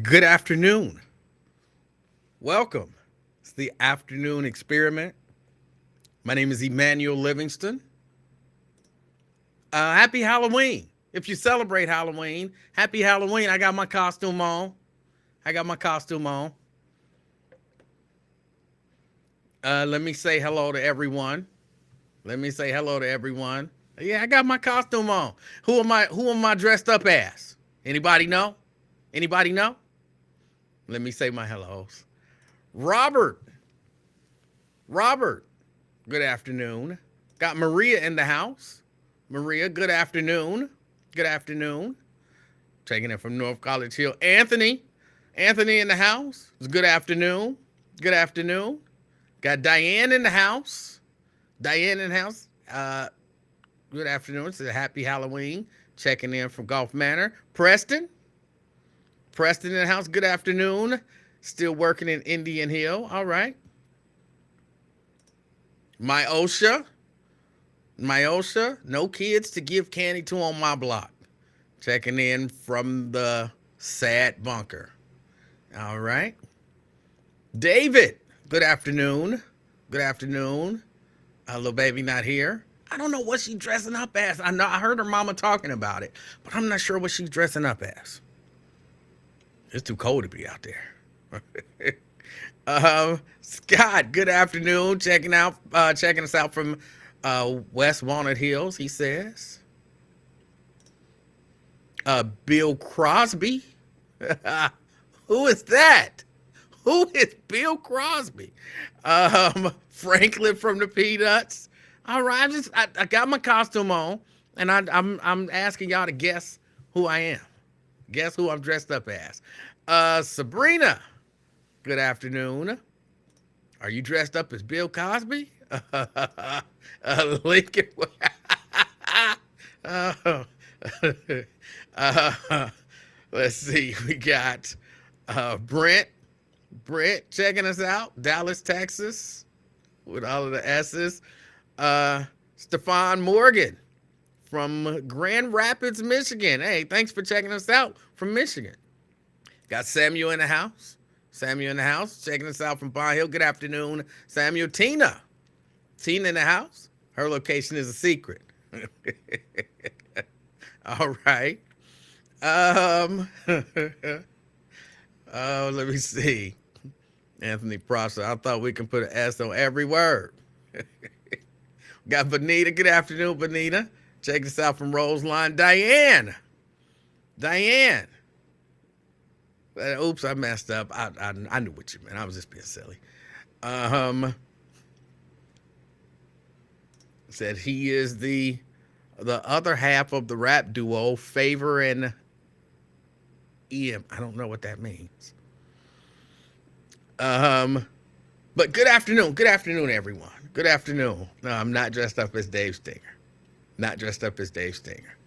Good afternoon. Welcome. It's the afternoon experiment. My name is Emanuel Livingston. Happy Halloween. If you celebrate Halloween, happy Halloween. I got my costume on. I got my costume on. Let me say hello to everyone. Let me say hello to everyone. Yeah, I got my costume on. Who am I dressed up as? Anybody know? Anybody know? Let me say my hellos. Robert. Robert. Good afternoon. Got Maria in the house. Maria, good afternoon. Good afternoon. Taking it from North College Hill. Anthony. Anthony in the house. Good afternoon. Good afternoon. Got Diane in the house. Diane in the house. Good afternoon. It's a happy Halloween. Checking in from Gulf Manor. Preston. Preston in the house. Good afternoon. Still working in Indian Hill. All right. Myosha. No kids to give candy to on my block. Checking in from the sad bunker. All right. David. Good afternoon. Good afternoon. Little baby not here. I don't know what she's dressing up as. I heard her mama talking about it, but I'm not sure what she's dressing up as. It's too cold to be out there. Scott, good afternoon. Checking us out from West Walnut Hills. He says, Bill Crosby. Who is that? Who is Bill Crosby? Franklin from the Peanuts. All right, I got my costume on, and I'm asking y'all to guess who I am. Guess who I'm dressed up as? Sabrina. Good afternoon. Are you dressed up as Bill Cosby? Lincoln. uh, let's see. We got Brent. Brent checking us out. Dallas, Texas, with all of the S's. Stefan Morgan from Grand Rapids, Michigan. Hey, thanks for checking us out from Michigan. Got Samuel in the house. Samuel in the house, checking us out from Bond Hill. Good afternoon, Samuel. Tina in the house. Her location is a secret. All right. Let me see. Anthony Prosser. I thought we can put an S on every word. Got Benita. Good afternoon, Benita. Check us out from Roseline. Diane. Oops, I messed up. I knew what you meant. I was just being silly. Said he is the other half of the rap duo, Favor and EM. I don't know what that means. But good afternoon. Good afternoon, everyone. Good afternoon. No, I'm not dressed up as Dave Stinger. Not dressed up as Dave Stinger.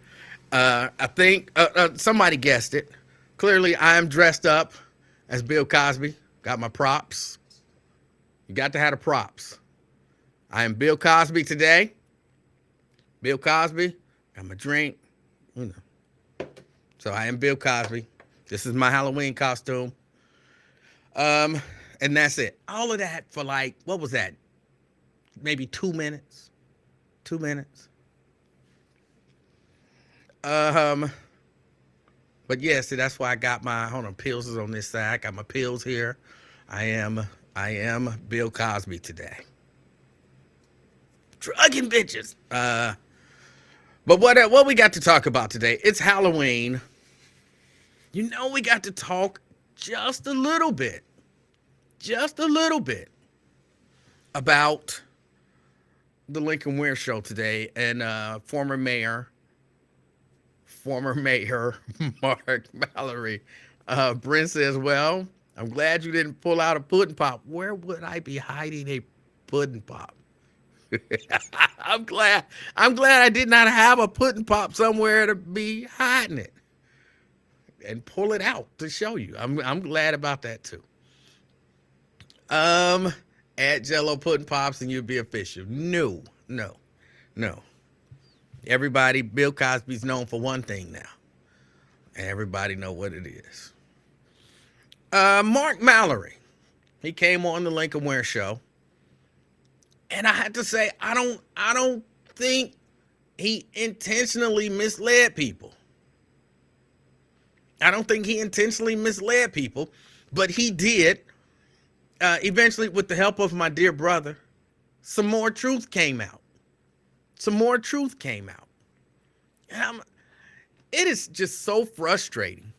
I think somebody guessed it. Clearly, I'm dressed up as Bill Cosby. Got my props. You got to have the props. I am Bill Cosby today. Bill Cosby. Got my drink. You know. So I am Bill Cosby. This is my Halloween costume. And that's it. All of that for what was that? Maybe 2 minutes. 2 minutes. But yeah, see, that's why I got my pills is on this side. I got my pills here. I am Bill Cosby today. Drugging bitches. But what we got to talk about today? It's Halloween. You know, we got to talk just a little bit about the Lincoln Weir show today and former mayor Mark Mallory. Brent says, well, I'm glad you didn't pull out a pudding pop. Where would I be hiding a pudding pop? I'm glad I did not have a pudding pop somewhere to be hiding it and pull it out to show you. I'm glad about that too. Add Jello pudding pops and you'll be official. No. Everybody, Bill Cosby's known for one thing now. And everybody know what it is. Mark Mallory, he came on the Lincoln Ware show, and I had to say I don't think he intentionally misled people. I don't think he intentionally misled people, but he did. Eventually, with the help of my dear brother, some more truth came out. Some more truth came out. And it is just so frustrating.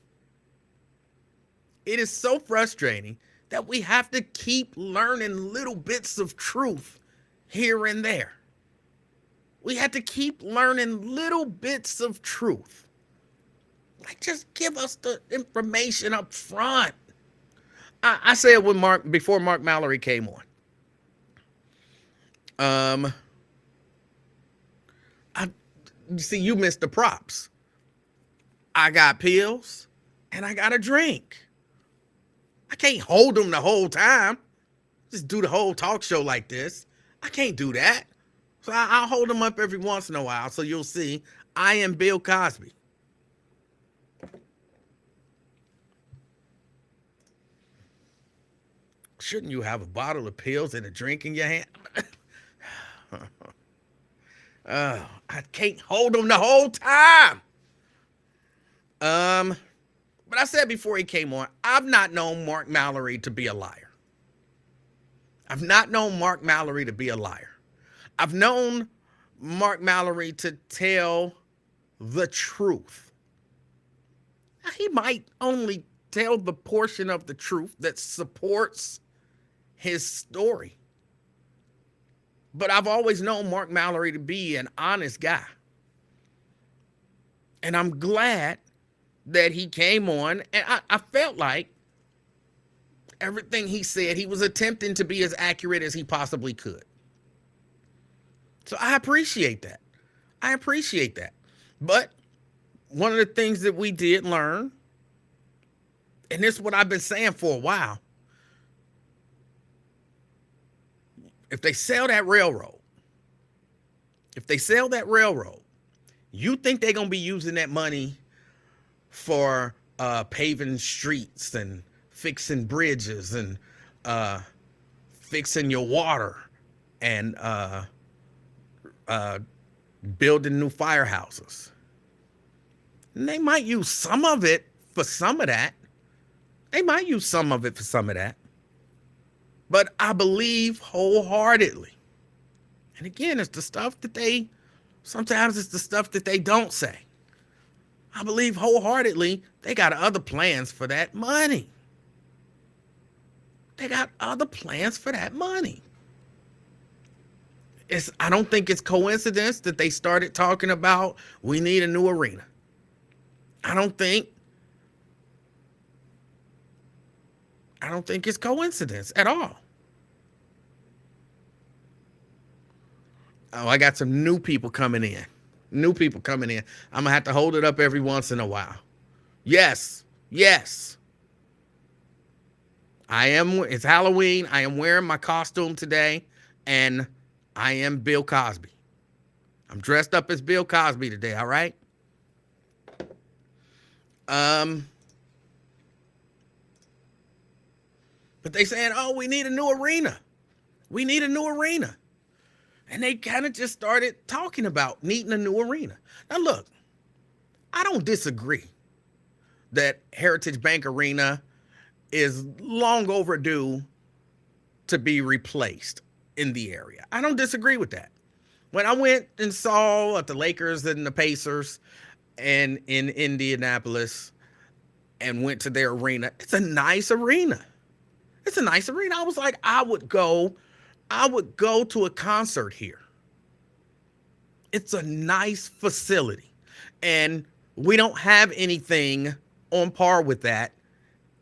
It is so frustrating that we have to keep learning little bits of truth here and there. We have to keep learning little bits of truth. Like, just give us the information up front. I said before Mark Mallory came on. See, you missed the props. I got pills and I got a drink. I can't hold them the whole time. Just do the whole talk show like this. I can't do that. So I'll hold them up every once in a while so you'll see I am Bill Cosby. Shouldn't you have a bottle of pills and a drink in your hand? I can't hold them the whole time. But I said before he came on, I've not known Mark Mallory to be a liar. I've not known Mark Mallory to be a liar. I've known Mark Mallory to tell the truth. Now, he might only tell the portion of the truth that supports his story. But I've always known Mark Mallory to be an honest guy. And I'm glad that he came on, and I felt like everything he said, he was attempting to be as accurate as he possibly could. So I appreciate that. I appreciate that. But one of the things that we did learn, and this is what I've been saying for a while, if they sell that railroad, you think they're going to be using that money for paving streets and fixing bridges and fixing your water and building new firehouses. And they might use some of it for some of that. But I believe wholeheartedly. And again, it's the stuff that sometimes it's the stuff that they don't say. I believe wholeheartedly they got other plans for that money. I don't think it's coincidence that they started talking about we need a new arena. I don't think it's coincidence at all. Oh, I got some new people coming in. I'm going to have to hold it up every once in a while. Yes. It's Halloween. I am wearing my costume today, and I am Bill Cosby. I'm dressed up as Bill Cosby today, all right? But they saying, oh, we need a new arena. And they kind of just started talking about needing a new arena. Now, look, I don't disagree that Heritage Bank Arena is long overdue to be replaced in the area. I don't disagree with that. When I went and saw the Lakers and the Pacers and in Indianapolis and went to their arena, it's a nice arena. I was like, I would go to a concert here. It's a nice facility. And we don't have anything on par with that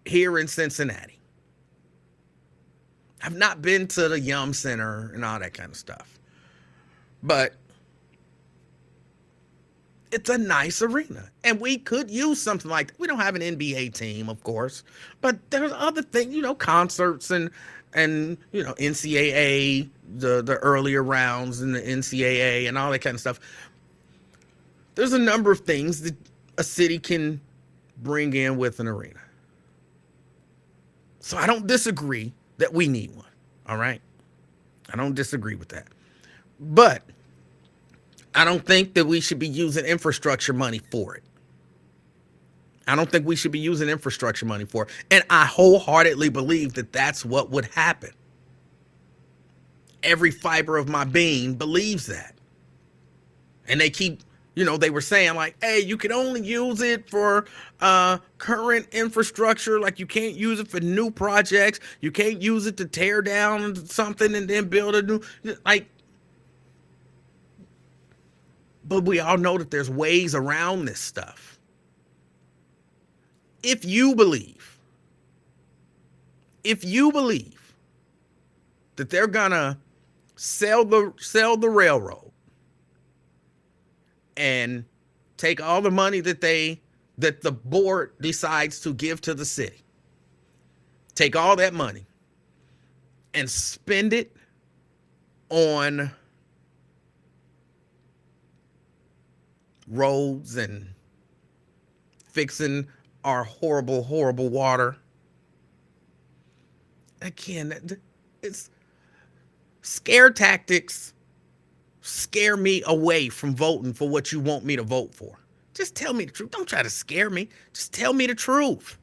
here in Cincinnati. I've not been to the Yum Center and all that kind of stuff. But it's a nice arena. And we could use something like that. We don't have an NBA team, of course. But there's other things, concerts and NCAA, the earlier rounds in the NCAA and all that kind of stuff. There's a number of things that a city can bring in with an arena. So I don't disagree that we need one. All right. I don't disagree with that. But I don't think that we should be using infrastructure money for it. I don't think we should be using infrastructure money for it. And I wholeheartedly believe that that's what would happen. Every fiber of my being believes that. And they keep, they were saying like, hey, you can only use it for current infrastructure. Like you can't use it for new projects. You can't use it to tear down something and then build a new, like, but we all know that there's ways around this stuff. If you believe that they're gonna sell the railroad and take all the money that the board decides to give to the city, take all that money and spend it on roads and fixing our horrible, horrible water. Again, it's scare tactics scare me away from voting for what you want me to vote for. Just tell me the truth. Don't try to scare me. Just tell me the truth.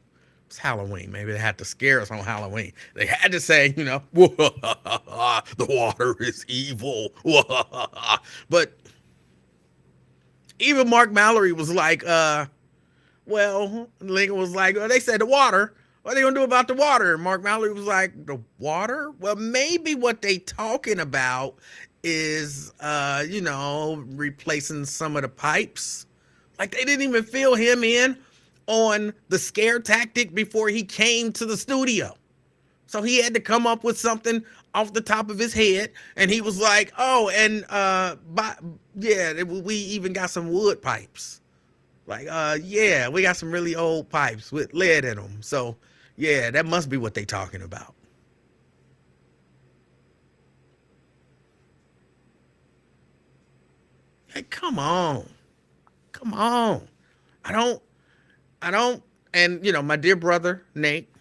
It's Halloween. Maybe they had to scare us on Halloween. They had to say, the water is evil. But even Mark Mallory was like, Lincoln was like, they said the water. What are they going to do about the water? And Mark Mallory was like, the water? Well, maybe what they talking about is, replacing some of the pipes. Like they didn't even fill him in on the scare tactic before he came to the studio. So he had to come up with something off the top of his head. And he was like, we even got some wood pipes. Like, we got some really old pipes with lead in them. So, yeah, that must be what they talking about. Hey, come on. I don't, and, my dear brother, Nate,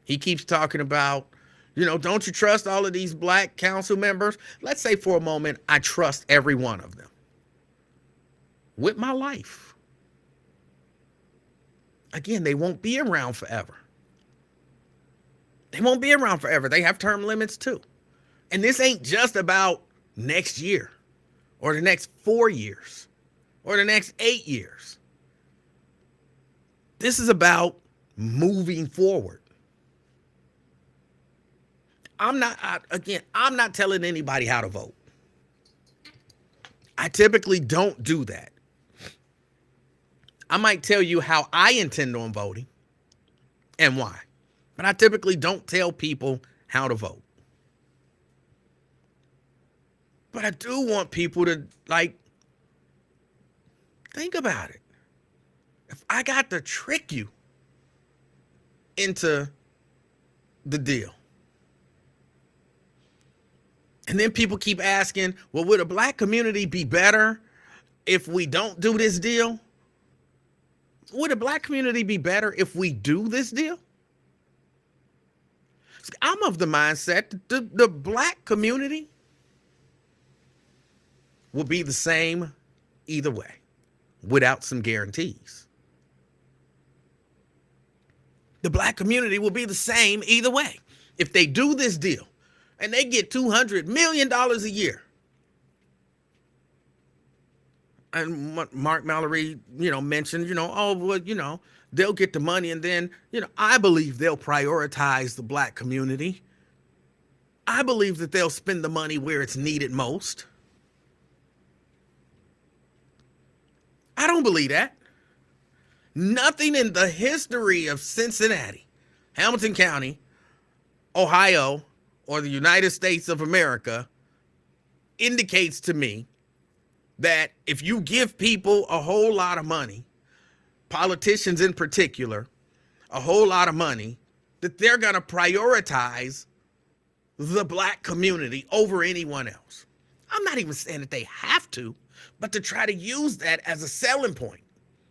he keeps talking about, don't you trust all of these black council members? Let's say for a moment, I trust every one of them with my life. Again, they won't be around forever. They have term limits too. And this ain't just about next year or the next 4 years or the next 8 years. This is about moving forward. I'm not telling anybody how to vote. I typically don't do that. I might tell you how I intend on voting and why, but I typically don't tell people how to vote. But I do want people to, think about it. If I got to trick you into the deal, and then people keep asking, well, would a black community be better if we don't do this deal? Would a black community be better if we do this deal? I'm of the mindset that the black community will be the same either way, without some guarantees. The black community will be the same either way. If they do this deal and they get $200 million a year, and Mark Mallory, mentioned, they'll get the money and then, I believe they'll prioritize the black community. I believe that they'll spend the money where it's needed most. I don't believe that. Nothing in the history of Cincinnati, Hamilton County, Ohio, or the United States of America indicates to me that if you give people a whole lot of money, politicians in particular, a whole lot of money, that they're going to prioritize the black community over anyone else. I'm not even saying that they have to, but to try to use that as a selling point.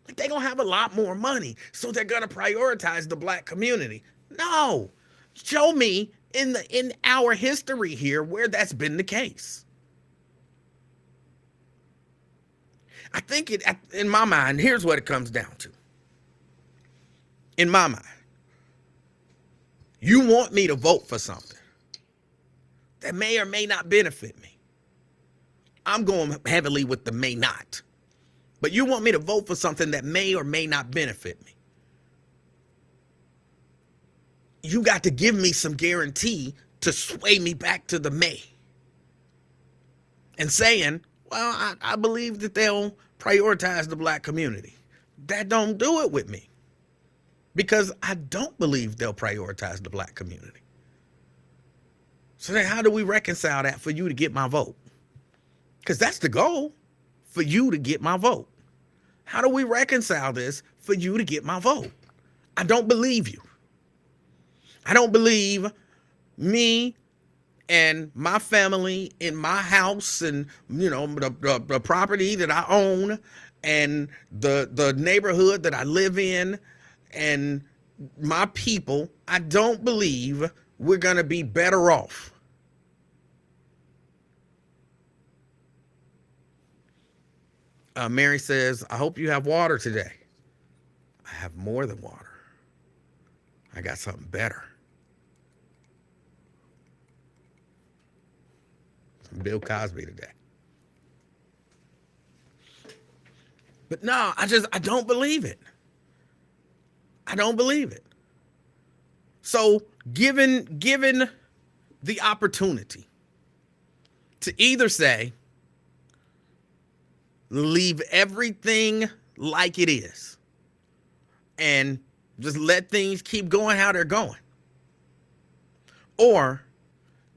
Like they're going to have a lot more money, so they're going to prioritize the black community. No. Show me in our history here where that's been the case. I think in my mind, here's what it comes down to. In my mind, you want me to vote for something that may or may not benefit me. I'm going heavily with the may not. But you want me to vote for something that may or may not benefit me. You got to give me some guarantee to sway me back to the may. And saying, well, I believe that they'll prioritize the black community. That don't do it with me. Because I don't believe they'll prioritize the black community. So then how do we reconcile that for you to get my vote? Because that's the goal, for you to get my vote. How do we reconcile this for you to get my vote? I don't believe you. I don't believe me and my family in my house and, the property that I own and the neighborhood that I live in and my people. I don't believe we're going to be better off. Mary says, I hope you have water today. I have more than water. I got something better. Some Bill Cosby today. But no, I don't believe it. I don't believe it. So given the opportunity to either say, leave everything like it is and just let things keep going how they're going, or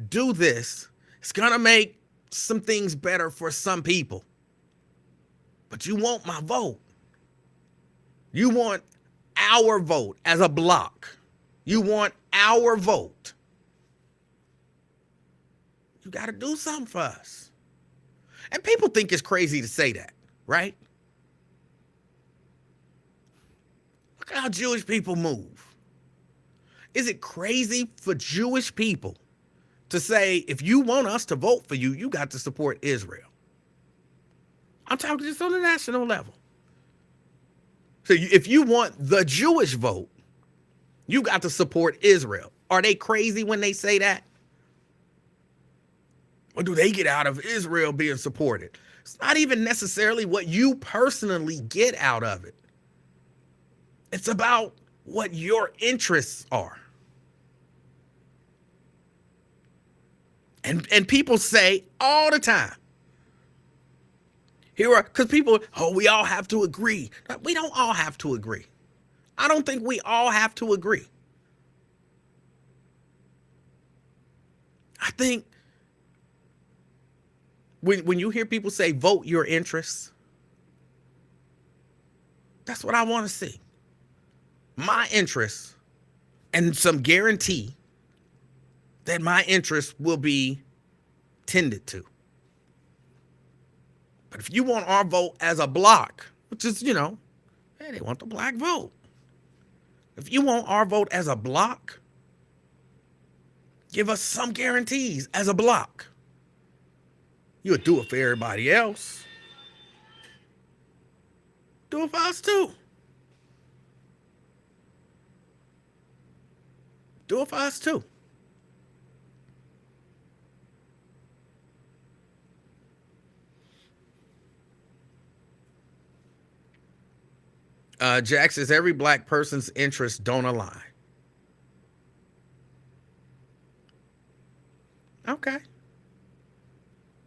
do this, it's gonna make some things better for some people, but you want my vote. You want our vote as a block. You want our vote. You got to do something for us. And people think it's crazy to say that, right? Look at how Jewish people move. Is it crazy for Jewish people to say, if you want us to vote for you, you got to support Israel? I'm talking just on the national level. So if you want the Jewish vote, you got to support Israel. Are they crazy when they say that? What do they get out of Israel being supported? It's not even necessarily what you personally get out of it. It's about what your interests are. And people say all the time, because people, we all have to agree. We don't all have to agree. I don't think we all have to agree. I think when you hear people say vote your interests, that's what I want to see. My interests and some guarantee that my interests will be tended to. But if you want our vote as a block, which is, hey, they want the black vote. If you want our vote as a block, give us some guarantees as a block. You'll do it for everybody else. Do it for us too. Do it for us too. Jack says every black person's interests don't align. Okay.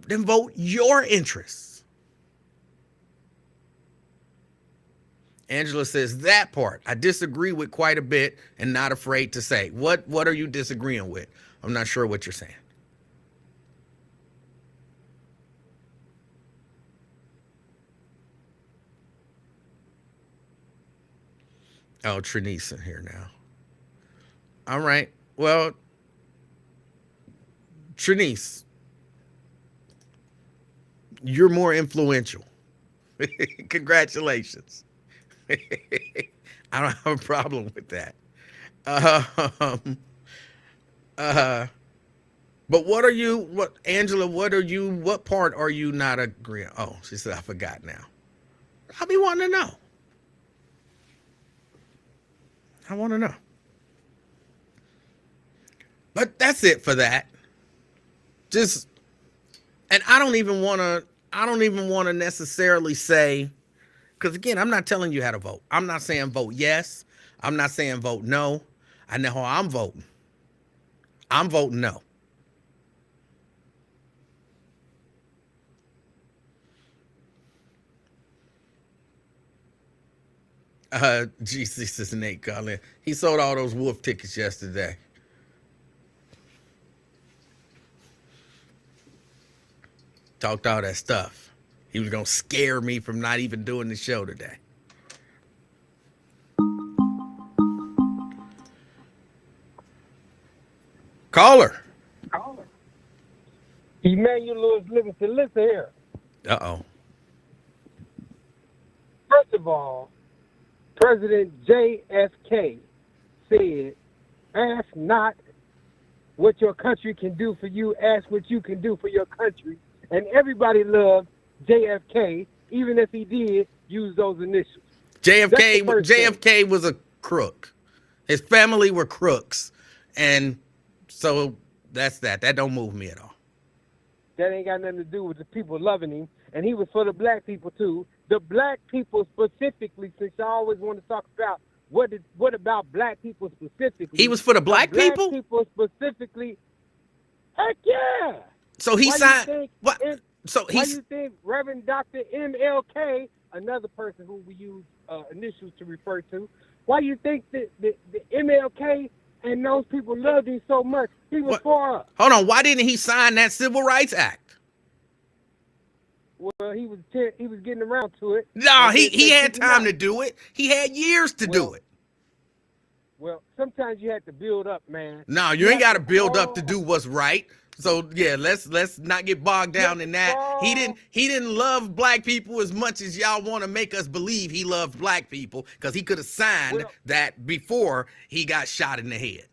Then vote your interests. Angela says that part I disagree with quite a bit and not afraid to say. What are you disagreeing with? I'm not sure what you're saying. Oh, Trinice in here now. All right. Well, Trinice, you're more influential. Congratulations. I don't have a problem with that. Um, uh, but Angela, what part are you not agreeing? Oh, she said, I forgot now. I be wanting to know. I want to know. But that's it for that. Just, and I don't even want to necessarily say, because again, I'm not telling you how to vote. I'm not saying vote yes. I'm not saying vote no. I know how I'm voting. I'm voting no. Jesus is Nate calling. He sold all those Wolf tickets yesterday. Talked all that stuff. He was gonna scare me from not even doing the show today. Caller. Emanuel Livingston, listen here. Uh-oh. First of all, President JFK said, ask not what your country can do for you, ask what you can do for your country. And everybody loved JFK, even if he did use those initials. JFK was a crook. His family were crooks. And so that's that. That don't move me at all. That ain't got nothing to do with the people loving him. And he was for the black people, too. The black people specifically, since I always want to talk about what about black people specifically. He was for the black people? Black people specifically, heck yeah. So he signed. What? So why you think Reverend Dr. MLK, another person who we use initials to refer to, why you think that the MLK and those people loved him so much? He was for us. Hold on, why didn't he sign that Civil Rights Act? Well, he was getting around to it. No, he had time to do it. He had years to do it. Well, sometimes you have to build up, man. No, you ain't got to build up to do what's right. So yeah, let's not get bogged down in that. He didn't love black people as much as y'all want to make us believe he loved black people, because he could have signed that before he got shot in the head.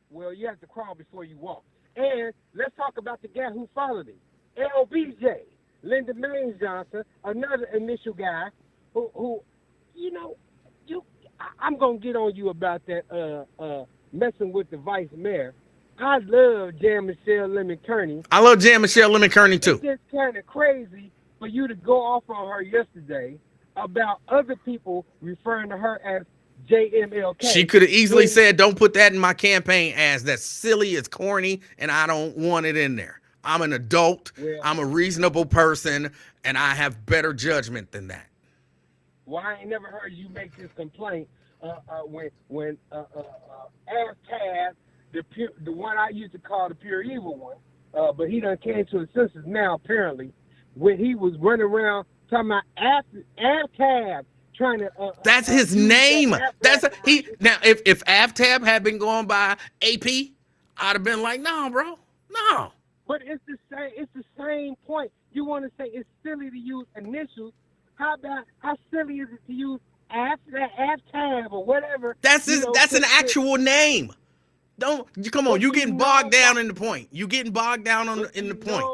Well, you have to crawl before you walk. And let's talk about the guy who followed him, LBJ, Lyndon Baines Johnson, another initial guy who I'm gonna get on you about that messing with the vice mayor. I love Jan Michelle Lemon Kearney. I love Jan Michelle Lemon Kearney too. It's just kind of crazy for you to go off on her yesterday about other people referring to her as JMLK. She could have easily said, don't put that in my campaign ads. That's silly, it's corny, and I don't want it in there. I'm an adult, I'm a reasonable person, and I have better judgment than that. Well, I ain't never heard you make this complaint when AFTAB, the one I used to call the pure evil one, but he done came to his senses now, apparently, when he was running around talking about AFTAB trying to... That's his name. Now, if AFTAB had been going by AP, I'd have been like, no, bro, no. But it's the same point. You want to say it's silly to use initials. How silly is it to use AFTAB or whatever? That's an actual name. Come on, you getting bogged down in the point. You getting bogged down in the point.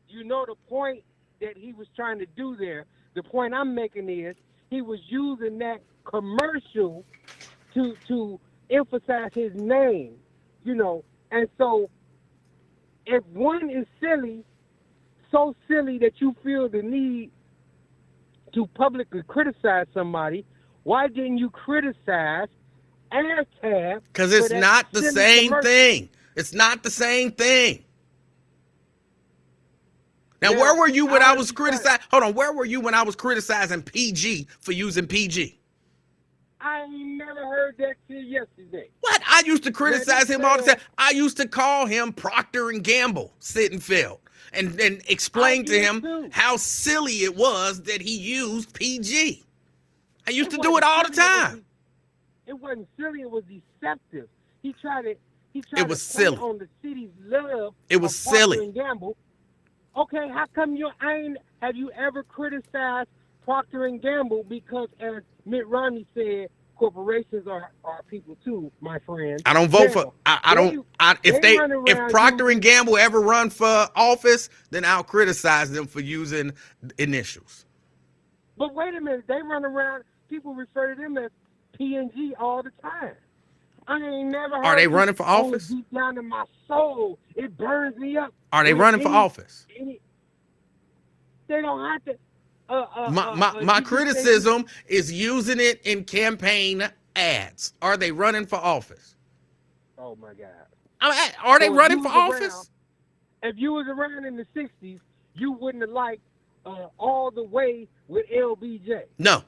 You know the point that he was trying to do there. The point I'm making is he was using that commercial to emphasize his name, and so if one is silly, so silly that you feel the need to publicly criticize somebody, why didn't you criticize AirTab? Because it's not the same thing. It's not the same thing. Now, where were you when I was criticizing? Hold on, where were you when I was criticizing PG for using PG? I ain't never heard that till yesterday. What? I used to criticize him all the time. I used to call him Procter and Gamble, Sittenfeld, and explain to him how silly it was that he used PG. I used to do it all the time. It wasn't silly. It was deceptive. He tried to silly on the city's love. It was silly. Procter and Gamble. Okay, how come have you ever criticized Procter and Gamble because, as Mitt Romney said, corporations are people too, my friend. I don't vote Now, for. I don't. run If around Procter and using, Gamble ever run for office, then I'll criticize them for using initials. but wait a minute, they run around. People refer to them as P&G all the time. I ain't never heard. Are they you, running for office? Deep down in my soul, it burns me up. Are they running for office? They don't have to. My criticism is using it in campaign ads. Are they running for office? Oh my God! Are they So running for office? If you was around in the '60s, you wouldn't have liked All the Way with LBJ. No.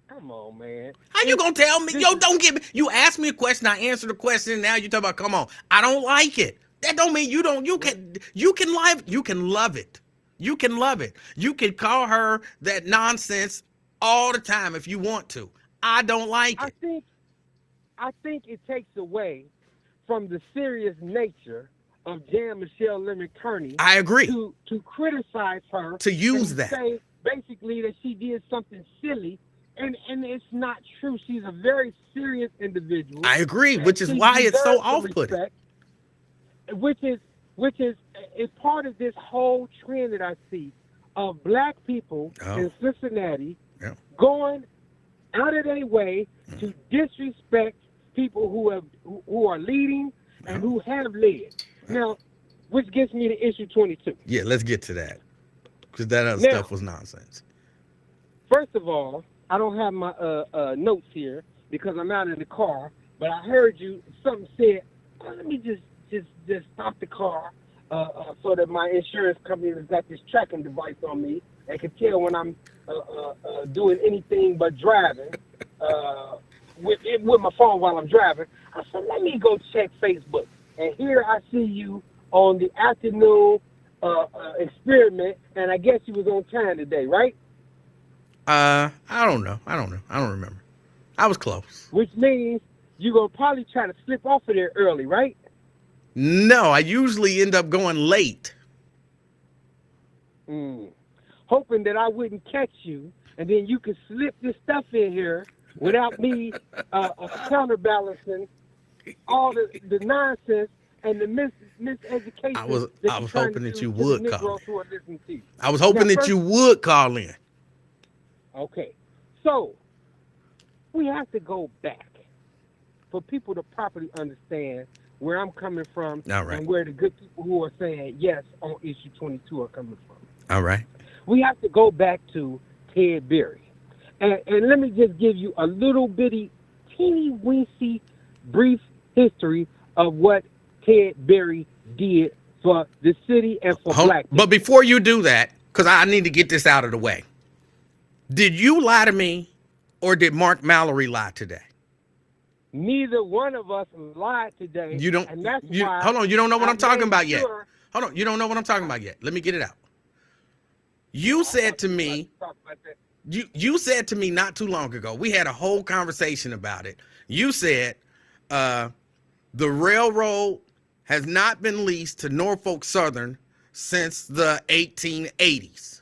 Come on, man. How you gonna tell me? Yo, don't give me. You asked me a question, I answered the question, and now you talk about. Come on, I don't like it. That don't mean you don't. You can love. You can love it. You can love it. You can call her that nonsense all the time if you want to. I don't like it. I think it takes away from the serious nature of Jan Michelle Lemon Kearney. I agree. To criticize her. To use that. Say basically that she did something silly. And it's not true. She's a very serious individual. I agree, which is why it's so off-putting. Which is part of this whole trend that I see of black people in Cincinnati going out of their way to disrespect people who are leading and who have led. Now, which gets me to issue 22. Yeah, let's get to that because that other stuff was nonsense. First of all, I don't have my notes here because I'm out in the car, but I heard you, something said, let me just stop the car so that my insurance company has got this tracking device on me and can tell when I'm doing anything but driving with my phone while I'm driving. I said, let me go check Facebook. And here I see you on the afternoon experiment, and I guess you was on time today, right? I don't know. I don't remember. I was close. Which means you're going to probably try to slip off of there early, right? No, I usually end up going late. Hoping that I wouldn't catch you, and then you could slip this stuff in here without me counterbalancing all the nonsense and the miseducation. I was hoping that you would call in. I was hoping that you would call in. Okay, so we have to go back for people to properly understand where I'm coming from and where the good people who are saying yes on issue 22 are coming from. All right. We have to go back to Ted Berry. And let me just give you a little bitty, teeny-weensy, brief history of what Ted Berry did for the city and for black people. But before you do that, because I need to get this out of the way, did you lie to me or did Mark Mallory lie today? Neither one of us lied today. You don't. And that's why hold on. You don't know what I'm talking about yet. Hold on. You don't know what I'm talking about yet. Let me get it out. You said to me. You said to me not too long ago. We had a whole conversation about it. You said the railroad has not been leased to Norfolk Southern since the 1880s.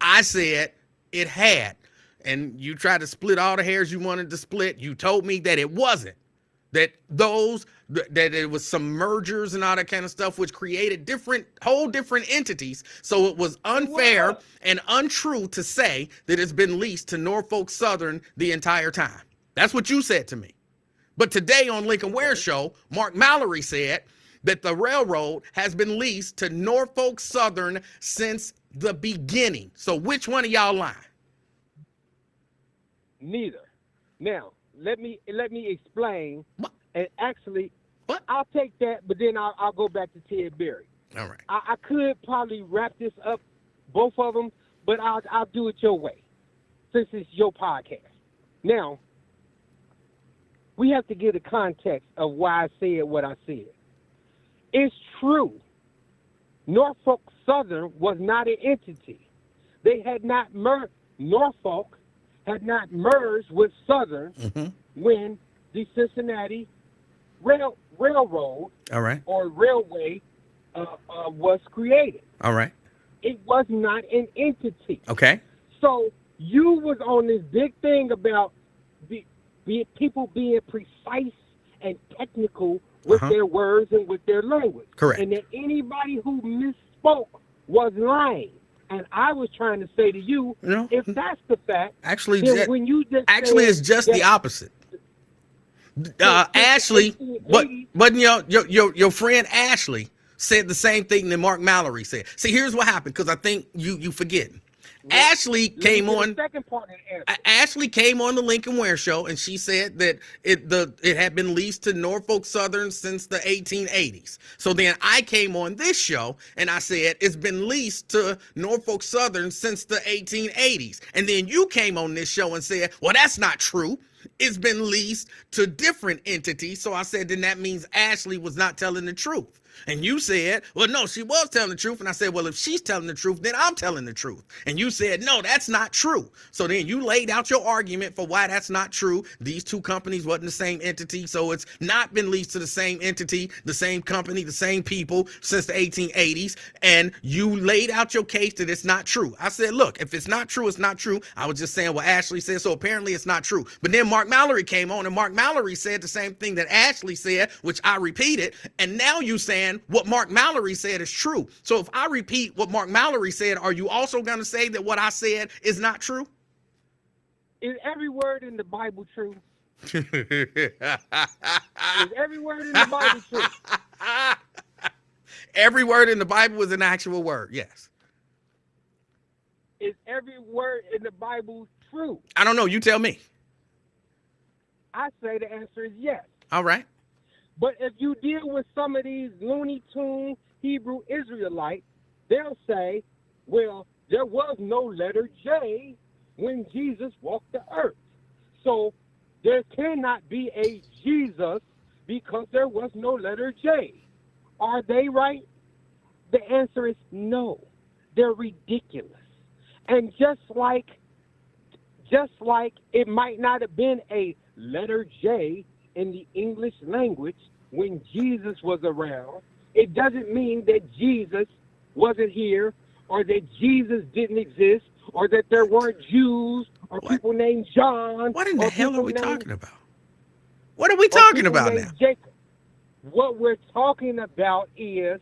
I said it had. And you tried to split all the hairs you wanted to split. You told me that it wasn't. That it was some mergers and all that kind of stuff, which created whole different entities. So it was unfair and untrue to say that it's been leased to Norfolk Southern the entire time. That's what you said to me. But today on Lincoln Ware's show, Mark Mallory said that the railroad has been leased to Norfolk Southern since the beginning. So which one of y'all lying? Neither. Now, let me explain. What? And actually, what? I'll take that, but then I'll go back to Ted Berry. All right. I could probably wrap this up, both of them, but I'll do it your way, since it's your podcast. Now, we have to get a context of why I said what I said. It's true. Norfolk Southern was not an entity. They had not merged. Norfolk had not merged with Southern when the Cincinnati Railroad or Railway was created. All right. It was not an entity. Okay. So You was on this big thing about people being precise and technical with their words and with their language. Correct. And that anybody who misspoke was lying. And I was trying to say to you, if that's the fact, actually, then when you just it's just the opposite. Ashley, but your friend Ashley said the same thing that Mark Mallory said. See, here's what happened, because I think you forgetting. Ashley came on. Second part of the answer. Ashley came on the Lincoln Ware show, and she said that it had been leased to Norfolk Southern since the 1880s. So then I came on this show, and I said it's been leased to Norfolk Southern since the 1880s. And then you came on this show and said, well, that's not true. It's been leased to different entities. So I said, then that means Ashley was not telling the truth. And you said, well, no, she was telling the truth. And I said, well, if she's telling the truth, then I'm telling the truth. And you said, no, that's not true. So then you laid out your argument for why that's not true. These two companies wasn't the same entity. So it's not been leased to the same entity, the same company, the same people since the 1880s. And you laid out your case that it's not true. I said, look, if it's not true, it's not true. I was just saying what Ashley said. So apparently it's not true. But then Mark Mallory came on, and Mark Mallory said the same thing that Ashley said, which I repeated. And now you saying what Mark Mallory said is true. So if I repeat what Mark Mallory said, are you also going to say that what I said is not true? Is every word in the Bible true? Is every word in the Bible true? Every word in the Bible is an actual word, yes. Is every word in the Bible true? I don't know. You tell me. I say the answer is yes. All right. But if you deal with some of these Looney Tune Hebrew Israelites, they'll say, well, there was no letter J when Jesus walked the earth. So there cannot be a Jesus because there was no letter J. Are they right? The answer is no. They're ridiculous. And just like it might not have been a letter J in the English language when Jesus was around, it doesn't mean that Jesus wasn't here, or that Jesus didn't exist, or that there weren't Jews or people named John. What in the hell are we talking about? What are we talking about now? Jacob. What we're talking about is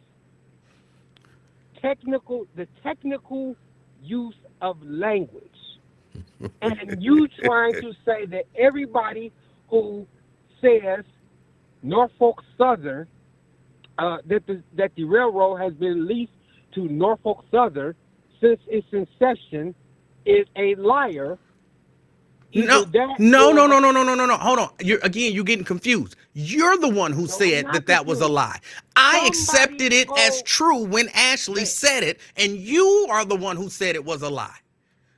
the technical use of language. And you trying to say that everybody who says Norfolk Southern, that the railroad has been leased to Norfolk Southern since its inception is a liar. No. Hold on. You're getting confused. You're the one who said that was a lie. I accepted it as true when Ashley said it, and you are the one who said it was a lie.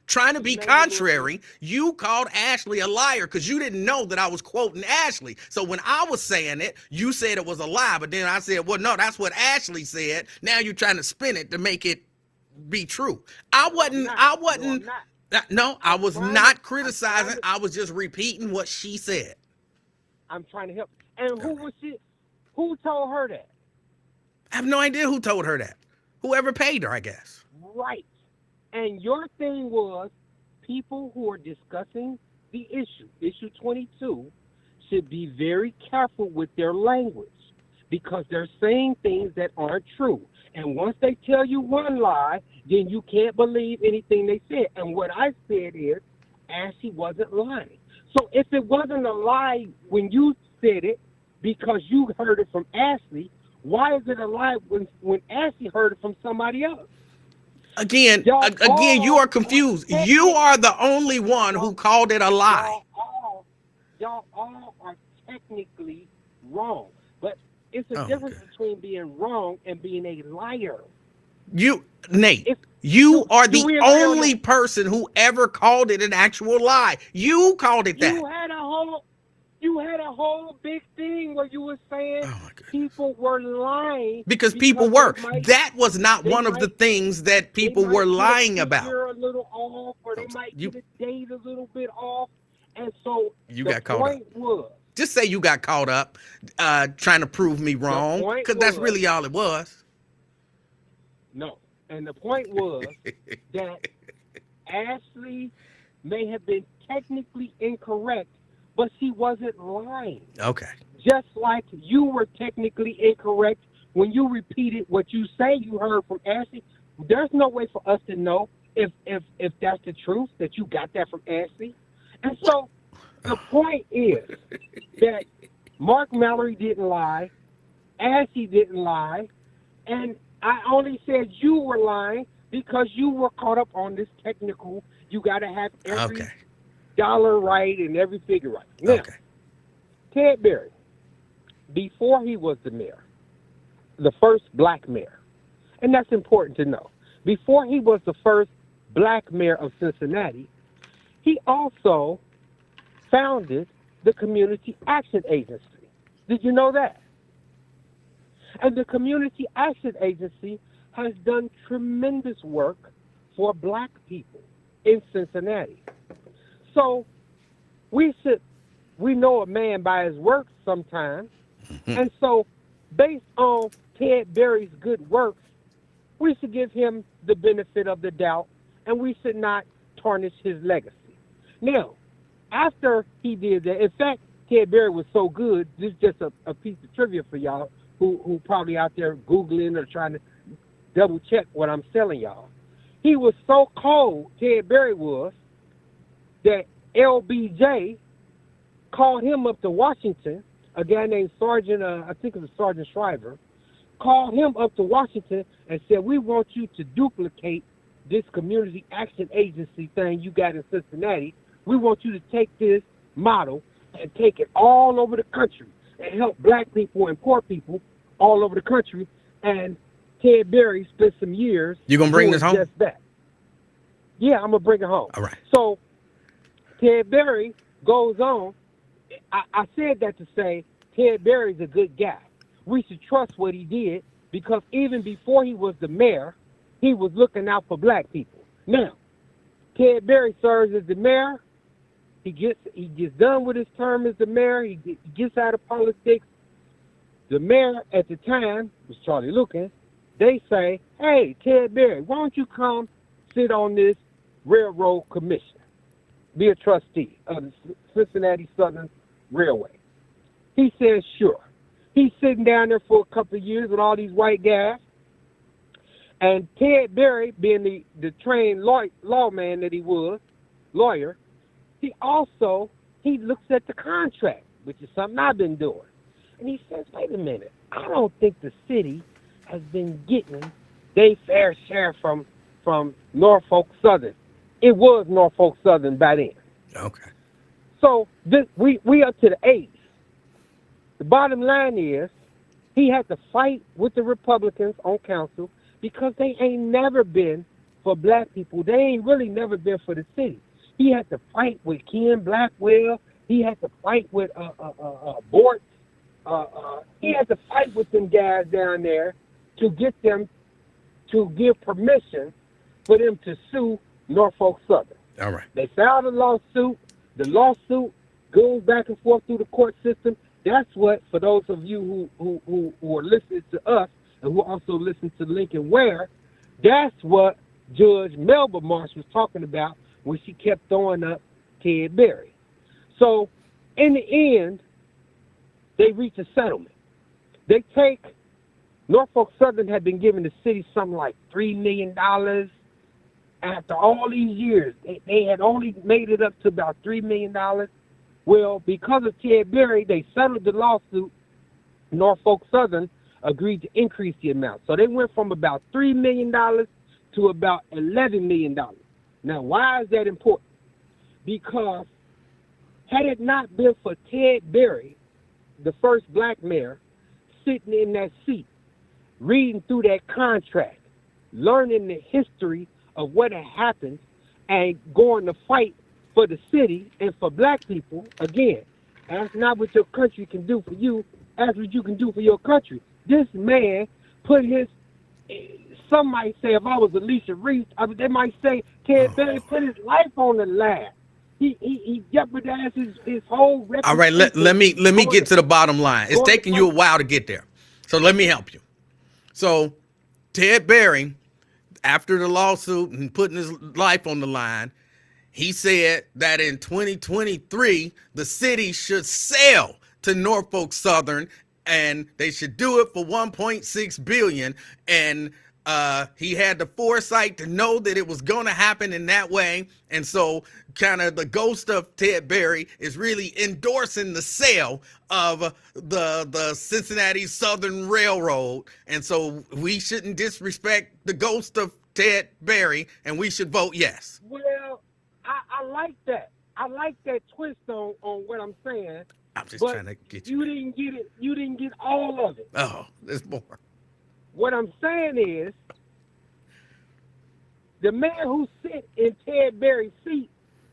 Trying to be contrary, you called Ashley a liar because you didn't know that I was quoting Ashley. So when I was saying it, you said it was a lie, but then I said, well, no, that's what Ashley said. Now you're trying to spin it to make it be true. I was not criticizing. I was just repeating what she said. I'm trying to help. And who was she? Who told her that? I have no idea who told her that. Whoever paid her, I guess. Right. And your thing was people who are discussing the issue 22, should be very careful with their language because they're saying things that aren't true. And once they tell you one lie, then you can't believe anything they said. And what I said is, Ashley wasn't lying. So if it wasn't a lie when you said it because you heard it from Ashley, why is it a lie when Ashley heard it from somebody else? Again, you are confused. You are the only one who called it a lie. Y'all all are technically wrong, but it's a difference between being wrong and being a liar. Nate, you are the only person who ever called it an actual lie. You called it that. You had a whole big thing where you were saying people were lying. Because people were. That was not one of the things that people were lying about. You're a little off, or they might get a date a little bit off. And so you got caught up. Just say you got caught up trying to prove me wrong, because that's really all it was. No. And the point was that Ashley may have been technically incorrect, but she wasn't lying. Okay. Just like you were technically incorrect when you repeated what you say you heard from Ashley. There's no way for us to know if that's the truth, that you got that from Ashley. And so the point is that Mark Mallory didn't lie, Ashley didn't lie, and I only said you were lying because you were caught up on this technical. You got to have every dollar right and every figure right. Now, Ted Berry, before he was the mayor, the first black mayor, and that's important to know. Before he was the first black mayor of Cincinnati, he also founded the Community Action Agency. Did you know that? And the Community Action Agency has done tremendous work for black people in Cincinnati. So we know a man by his works sometimes. And so based on Ted Berry's good works, we should give him the benefit of the doubt, and we should not tarnish his legacy. Now, after he did that, in fact, Ted Berry was so good, this is just a piece of trivia for y'all who probably out there Googling or trying to double check what I'm telling y'all. He was so cold, Ted Berry was, that LBJ called him up to Washington, a guy named Sergeant, I think it was Sergeant Shriver, called him up to Washington and said, we want you to duplicate this Community Action Agency thing you got in Cincinnati. We want you to take this model and take it all over the country and help black people and poor people all over the country. And Ted Berry spent some years. You gonna bring this home? Just that. Yeah, I'm gonna bring it home. All right. So Ted Berry goes on. I said that to say Ted Berry's a good guy. We should trust what he did because even before he was the mayor, he was looking out for black people. Now, Ted Berry serves as the mayor. He gets done with his term as the mayor. He gets out of politics. The mayor at the time was Charlie Lucas. They say, hey, Ted Berry, why don't you come sit on this railroad commission? Be a trustee of the Cincinnati Southern Railway. He says, sure. He's sitting down there for a couple of years with all these white guys. And Ted Berry, being the trained lawman that he was, lawyer, he looks at the contract, which is something I've been doing. And he says, wait a minute, I don't think the city has been getting their fair share from Norfolk Southern. It was Norfolk Southern by then. Okay. So we up to the eighth. The bottom line is he had to fight with the Republicans on council because they ain't never been for black people. They ain't really never been for the city. He had to fight with Ken Blackwell. He had to fight with Bort. He had to fight with them guys down there to get them to give permission for them to sue Norfolk Southern. All right. They filed a lawsuit. The lawsuit goes back and forth through the court system. That's what, for those of you who are listening to us and who also listen to Lincoln Ware, that's what Judge Melba Marsh was talking about when she kept throwing up Ted Berry. So, in the end, they reach a settlement. They take, Norfolk Southern had been giving the city something like $3 million. After all these years, they had only made it up to about $3 million. Well, because of Ted Berry, they settled the lawsuit. Norfolk Southern agreed to increase the amount. So they went from about $3 million to about $11 million. Now, why is that important? Because had it not been for Ted Berry, the first black mayor, sitting in that seat, reading through that contract, learning the history of what had happened, and going to fight for the city and for black people, again, that's not what your country can do for you, that's what you can do for your country. This man put his, some might say if I was Alicia Reese, they might say Ted Berry put his life on the line. He jeopardized his whole reputation. All right, let me get to the bottom line. It's taking you a while to get there. So let me help you. So Ted Berry, after the lawsuit and putting his life on the line, He said that in 2023, the city should sell to Norfolk Southern, and they should do it for 1.6 billion. And he had the foresight to know that it was going to happen in that way. And so kind of the ghost of Ted Berry is really endorsing the sale of the Cincinnati Southern Railroad. And so we shouldn't disrespect the ghost of Ted Berry, and we should vote yes. Well, I like that. I like that twist on what I'm saying. I'm just trying to get you. You didn't get it. You didn't get all of it. Oh, there's more. What I'm saying is, the man who sit in Ted Berry's seat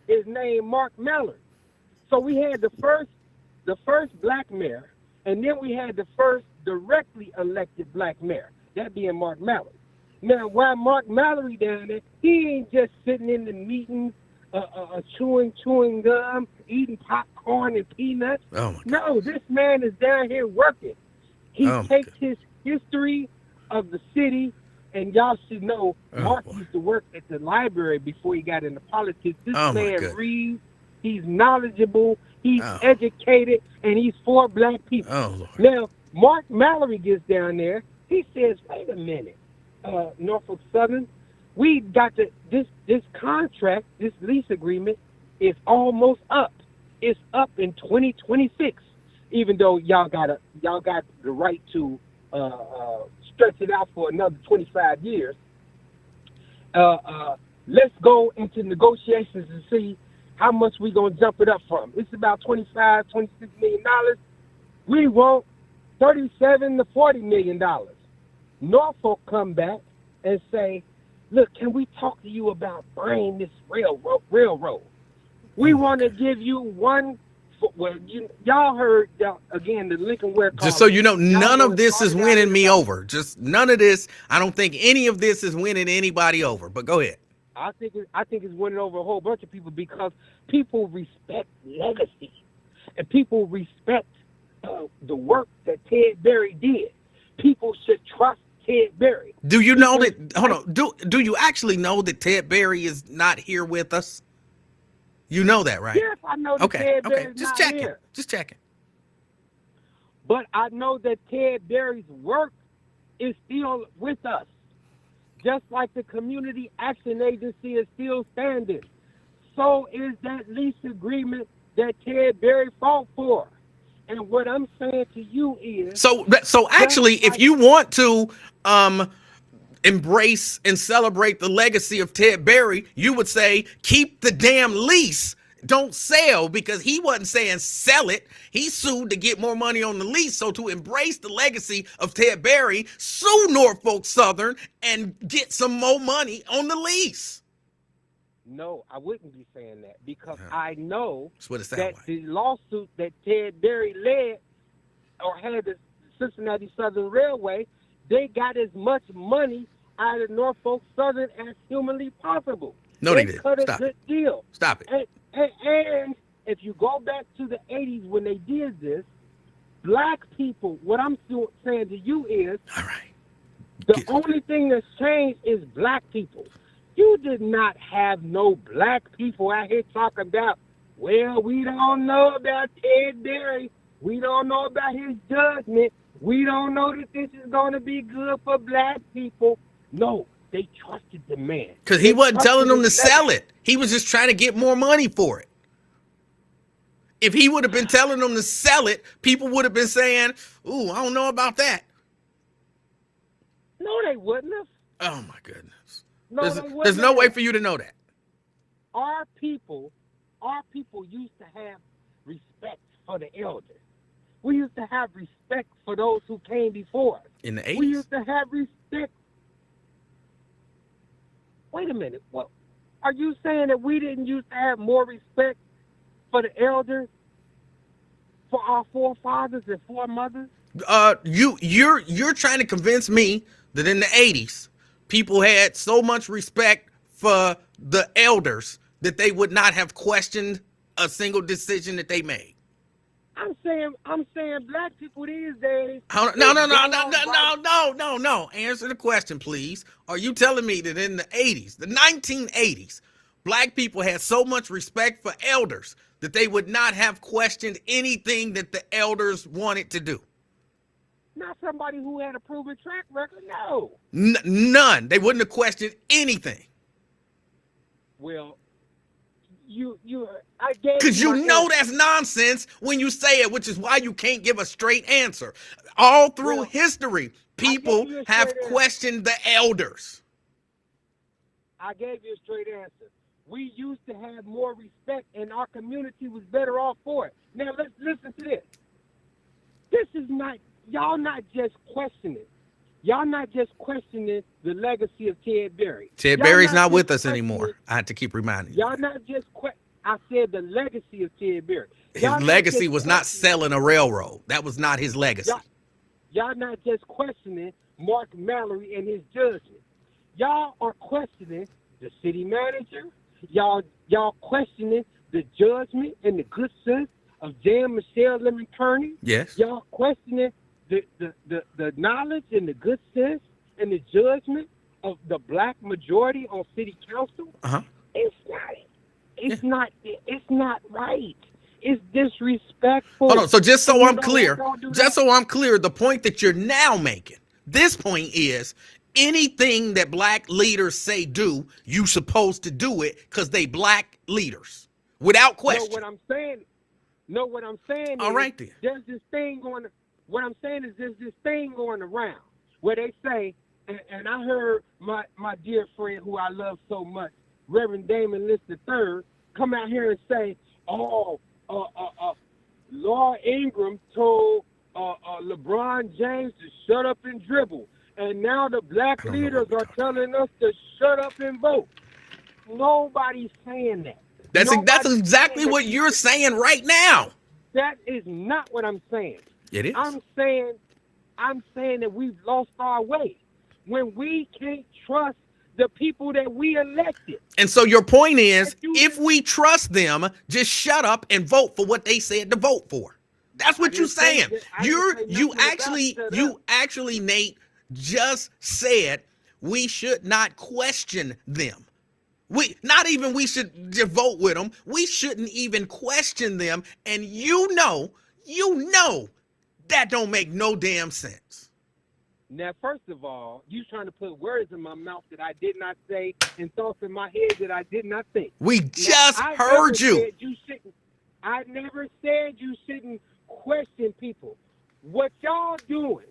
is named Mark Mallory. So we had the first black mayor, and then we had the first directly elected black mayor, that being Mark Mallory. Now, while Mark Mallory down there, he ain't just sitting in the meetings, chewing gum, eating popcorn and peanuts. Oh my God. No, this man is down here working. He takes his history of the city, and y'all should know Mark used to work at the library before he got into politics. This man reads, he's knowledgeable, he's educated, and he's for black people. Oh, Lord. Now, Mark Mallory gets down there, he says, wait a minute, Norfolk Southern, we got this contract, this lease agreement is almost up. It's up in 2026, even though y'all got the right to stretch it out for another 25 years. Let's go into negotiations and see how much we're going to jump it up from. It's about $26 million. We want $37 to $40 million. Norfolk come back and say, look, can we talk to you about buying this railroad? We want to give you one. Well, y'all heard, again, the Lincoln Ware. Just so you know, none of this is winning me over. Just none of this. I don't think any of this is winning anybody over. But go ahead. I think it's winning over a whole bunch of people because people respect legacy, and people respect the work that Ted Berry did. People should trust Ted Berry. Do you know that? Hold on. Do you actually know that Ted Berry is not here with us? You know that, right? Yes, I know that Ted Berry's Just not checking. here. Just checking. But I know that Ted Berry's work is still with us. Just like the Community Action Agency is still standing. So is that lease agreement that Ted Berry fought for. And what I'm saying to you is... So actually, if you want to embrace and celebrate the legacy of Ted Berry, you would say, keep the damn lease. Don't sell, because he wasn't saying sell it. He sued to get more money on the lease. So to embrace the legacy of Ted Berry, sue Norfolk Southern and get some more money on the lease. No, I wouldn't be saying that, because I know that the lawsuit that Ted Berry led or had the Cincinnati Southern Railway, they got as much money out of Norfolk Southern as humanly possible. No, they did. Cut Stop a good deal. Stop it. And if you go back to the 80s when they did this, black people, what I'm saying to you is, all right, the only thing that's changed is black people. You did not have no black people out here talking about, well, we don't know about Ted Berry. We don't know about his judgment. We don't know that this is going to be good for black people. No, they trusted the man. Because he wasn't telling them to sell it. He was just trying to get more money for it. If he would have been telling them to sell it, people would have been saying, ooh, I don't know about that. No, they wouldn't have. Oh, my goodness. No, there's no way for you to know that. Our people used to have respect for the elders. We used to have respect for those who came before us. In the 80s? We used to have respect. Wait a minute. What? Are you saying that we didn't used to have more respect for the elders, for our forefathers and foremothers? You're trying to convince me that in the 80s, people had so much respect for the elders that they would not have questioned a single decision that they made. I'm saying black people these days. No. Answer the question, please. Are you telling me that in the 80s, the 1980s, Black people had so much respect for elders that they would not have questioned anything that the elders wanted to do. Not somebody who had a proven track record. No. None. They wouldn't have questioned anything. Well, I gave because you you know answer. that's nonsense when you say it, which is why you can't give a straight answer. All through history, people have questioned the elders. I gave you a straight answer. We used to have more respect, and our community was better off for it. Now, let's listen to this. This is not, y'all not just questioning. Y'all not just questioning the legacy of Ted Berry. Ted Berry's not with us anymore. I have to keep reminding you. Y'all not just I said the legacy of Ted Berry. His legacy was not selling a railroad. That was not his legacy. Y'all not just questioning Mark Mallory and his judgment. Y'all are questioning the city manager. Y'all questioning the judgment and the good sense of Jan Michelle Lemon Kearney. Yes. Y'all questioning the knowledge and the good sense and the judgment of the black majority on city council. It's not right. It's disrespectful. Hold on. So just so I'm clear, the point that you're now making, this point is anything that black leaders say do, you supposed to do it because they black leaders without question. No, what I'm saying All is right, then. there's this thing going. What I'm saying is there's this thing going around where they say, and I heard my dear friend who I love so much, Reverend Damon List III, come out here and say, Laura Ingraham told LeBron James to shut up and dribble. And now the black leaders are telling us to shut up and vote. Nobody's saying that. That's exactly what you're saying right now. That is not what I'm saying. It is. I'm saying that we've lost our way when we can't trust the people that we elected. And so your point is, if we trust them, just shut up and vote for what they said to vote for. That's what you're saying. You actually, Nate, just said we should not question them. We should just vote with them. We shouldn't even question them. And you know that don't make no damn sense. Now, first of all, you trying to put words in my mouth that I did not say and thoughts in my head that I did not think. We just heard you. I never said you shouldn't question people. What y'all doing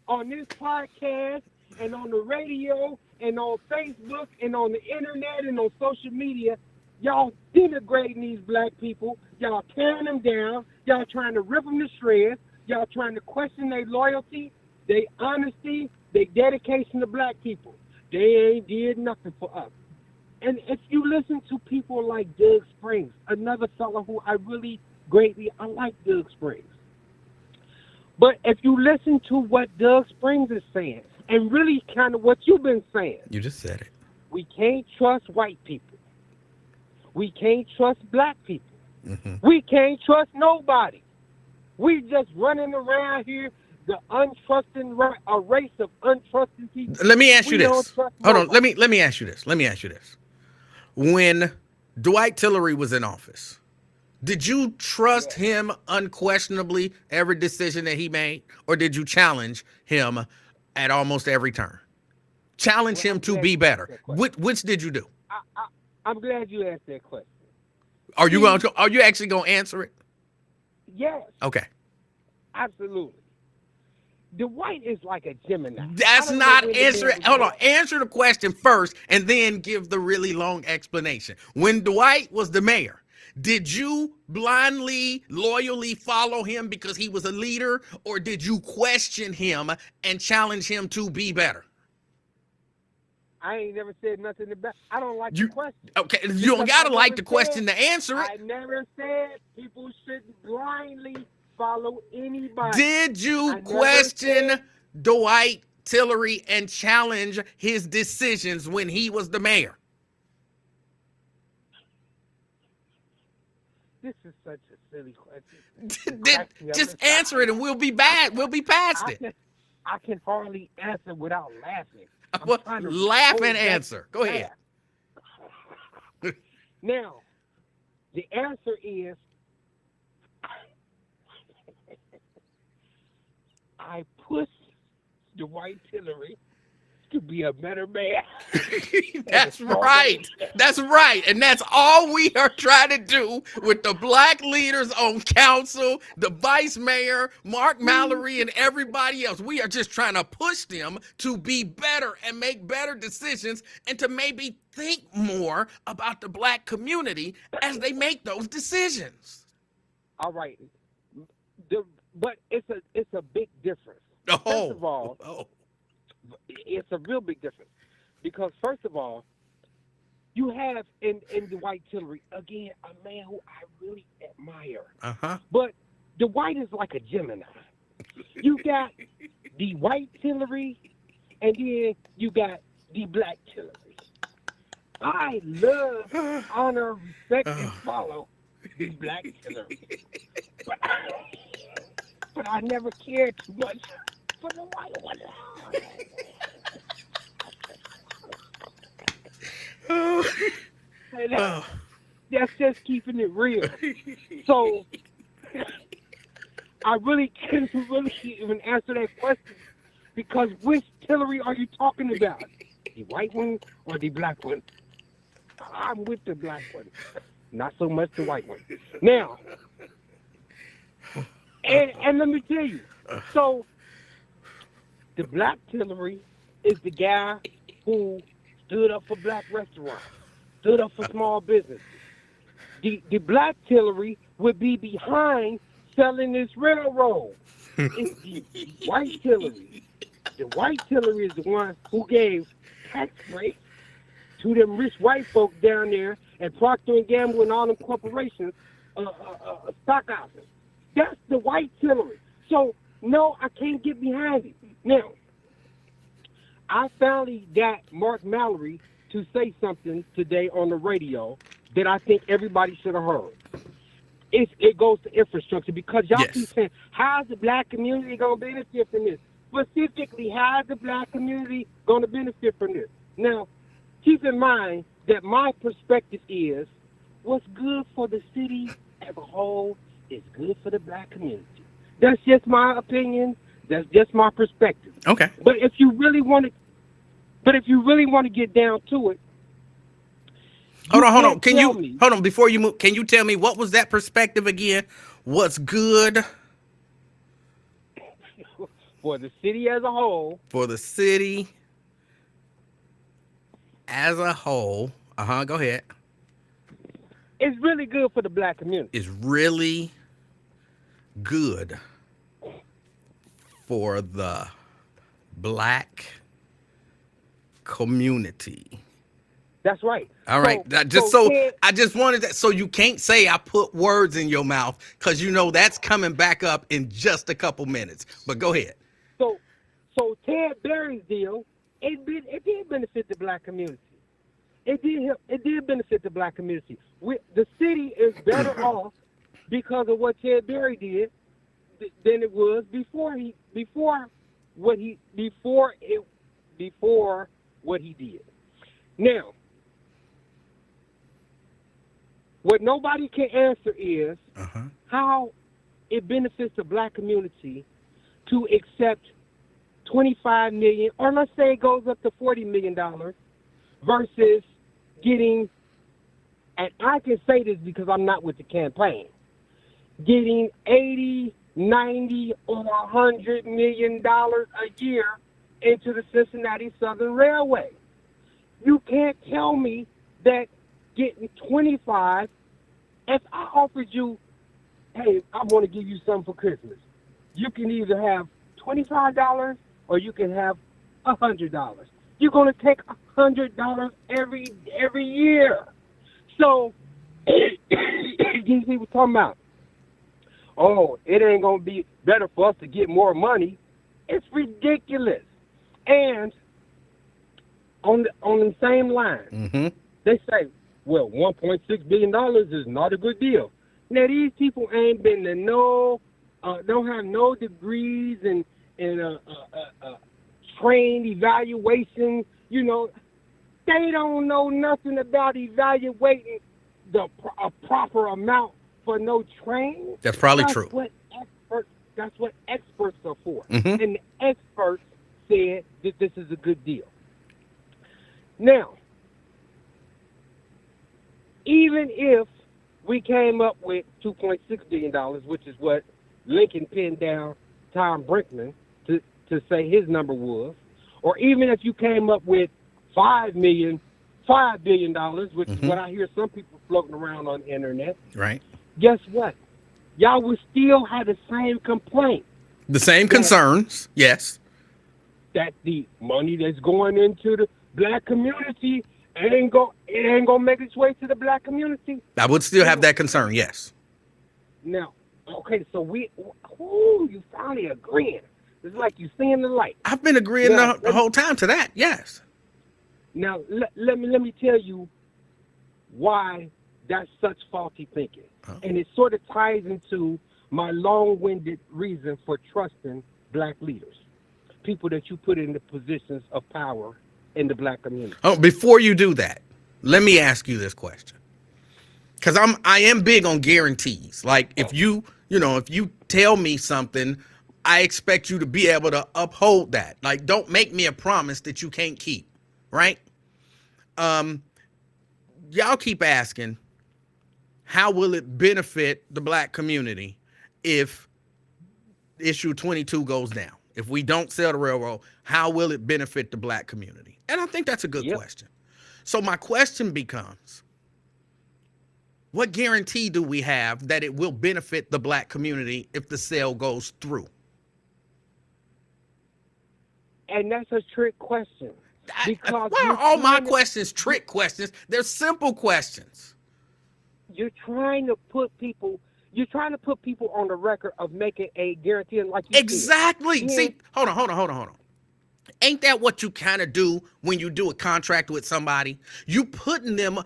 on this podcast and on the radio and on Facebook and on the internet and on social media, y'all denigrating these black people. Y'all tearing them down. Y'all trying to rip them to shreds. Y'all trying to question their loyalty, their honesty, their dedication to black people. They ain't did nothing for us. And if you listen to people like Doug Springs, another fellow who I really I like Doug Springs. But if you listen to what Doug Springs is saying, and really kind of what you've been saying. You just said it. We can't trust white people. We can't trust black people. Mm-hmm. We can't trust nobody. We just running around here, a race of untrusting people. Let me ask you this. Hold on. Let me ask you this. When Dwight Tillery was in office, did you trust him unquestionably every decision that he made, or did you challenge him at almost every turn? Challenge him to be better. Which did you do? I'm glad you asked that question. Are you actually going to answer it? Yes. Okay. Absolutely. Dwight is like a Gemini. That's not answering. Hold on. Answer the question first and then give the really long explanation. When Dwight was the mayor, did you blindly, loyally follow him because he was a leader, or did you question him and challenge him to be better? I ain't never said nothing about. I don't like the question. Okay, you don't gotta like the question to answer it. I never said people shouldn't blindly follow anybody. Did you question Dwight Tillery and challenge his decisions when he was the mayor? This is such a silly question. Just answer it and we'll be past it. I can hardly answer without laughing. Laugh and answer. Go ahead. Now, the answer is I push the white Hillary to be a better man. That's right. That's right. And that's all we are trying to do with the black leaders on council, the vice mayor, Mark Mallory, and everybody else. We are just trying to push them to be better and make better decisions and to maybe think more about the black community as they make those decisions. All right. But it's a big difference. Oh, First of all, it's a real big difference. Because first of all, you have in the white Hillary, again, a man who I really admire. Uh-huh. But the white is like a Gemini. You got the white Hillary, and then you got the black Hillary. I love, honor, respect, and follow the black Hillary. But I never cared too much for the white one. That's just keeping it real. So I really can't even answer that question because which Hillary are you talking about? The white one or the black one? I'm with the black one, not so much the white one. Now, and let me tell you, so the black Hillary is the guy who stood up for black restaurants, stood up for small businesses. The black Hillary would be behind selling this railroad. It's the white Hillary. The white Hillary is the one who gave tax breaks to them rich white folks down there at Procter & Gamble and all them corporations, stock options. That's the white Hillary. So, no, I can't get behind it. Now, I finally got Mark Mallory to say something today on the radio that I think everybody should have heard. It goes to infrastructure because y'all keep saying, how's the black community going to benefit from this? Specifically, how's the black community going to benefit from this? Now, keep in mind that my perspective is what's good for the city as a whole is good for the black community. That's just my opinion. That's just my perspective. Okay. But if you really want to get down to it, hold on. Hold on before you move? Can you tell me what was that perspective again? What's good for the city as a whole? For the city as a whole. Go ahead. It's really good for the black community. It's really good for the black community. That's right. All right. I just wanted that so you can't say I put words in your mouth because you know that's coming back up in just a couple minutes. But go ahead. So Ted Berry's deal, it did benefit the black community. It did benefit the black community. The city is better off because of what Ted Berry did than it was before what he did. Now, what nobody can answer is how it benefits the black community to accept $25 million, or let's say it goes up to $40 million, versus getting, and I can say this because I'm not with the campaign, getting $80, $90, or $100 million a year into the Cincinnati Southern Railway. You can't tell me that getting 25, if I offered you, hey, I want to give you something for Christmas, you can either have $25 or you can have $100. You're going to take $100 every year. So these people talking about, oh, it ain't going to be better for us to get more money. It's ridiculous. And on the same line, they say, well, $1.6 billion is not a good deal. Now, these people ain't been to don't have no degrees and trained evaluation. You know, they don't know nothing about evaluating a proper amount for no train. That's probably That's true. what experts. That's what experts are for. Mm-hmm. And the experts said that this is a good deal. Now, even if we came up with $2.6 billion, which is what Lincoln pinned down Tom Brinkman to say his number was, or even if you came up with $5 billion, which is what I hear some people floating around on the internet, Right. guess what? Y'all would still have the same complaint The same concerns. Yes. that the money that's going into the black community ain't gonna make its way to the black community. I would still have that concern. Yes. Now, okay, so you finally agreeing. It's like you seeing the light. I've been agreeing Now, the whole time to that. Yes. Now, let me tell you why that's such faulty thinking. Oh. And it sort of ties into my long-winded reason for trusting black leaders, people that you put in the positions of power in the black community. Oh, before you do that, let me ask you this question. Because I am big on guarantees. Like if you tell me something, I expect you to be able to uphold that. Like don't make me a promise that you can't keep. Right? Y'all keep asking, how will it benefit the black community if issue 22 goes down? If we don't sell the railroad, how will it benefit the black community? And I think that's a good question. So my question becomes, what guarantee do we have that it will benefit the black community if the sale goes through? And that's a trick question. Because why are all my questions trick questions? They're simple questions. You're trying to put people on the record of making a guarantee, like you Exactly. said. See, hold on. Ain't that what you kind of do when you do a contract with somebody? You putting them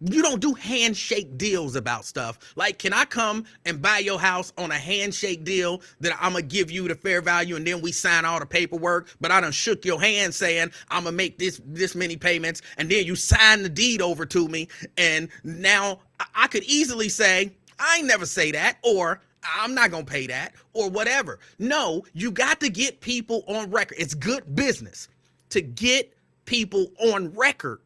you don't do handshake deals about stuff. Like, can I come and buy your house on a handshake deal that I'm going to give you the fair value and then we sign all the paperwork, but I done shook your hand saying I'm going to make this many payments and then you sign the deed over to me, and now I could easily say, I ain't never say that, or I'm not going to pay that, or whatever. No, you got to get people on record. It's good business to get people on record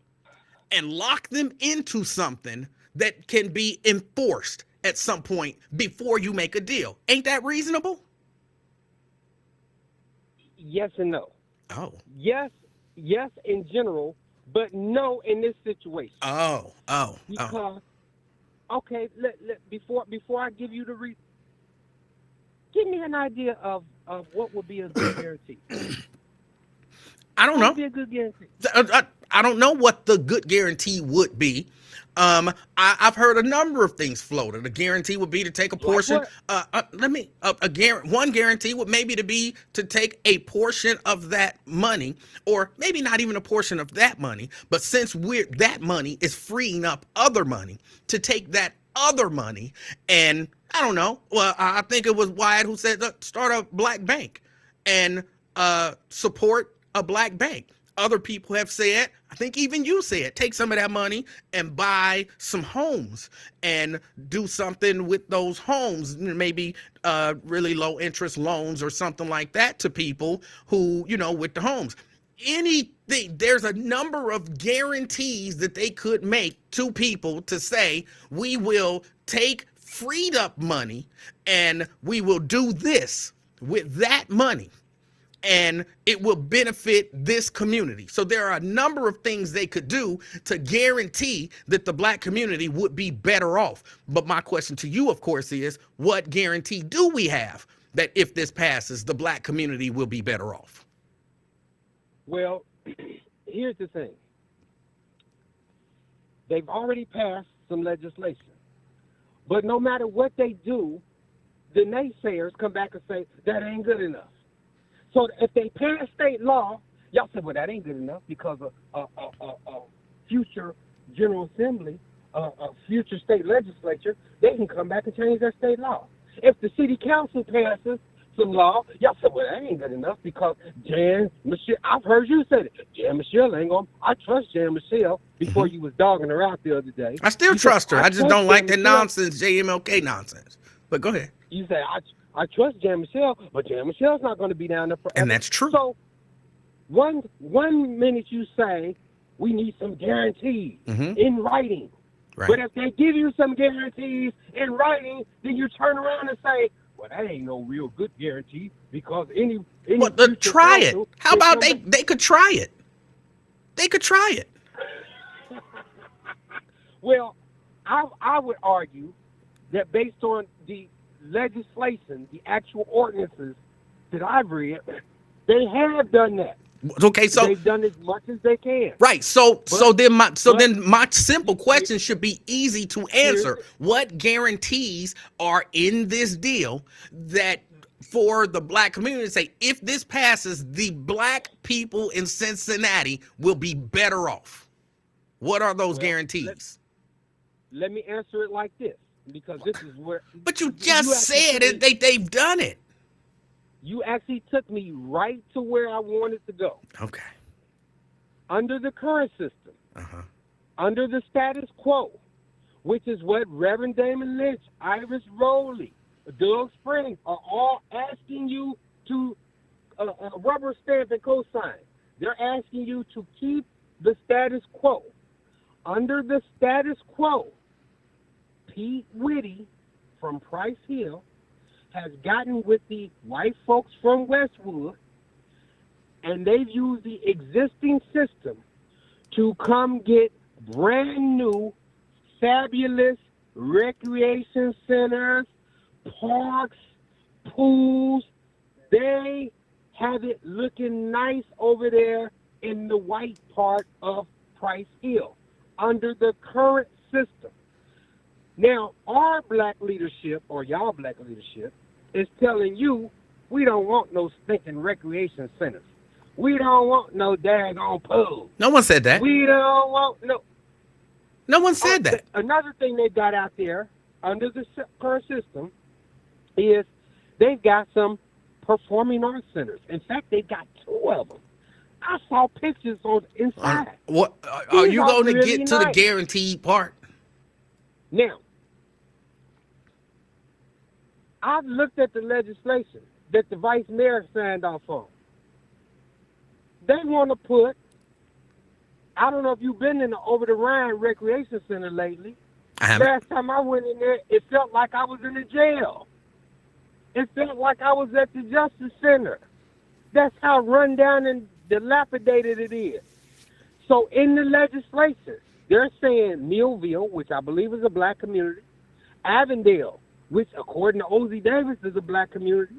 and lock them into something that can be enforced at some point before you make a deal. Ain't that reasonable? Yes and no. Oh. Yes in general, but no in this situation. Because, okay, before I give you the give me an idea of what would be a good guarantee. I don't know. Be a good guarantee. I don't know what the good guarantee would be. I've heard a number of things floated. A guarantee would be to take a portion. One guarantee would maybe to take a portion of that money, or maybe not even a portion of that money. But since that money is freeing up other money, to take that other money and I don't know. Well, I think it was Wyatt who said start a black bank and support a black bank. Other people have said, I think even you said, take some of that money and buy some homes and do something with those homes, maybe really low interest loans or something like that to people who, with the homes. Anything, there's a number of guarantees that they could make to people to say, we will take freed up money and we will do this with that money, and it will benefit this community. So there are a number of things they could do to guarantee that the black community would be better off. But my question to you, of course, is what guarantee do we have that if this passes, the black community will be better off? Well, here's the thing. They've already passed some legislation. But no matter what they do, the naysayers come back and say, that ain't good enough. So if they pass state law, y'all say, well, that ain't good enough because a future General Assembly, a future state legislature, they can come back and change their state law. If the city council passes some law. Y'all said, well, that ain't good enough because Jan Michelle, I've heard you say it. Jan Michelle ain't going to, I trust Jan Michelle before you was dogging her out the other day. I still You said, trust her. I just trust don't like Jan that Michelle. nonsense, JMLK nonsense. But go ahead. You say, I trust Jan Michelle, but Jan Michelle's not going to be down there forever. And that's true. So one minute you say, we need some guarantees in writing. Right. But if they give you some guarantees in writing, then you turn around and say, well, that ain't no real good guarantee because any Well, future try it. council How can about come they back- could try it? They could try it. Well, I would argue that based on the legislation, the actual ordinances that I've read, they have done that. Okay, so They've done as much as they can. right. Then my simple Here- question should be easy to answer. What guarantees are in this deal that for the black community to say if this passes, the black people in Cincinnati will be better off? What are those guarantees? Let me answer it like this, because this is where. But you just said it. They've done it. You actually took me right to where I wanted to go. Okay. Under the current system, under the status quo, which is what Reverend Damon Lynch, Iris Rowley, Doug Springs are all asking you to rubber stamp and co-sign. They're asking you to keep the status quo. Under the status quo, Pete Whitty from Price Hill has gotten with the white folks from Westwood, and they've used the existing system to come get brand new, fabulous recreation centers, parks, pools. They have it looking nice over there in the white part of Price Hill under the current system. Now, our black leadership, or y'all black leadership, is telling you we don't want no stinking recreation centers. We don't want no daggone pools. No one said that. We don't want no. No one said that. Another thing they got out there under the current system is they've got some performing arts centers. In fact, they've got 2 of them. I saw pictures on inside. What are These you are going to really get to the nice. guaranteed part? Now, I've looked at the legislation that the vice mayor signed off on. They want to put, I don't know if you've been in the Over the Rhine Recreation Center lately. I haven't. Last time I went in there, it felt like I was in a jail. It felt like I was at the Justice Center. That's how run down and dilapidated it is. So in the legislation, they're saying Millville, which I believe is a black community, Avondale, which according to Ozzie Davis is a black community,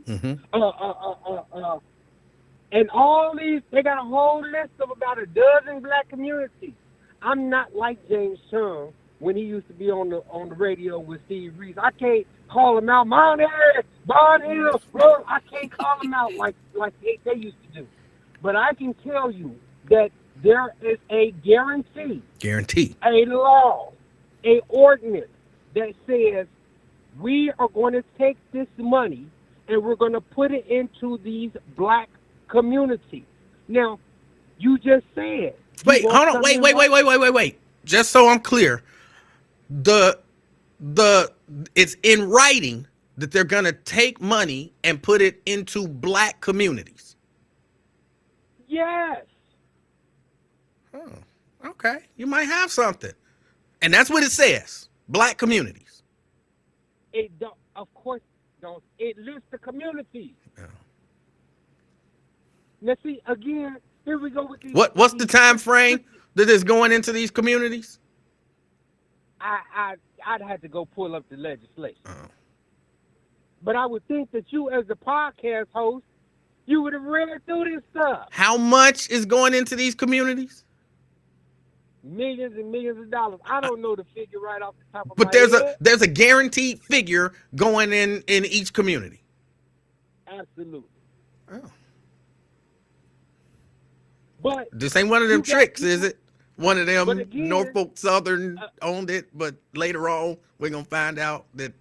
and all these, they got a whole list of about a dozen black communities. I'm not like James Chung when he used to be on the radio with Steve Reeves. I can't call him out. Monterey, Bond Hill, bro. I can't call him out like they used to do. But I can tell you that there is a guarantee, a law, a ordinance that says we are going to take this money and we're going to put it into these black communities. Now, you just said. Wait, hold on. Wait. Just so I'm clear, it's in writing that they're going to take money and put it into black communities. Yes. Oh, okay. You might have something. And that's what it says. Black communities. It don't, of course, don't. It lists the communities. Oh. Now, see, again, here we go with these. What's the time frame that is going into these communities? I'd have to go pull up the legislation. Oh. But I would think that you, as the podcast host, you would have read through this stuff. How much is going into these communities? Millions and millions of dollars. I don't know the figure right off the top of But my head. there's a guaranteed figure going in each community. Absolutely. Oh. But This ain't one of them tricks, is it? One of them But again, Norfolk Southern owned it, but later on we're gonna find out that.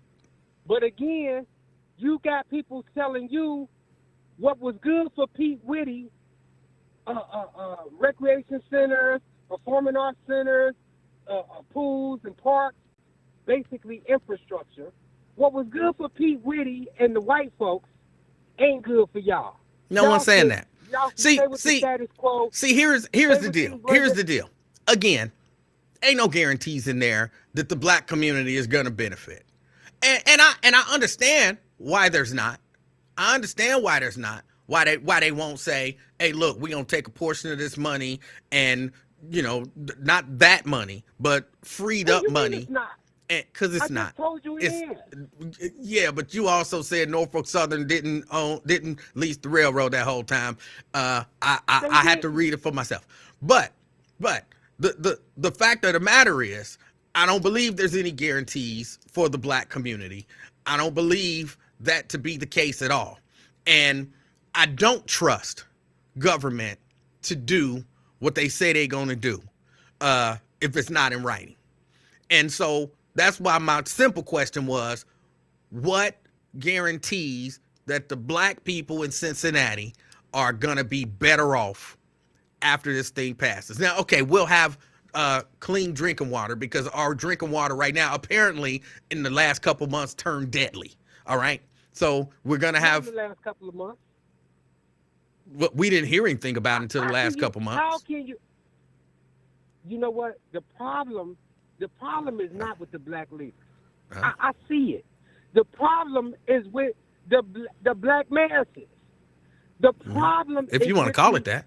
But again, You got people telling you what was good for Pete Whitty, recreation centers, performing arts centers, pools and parks, basically infrastructure. What was good for Pete Whitty and the white folks ain't good for y'all. No Y'all one's saying can, that. y'all can See, stay with the see, status quo. see. Here's Stay the with deal. these Here's the deal. Again, ain't no guarantees in there that the black community is gonna benefit. And I understand why there's not. I understand why there's not. Why they won't say, hey, look, we're gonna take a portion of this money and not that money, but freed What up you mean money. it's not? Because it's I not. just told you it It's is. yeah, but you also said Norfolk Southern didn't lease the railroad that whole time. I had to didn't. read it for myself. But the fact of the matter is, I don't believe there's any guarantees for the black community. I don't believe that to be the case at all. And I don't trust government to do what they say they're going to do if it's not in writing. And so that's why my simple question was, what guarantees that the black people in Cincinnati are going to be better off after this thing passes? Now, okay, we'll have clean drinking water because our drinking water right now, apparently in the last couple months, turned deadly. All right. So we're going to have the last couple of months. We didn't hear anything about it until the last couple months. How can you? You know what? The problem is not with the black leaders. I see it. The problem is with the black masses. The problem, if you want to call it that,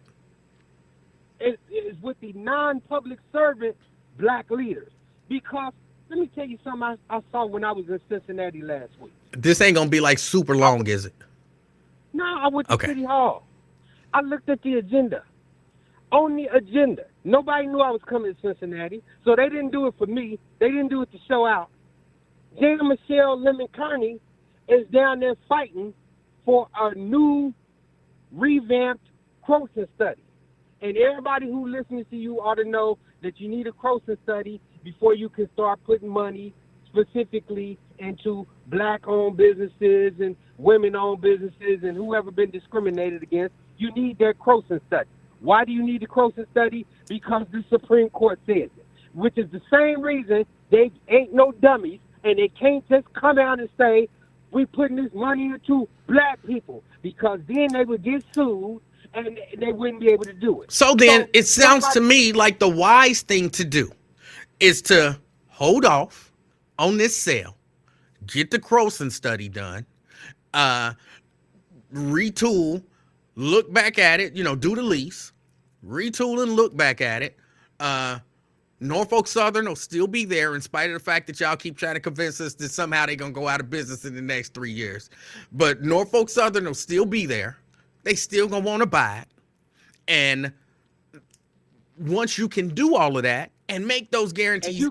is with the non-public servant black leaders. Because let me tell you something I saw when I was in Cincinnati last week. This ain't gonna be like super long, is it? No, I went to City Hall. I looked at the agenda. On the agenda, nobody knew I was coming to Cincinnati, so they didn't do it for me. They didn't do it to show out. Jana Michelle Lemon Kearney is down there fighting for a new, revamped Croson study. And everybody who listens to you ought to know that you need a Croson study before you can start putting money specifically into black-owned businesses and women-owned businesses and whoever been discriminated against. You need that Croson study. Why do you need the Croson study? Because the Supreme Court says it, which is the same reason they ain't no dummies and they can't just come out and say, we putting this money into black people, because then they would get sued and they wouldn't be able to do it. So then it sounds to me like the wise thing to do is to hold off on this sale, get the Croson study done, retool, look back at it, do the lease, retool and look back at it. Norfolk Southern will still be there in spite of the fact that y'all keep trying to convince us that somehow they're going to go out of business in the next 3 years. But Norfolk Southern will still be there. They still going to want to buy it. And once you can do all of that and make those guarantees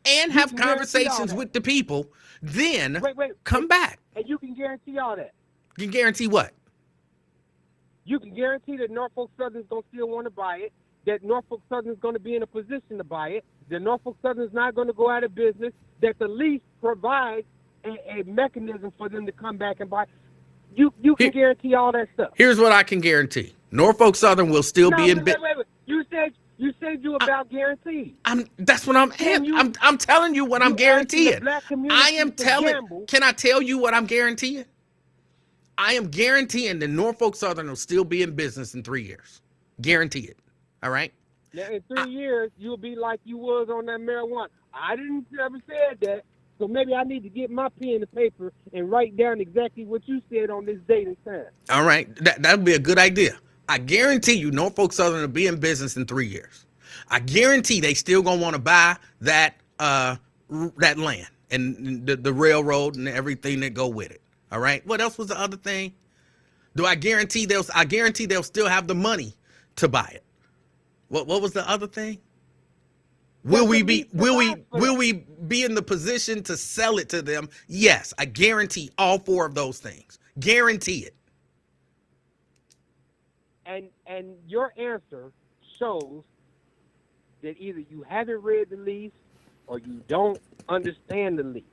and have conversations with the people, then come back. And you can guarantee all that. You can guarantee what? You can guarantee that Norfolk Southern's going to still want to buy it, that Norfolk Southern's going to be in a position to buy it, that Norfolk Southern's not going to go out of business, that the lease provides a mechanism for them to come back and buy. You can guarantee all that stuff. Here's what I can guarantee. Norfolk Southern will still be in business. Wait. You said you about guaranteed. That's what I'm telling you what I'm guaranteeing. Can I tell you what I'm guaranteeing? I am guaranteeing that Norfolk Southern will still be in business in 3 years. Guarantee it. All right? Now, in 3 years, you'll be like you was on that marijuana. I didn't ever said that, so maybe I need to get my pen and paper and write down exactly what you said on this date and time. All right. That would be a good idea. I guarantee you Norfolk Southern will be in business in 3 years. I guarantee they still going to want to buy that land and the railroad and everything that go with it. All right. What else was the other thing? I guarantee they'll still have the money to buy it. What was the other thing? Will we be in the position to sell it to them? Yes, I guarantee all 4 of those things. Guarantee it. And your answer shows that either you haven't read the lease or you don't understand the lease.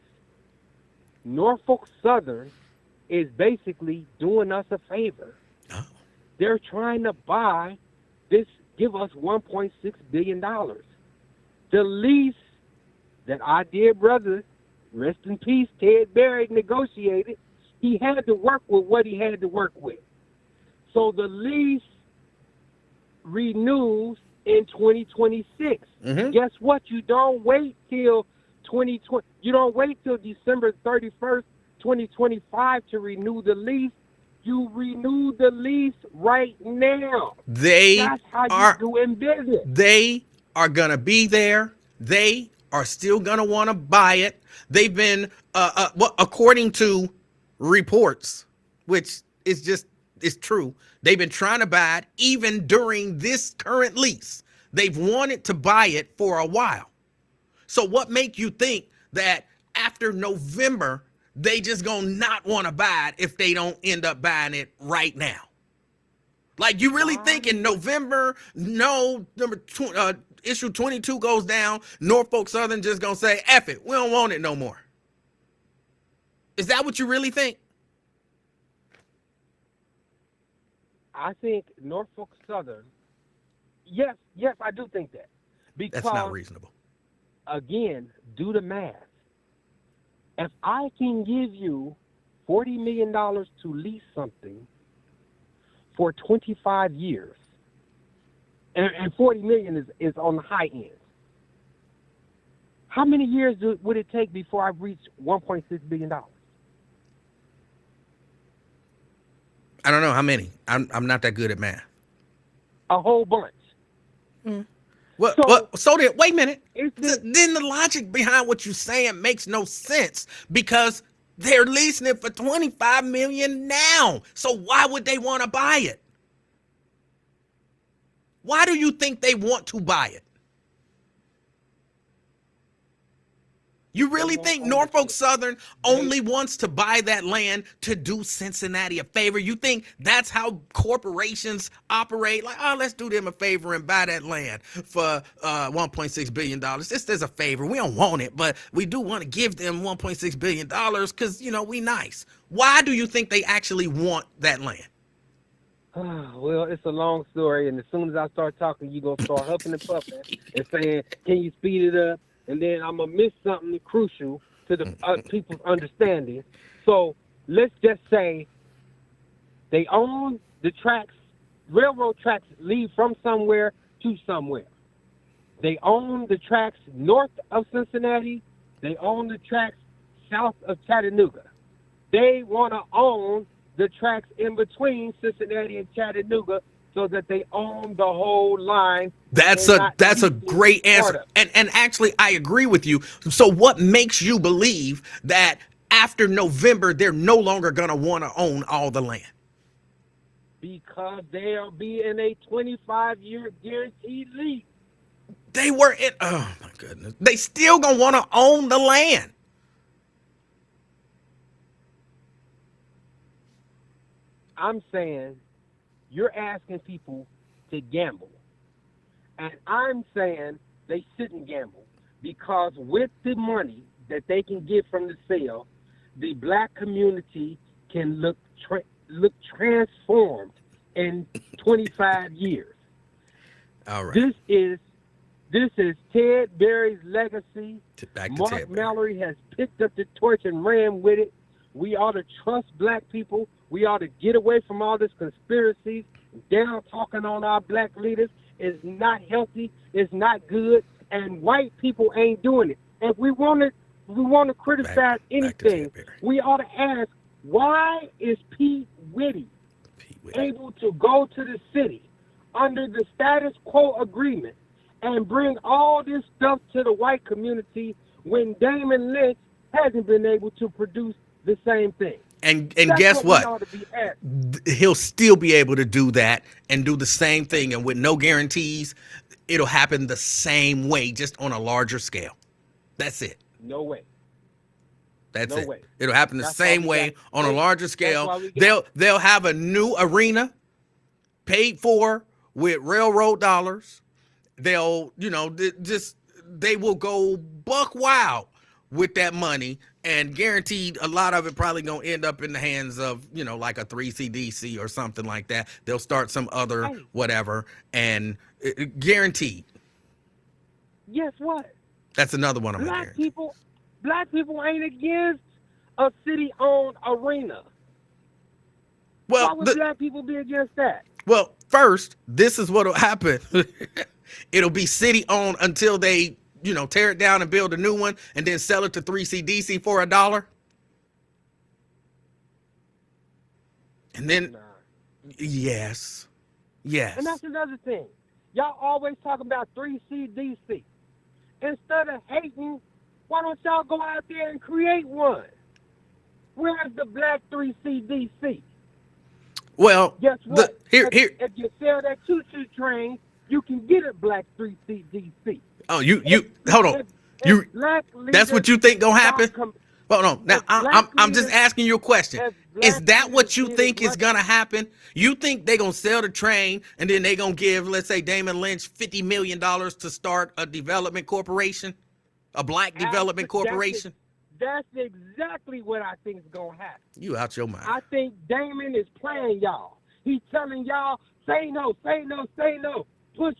Norfolk Southern is basically doing us a favor. Oh. They're trying to buy this, give us $1.6 billion. The lease that our dear brother, rest in peace, Ted Berry, negotiated, he had to work with what he had to work with. So the lease renews in 2026. Mm-hmm. Guess what? You don't wait till 2020. You don't wait till December 31st, 2025 to renew the lease. You renew the lease right now. That's how you do in business. They are going to be there. They are still going to want to buy it. They've been, well, according to reports, which is just, it's true. They've been trying to buy it even during this current lease. They've wanted to buy it for a while. So what make you think that after November, they just gonna not want to buy it if they don't end up buying it right now? Like, you really think in November, issue 22 goes down, Norfolk Southern just gonna say, F it, we don't want it no more? Is that what you really think? I think Norfolk Southern, yes, I do think that. Because, that's not reasonable. Again, do the math. If I can give you $40 million to lease something for 25 years, and $40 million is on the high end, how many years would it take before I reach $1.6 billion? I don't know how many. I'm not that good at math. A whole bunch. Well, so then, wait a minute. Then the logic behind what you're saying makes no sense, because they're leasing it for $25 million now. So why would they want to buy it? Why do you think they want to buy it? You really think Norfolk Southern only wants to buy that land to do Cincinnati a favor? You think that's how corporations operate? Like, oh, let's do them a favor and buy that land for $1.6 billion. This is a favor. We don't want it, but we do want to give them $1.6 billion because, we nice. Why do you think they actually want that land? Well, it's a long story, and as soon as I start talking, you're going to start huffing and puffing and saying, can you speed it up? And then I'm going to miss something crucial to the people's understanding. So let's just say they own the tracks, railroad tracks lead from somewhere to somewhere. They own the tracks north of Cincinnati. They own the tracks south of Chattanooga. They want to own the tracks in between Cincinnati and Chattanooga, so that they own the whole line. That's a great answer. And actually, I agree with you. So what makes you believe that after November, they're no longer going to want to own all the land? Because they'll be in a 25-year guaranteed lease. They were in, oh my goodness. They still going to want to own the land. I'm saying, you're asking people to gamble. And I'm saying they shouldn't gamble, because with the money that they can get from the sale, the black community can look transformed in 25 years. All right. This is Ted Berry's legacy. Mark Ted Berry. Mallory has picked up the torch and ran with it. We ought to trust black people. We ought to get away from all this conspiracies. Down talking on our black leaders is not healthy. It's not good, and white people ain't doing it. If we want to criticize anything, we ought to ask, why is Pete Whitty able to go to the city under the status quo agreement and bring all this stuff to the white community when Damon Lynch hasn't been able to produce the same thing? And guess what? He'll still be able to do that and do the same thing. And with no guarantees, it'll happen the same way, just on a larger scale. That's it. No way. That's no it. Way. It'll happen the same way on a larger scale. They'll have a new arena paid for with railroad dollars. They'll, they will go buck wild with that money, and guaranteed a lot of it probably gonna end up in the hands of, like a 3CDC or something like that. They'll start some other Hey, whatever, and guaranteed. guess what? That's another one of my Black guarantees. people, black people ain't against a city-owned arena. Why Well, would black people be against that? first, this is what'll happen. It'll be city owned until they, tear it down and build a new one, and then sell it to 3CDC for $1. And then, Nah. yes. And that's another thing. Y'all always talk about 3CDC. Instead of hating, why don't y'all go out there and create one? Where's the black 3CDC? Well, Guess what? Here. If you sell that choo-choo train, you can get a black 3CDC. Oh, hold on. That's what you think gonna happen? Hold on. Now, I'm just asking you a question. Is that what you think is gonna happen? You think they gonna sell the train and then they gonna give, let's say, Damon Lynch $50 million to start a development corporation, a black development corporation? That's exactly what I think is gonna happen. You out your mind. I think Damon is playing y'all. He's telling y'all, say no, say no, say no. Push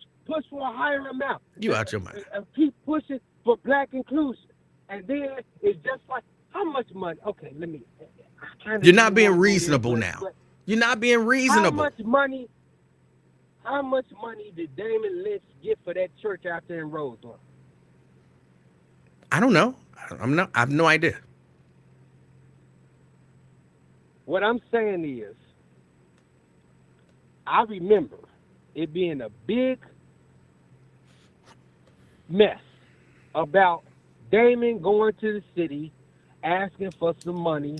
for a higher amount. You out your mind. Keep pushing for black inclusion. And then it's just like, how much money? Okay, let me. You're not being reasonable now. You're not being reasonable. How much money did Damon Lynch get for that church out there in Roseland? I don't know. I have no idea. What I'm saying is, I remember it being a big mess about Damon going to the city asking for some money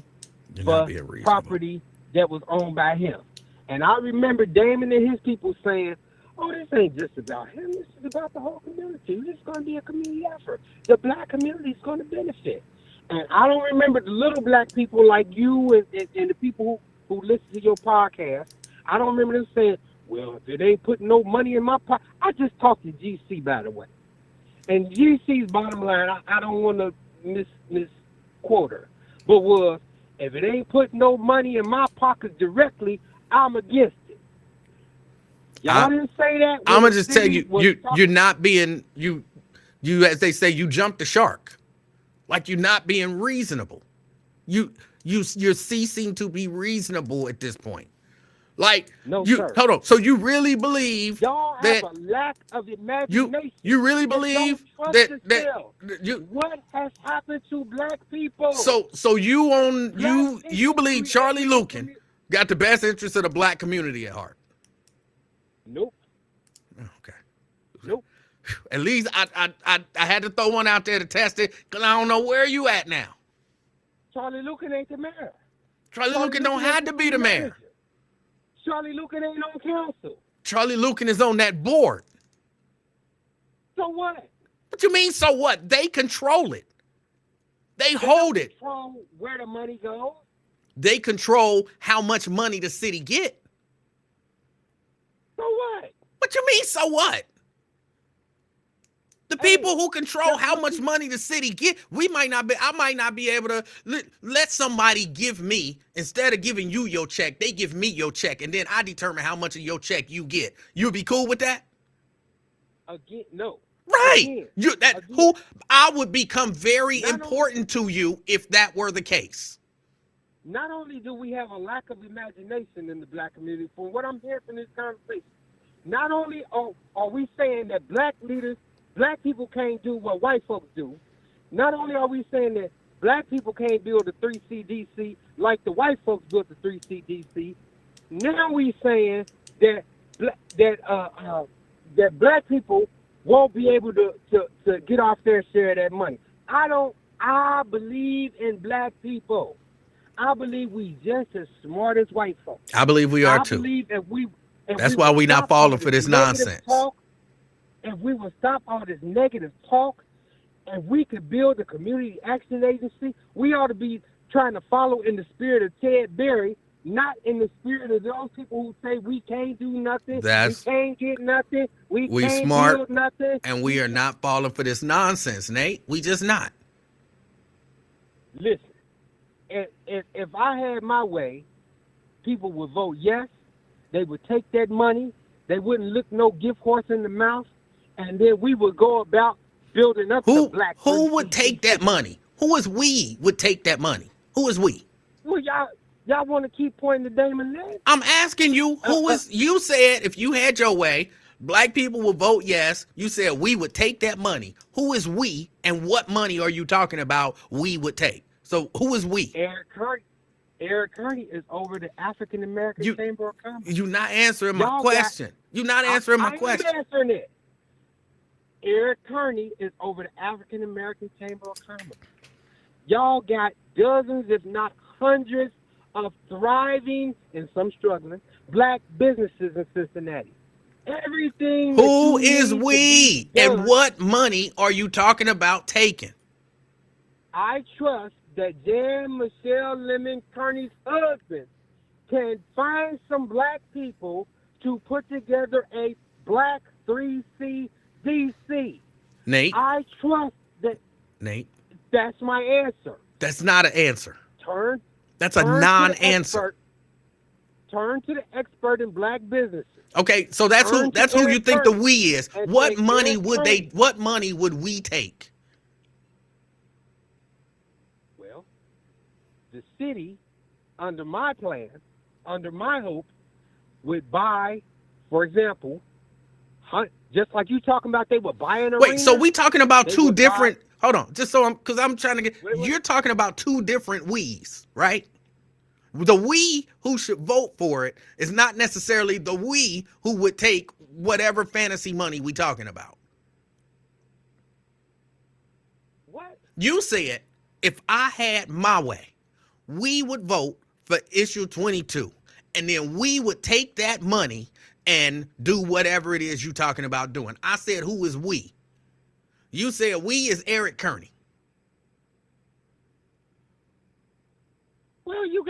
for property that was owned by him. And I remember Damon and his people saying, oh, this ain't just about him. This is about the whole community. This is going to be a community effort. The black community is going to benefit. And I don't remember the little black people like you and the people who listen to your podcast. I don't remember them saying, well, if it ain't putting no money in my pocket. I just talked to GC, by the way. And GC's bottom line, I don't want to misquote her, but was, if it ain't putting no money in my pocket directly, I'm against it. Y'all didn't say that. I'm gonna just tell you, you're not being you as they say, you jumped the shark. Like, you're not being reasonable. You're ceasing to be reasonable at this point. Like, no, sir. Hold on. So you really believe y'all have a lack of imagination? You really believe that what has happened to black people? So you believe Charlie Lukin got the best interest of the black community at heart? Nope. Okay. Nope. At least I had to throw one out there to test it, because I don't know where you at now. Charlie Lukin ain't the mayor. Charlie Lukin don't have to be the mayor. Charlie Lukin ain't on council. Charlie Lukin is on that board. So what? What you mean, so what? They control it. They hold it. Control where the money goes. They control how much money the city get. So what? What you mean, so what? The people who control how much money the city get, I might not be able to let somebody give me, instead of giving you your check, they give me your check, and then I determine how much of your check you get. You'll be cool with that? Again, no. Right. I would become very important to you if that were the case. Not only do we have a lack of imagination in the black community, from what I'm hearing from this conversation, not only are we saying that black people can't do what white folks do, not only are we saying that black people can't build a 3CDC like the white folks built the 3CDC, now we saying that black people won't be able to get off their share of that money. I believe in black people. I believe we just as smart as white folks. I believe we are too. That's why we're not falling for this nonsense. If we would stop all this negative talk, and we could build a community action agency, we ought to be trying to follow in the spirit of Ted Berry, not in the spirit of those people who say we can't do nothing, we can't get nothing, we can't smart, build nothing. And we are not falling for this nonsense, Nate. We just not. Listen, if I had my way, people would vote yes. They would take that money. They wouldn't look no gift horse in the mouth, and then we would go about building up the black Who would take that 3CDC. money? Who is we would take that money? Who is we? Well, y'all want to keep pointing to Damon Lynch? I'm asking you, who is, you said if you had your way, black people would vote yes. You said we would take that money. Who is we, and what money are you talking about we would take? So who is we? Eric Kearney. Eric Kearney is over the African American Chamber of Commerce. You're not answering my question. You're not answering my question. I'm answering it. Eric Kearney is over the African American Chamber of Commerce. Y'all got dozens, if not hundreds, of thriving and some struggling black businesses in Cincinnati. Everything. Who is we, and what money are you talking about taking? I trust that Jan Michelle Lemon Kearney's husband can find some black people to put together a black 3CDC. Nate? I trust that. Nate? That's my answer. That's not an answer. That's a turn non-answer. Turn to the expert in black businesses. Okay, so that's who you think the we is. What money would we take? Well, the city, under my plan, under my hope, would buy, for example, just like you talking about, they would buy an arena. Wait, so we talking about two different, hold on, just so because I'm trying to get, you're talking about two different we's, right? The we who should vote for it is not necessarily the we who would take whatever fantasy money we talking about. What? You said, if I had my way, we would vote for issue 22, and then we would take that money and do whatever it is you talking about doing. I said, who is we? You said we is Eric Kearney. Well, you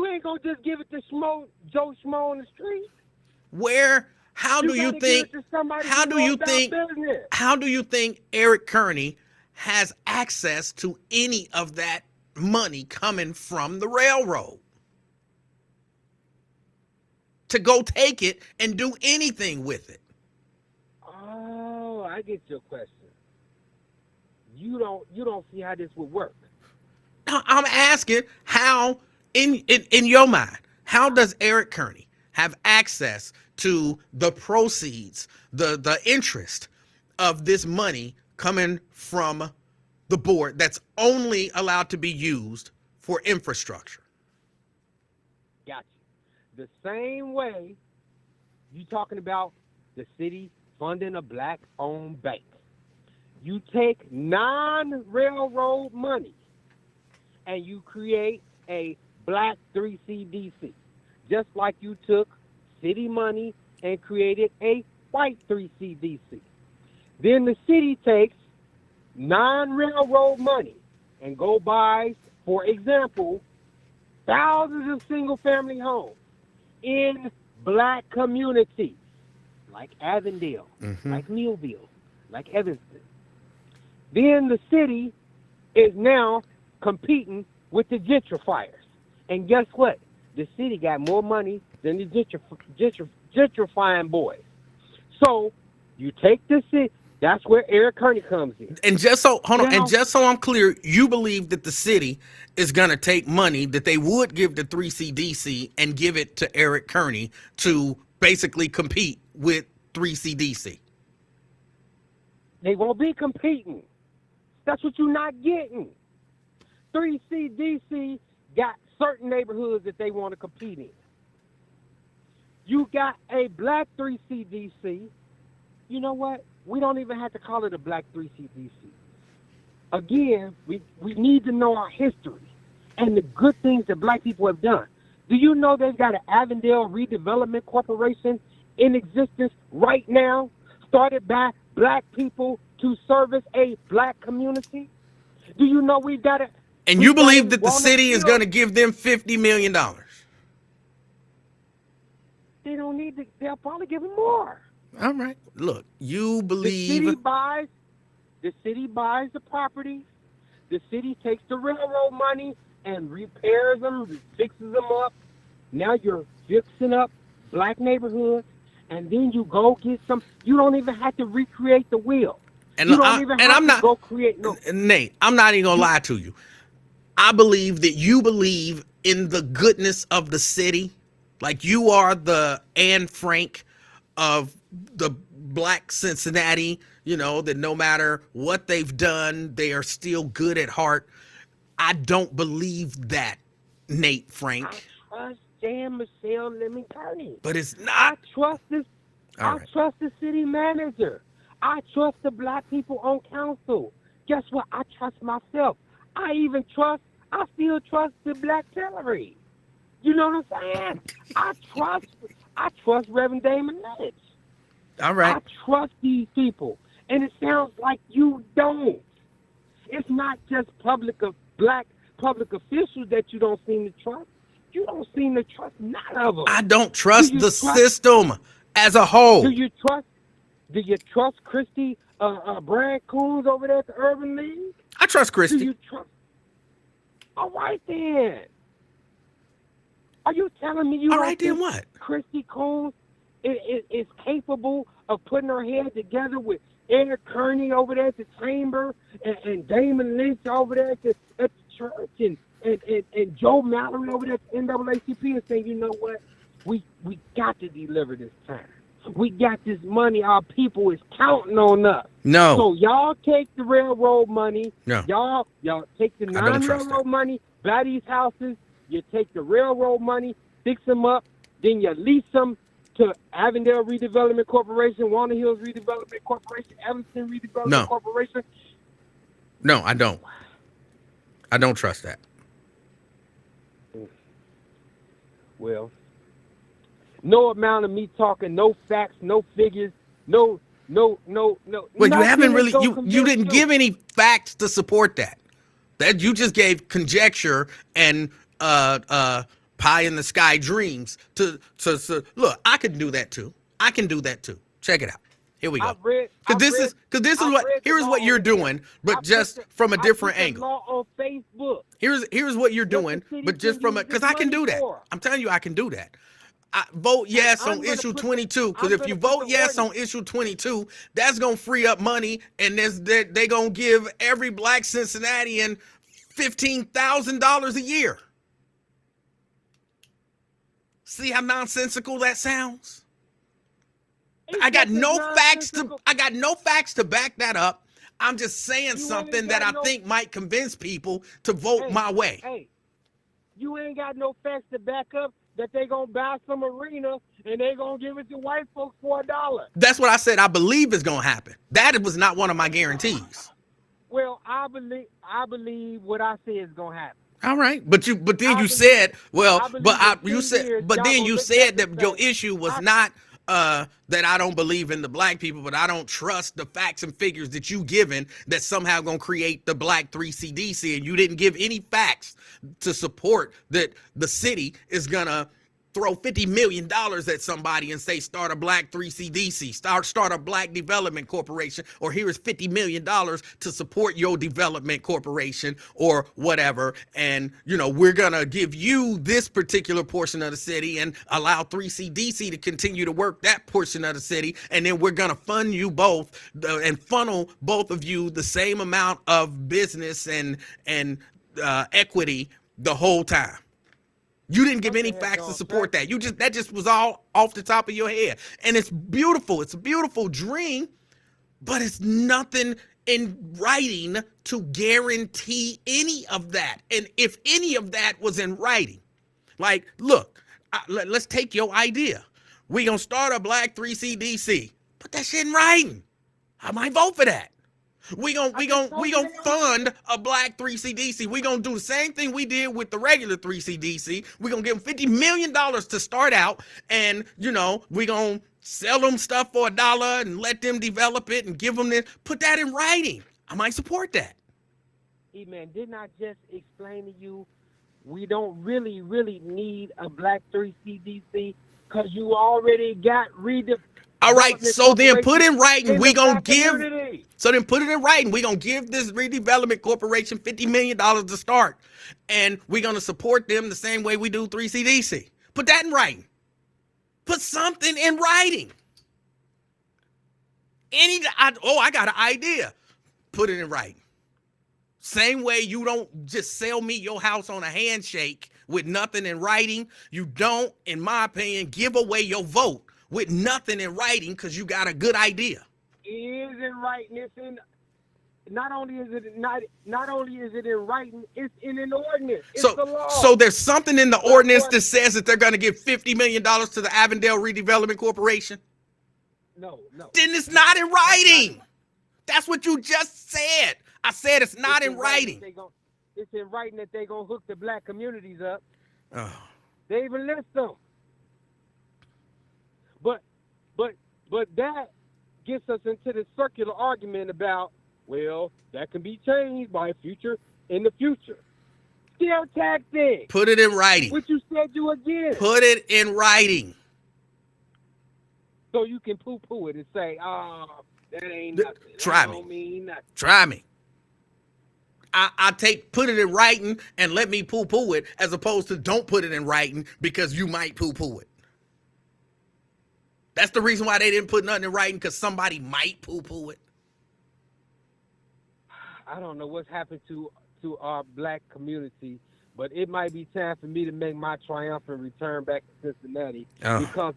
ain't gonna just give it to Joe Schmo on the street. How do you think Eric Kearney has access to any of that money coming from the railroad to go take it and do anything with it? Oh, I get your question. You don't see how this would work. I'm asking how, in your mind, how does Eric Kearney have access to the proceeds, the interest of this money coming from the board that's only allowed to be used for infrastructure? Got you. The same way you talking about the city funding a black-owned bank. You take non-railroad money and you create a black 3CDC, just like you took city money and created a white 3CDC. Then the city takes non-railroad money and go buy, for example, thousands of single-family homes in black communities like Avondale, like Millville, like Evanston. Then the city is now competing with the gentrifiers. And guess what? The city got more money than the gentrifying boys. So you take the city, that's where Eric Kearney comes in. And just so, hold on, and just so I'm clear, you believe that the city is going to take money that they would give to 3CDC and give it to Eric Kearney to basically compete with 3CDC. They won't be competing. That's what you're not getting. 3CDC got certain neighborhoods that they want to compete in. You got a black 3CDC. You know what? We don't even have to call it a black 3CDC. Again, we need to know our history and the good things that black people have done. Do you know they've got an Avondale Redevelopment Corporation in existence right now, started by black people to service a black community? Do you know we've got it? And you believe that the city is going to give them $50 million? They don't need to. They'll probably give them more. All right. Look, you believe the city buys the property. The city takes the railroad money and repairs them, fixes them up. Now you're fixing up black neighborhoods, and then you go get some. You don't even have to recreate the wheel. And You don't even have I'm to not, go create no. Nate, I'm not even gonna lie to you. I believe that you believe in the goodness of the city. Like you are the Anne Frank of the black Cincinnati, that no matter what they've done, they are still good at heart. I don't believe that, Nate Frank. I trust Jan Michelle Lemon Kearney. But it's I not. trust this. All I right. trust the city manager. I trust the black people on council. Guess what? I trust myself. I still trust the black Hillary. You know what I'm saying? I trust Reverend Damon Lynch. All right. I trust these people. And it sounds like you don't. It's not just black public officials that you don't seem to trust. You don't seem to trust none of them. I don't trust the system as a whole. Do you trust Christy Brad Coons over there at the Urban League? I trust Christy. Do you trust? All right then. Are you telling me you All don't right then think what? Christy Coons is capable of putting her head together with Eric Kearney over there at the chamber and Damon Lynch over there at the church and Joe Mallory over there at the NAACP and saying, you know what? We got to deliver this time. We got this money. Our people is counting on us. No. So y'all take the railroad money. No. Y'all take the I don't trust non-railroad that. money, buy these houses. You take the railroad money, fix them up, then you lease them to Avondale Redevelopment Corporation, Walnut Hills Redevelopment Corporation, Evanston Redevelopment Corporation. No, I don't. I don't trust that. Well, no amount of me talking, no facts, no figures, no. Well, you haven't really. You didn't give any facts to support that. That you just gave conjecture and pie in the sky dreams to look. I can do that too. I can do that too. Check it out. Here we go. Because this is what you're doing, but just from a different angle. Law on Facebook. Here's what you're doing, but just from because I can do that. I'm telling you, I can do that. Vote yes on issue 22, because if you vote yes on issue 22, that's gonna free up money, and they're gonna give every black Cincinnatian $15,000 a year. See how nonsensical that sounds? I got no facts to back that up. I'm just saying something that I think might convince people to vote my way. Hey, you ain't got no facts to back up that they gonna buy some arena and they gonna give it to white folks for $1. That's what I said. I believe is gonna happen. That was not one of my guarantees. Well, I believe what I say is gonna happen. All right, but then you said that your issue was not that I don't believe in the black people, but I don't trust the facts and figures that you given that somehow gonna create the black 3CDC, and you didn't give any facts to support that the city is gonna throw $50 million at somebody and say start a black 3CDC, start a black development corporation, or here is $50 million to support your development corporation or whatever, and we're gonna give you this particular portion of the city and allow 3CDC to continue to work that portion of the city, and then we're gonna fund you both and funnel both of you the same amount of business and equity the whole time. You didn't give any facts to support that. That just was all off the top of your head. And it's beautiful. It's a beautiful dream, but it's nothing in writing to guarantee any of that. And if any of that was in writing, like, look, let's take your idea. We gonna start a black 3CDC. Put that shit in writing. I might vote for that. We gonna fund a black 3CDC. We gonna do the same thing we did with the regular 3CDC. We gonna give them $50 million to start out, and we gonna sell them stuff for $1 and let them develop it and give them this. Put that in writing. I might support that. Man, didn't I just explain to you we don't really need a black 3CDC because you already got All right, development so then put corporation in writing, in we the gonna black give, community. so then put it in writing, we gonna give this redevelopment corporation $50 million to start. And we're gonna support them the same way we do 3CDC. Put that in writing. Put something in writing. I got an idea. Put it in writing. Same way you don't just sell me your house on a handshake with nothing in writing. You don't, in my opinion, give away your vote with nothing in writing because you got a good idea. It is in writing. It's in. Not only is it in writing, it's in an ordinance. It's the law. So there's something in the ordinance that says that they're going to give $50 million to the Avondale Redevelopment Corporation. No. Then it's not in writing. That's what you just said. I said it's not in writing. It's in writing that they're going to hook the black communities up. Oh. They even list them. But that gets us into the circular argument about, well, that can be changed in the future. Still tactic. Put it in writing. What you said you would get. Put it in writing. So you can poo-poo it and say, that ain't nothing. Try that don't mean nothing. Try me. Put it in writing and let me poo-poo it, as opposed to don't put it in writing because you might poo-poo it. That's the reason why they didn't put nothing in writing, because somebody might poo-poo it. I don't know what's happened to our black community, but it might be time for me to make my triumphant return back to Cincinnati because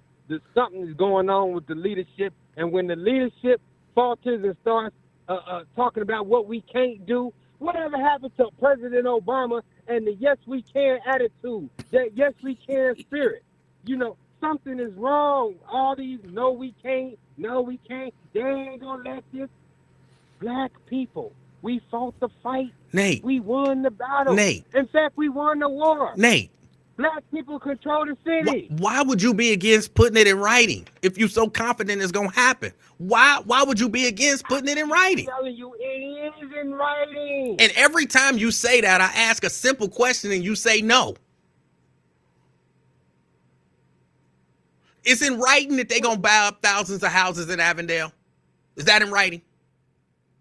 something is going on with the leadership, and when the leadership falters and starts talking about what we can't do, whatever happened to President Obama and the yes we can attitude, that yes we can spirit? Something is wrong. All these no we can't, they ain't gonna let this. Black people, we fought the fight. Nate. We won the battle. Nate. In fact, we won the war. Nate. Black people control the city. Why would you be against putting it in writing if you're so confident it's gonna happen? Why would you be against putting it in writing? I'm telling you, it is in writing. And every time you say that, I ask a simple question and you say no. It's in writing that they're gonna buy up thousands of houses in Avondale. Is that in writing?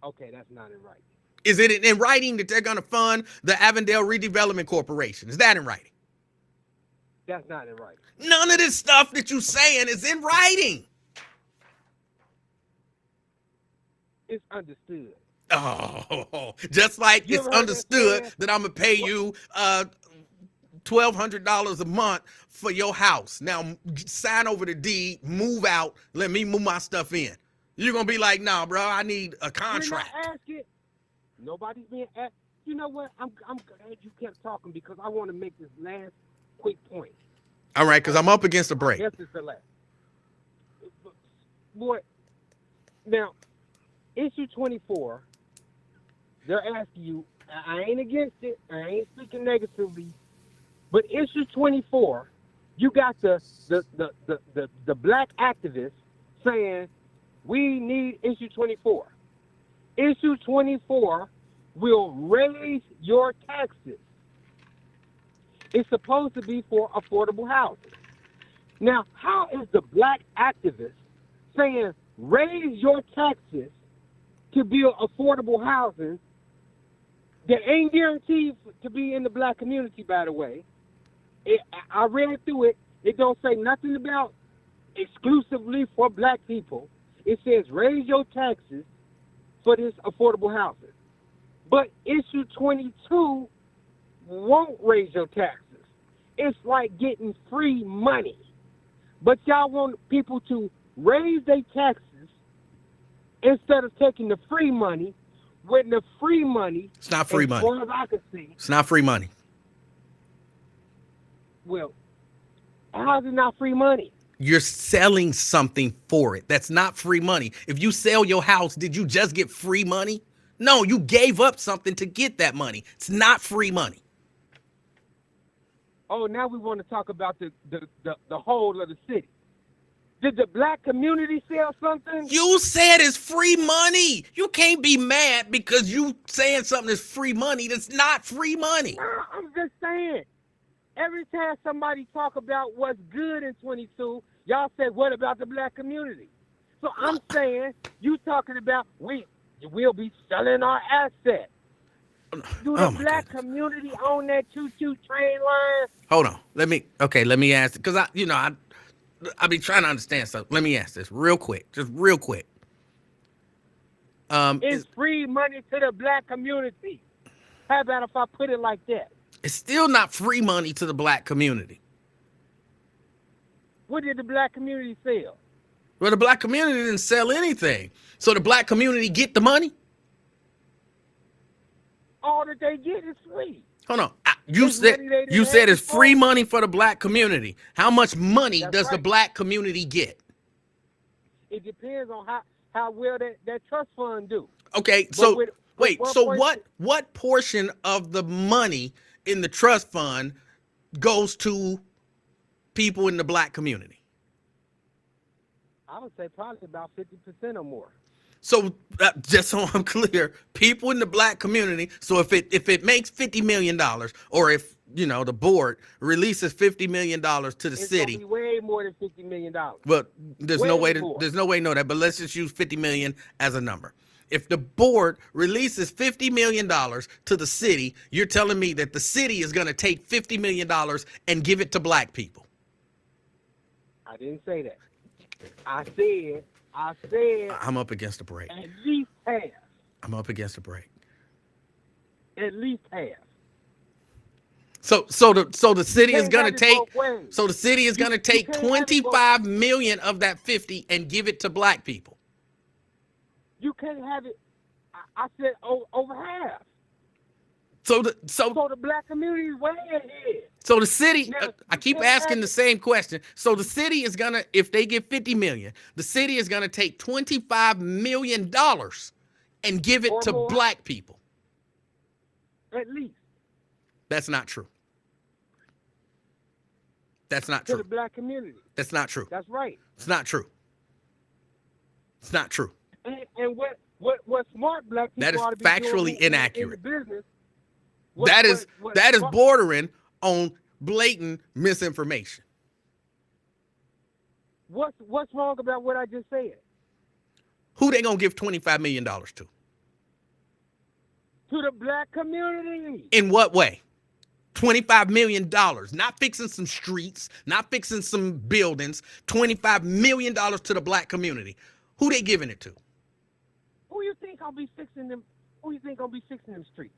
Okay, that's not in writing. Is it in writing that they're gonna fund the Avondale Redevelopment Corporation? Is that in writing? That's not in writing. None of this stuff that you're saying is in writing. It's understood. Oh, just like it's understood that I'm gonna pay you $1,200 a month for your house. Now sign over the deed, move out, let me move my stuff in. You're gonna be like, nah, bro, I need a contract. We're not asking. Nobody's being asked. You know what? I'm glad you kept talking because I want to make this last quick point. All right, because I'm up against a break. Yes, it's the last. Boy, now, issue 24, they're asking you, I ain't against it, I ain't speaking negatively, but issue 24, you got the black activists saying, we need issue 24. Issue 24 will raise your taxes. It's supposed to be for affordable housing. Now, how is the black activist saying raise your taxes to build affordable housing that ain't guaranteed to be in the black community, by the way? I read through it. It don't say nothing about exclusively for black people. It says raise your taxes for this affordable housing. But issue 22 won't raise your taxes. It's like getting free money. But y'all want people to raise their taxes instead of taking the free money, when the free money, it's not free money. As far as I can see, it's not free money. Well, how's it not free money? You're selling something for it. That's not free money. If you sell your house, did you just get free money? No, you gave up something to get that money. It's not free money. Oh, now we want to talk about the whole of the city. Did the black community sell something? You said it's free money. You can't be mad because you saying something is free money. That's not free money. No, I'm just saying. Every time somebody talk about what's good in 22, y'all say, what about the black community? So I'm saying you talking about we'll be selling our assets. Do the Oh my black goodness. community own that choo-choo train line? Hold on. Let me ask, because I be trying to understand something. Let me ask this real quick, just real quick. It's free money to the black community. How about if I put it like that? It's still not free money to the black community. What did the black community sell? Well, the black community didn't sell anything. So the black community get the money? All that they get is free. Hold on. It's money they didn't You said have it's free before. money for the black community. How much money That's does the right. black community get? It depends on how well that trust fund do. Okay, But so with wait, one so point, what portion of the money in the trust fund goes to people in the black community? I would say probably about 50% or more. So just so I'm clear, people in the black community. So if it makes $50 million, or if the board releases $50 million to the It's city, gonna be way more than $50 million. but there's no way Way to more. there's no way to know that. But let's just use 50 million as a number. If the board releases $50 million to the city, you're telling me that the city is going to take $50 million and give it to black people? I didn't say that. I said I'm up against a break. at least half. I'm up against a break. At least half. So the city is Can't gonna have it take. both ways. So the city is gonna You take can't have it both- 25 million of that 50 and give it to black people. You can't have it. I said over half. So So the black community is way ahead. the city. Now, I you keep can't asking have the it. same question. So the city is gonna, if they get 50 million, the city is gonna take 25 million dollars and give it Or to more. black people. At least That's not true. That's not to true. the black community. That's not true. That's right. It's not true. It's not true. And what smart black people That is ought to be factually doing inaccurate. in the business. That is Smart- bordering on blatant misinformation. What's wrong about what I just said? Who they gonna give $25 million to? To the black community. In what way? $25 million. Not fixing some streets, not fixing some buildings. $25 million to the black community. Who they giving it to? Who you think gonna be fixing them? Who you think gonna be fixing them streets?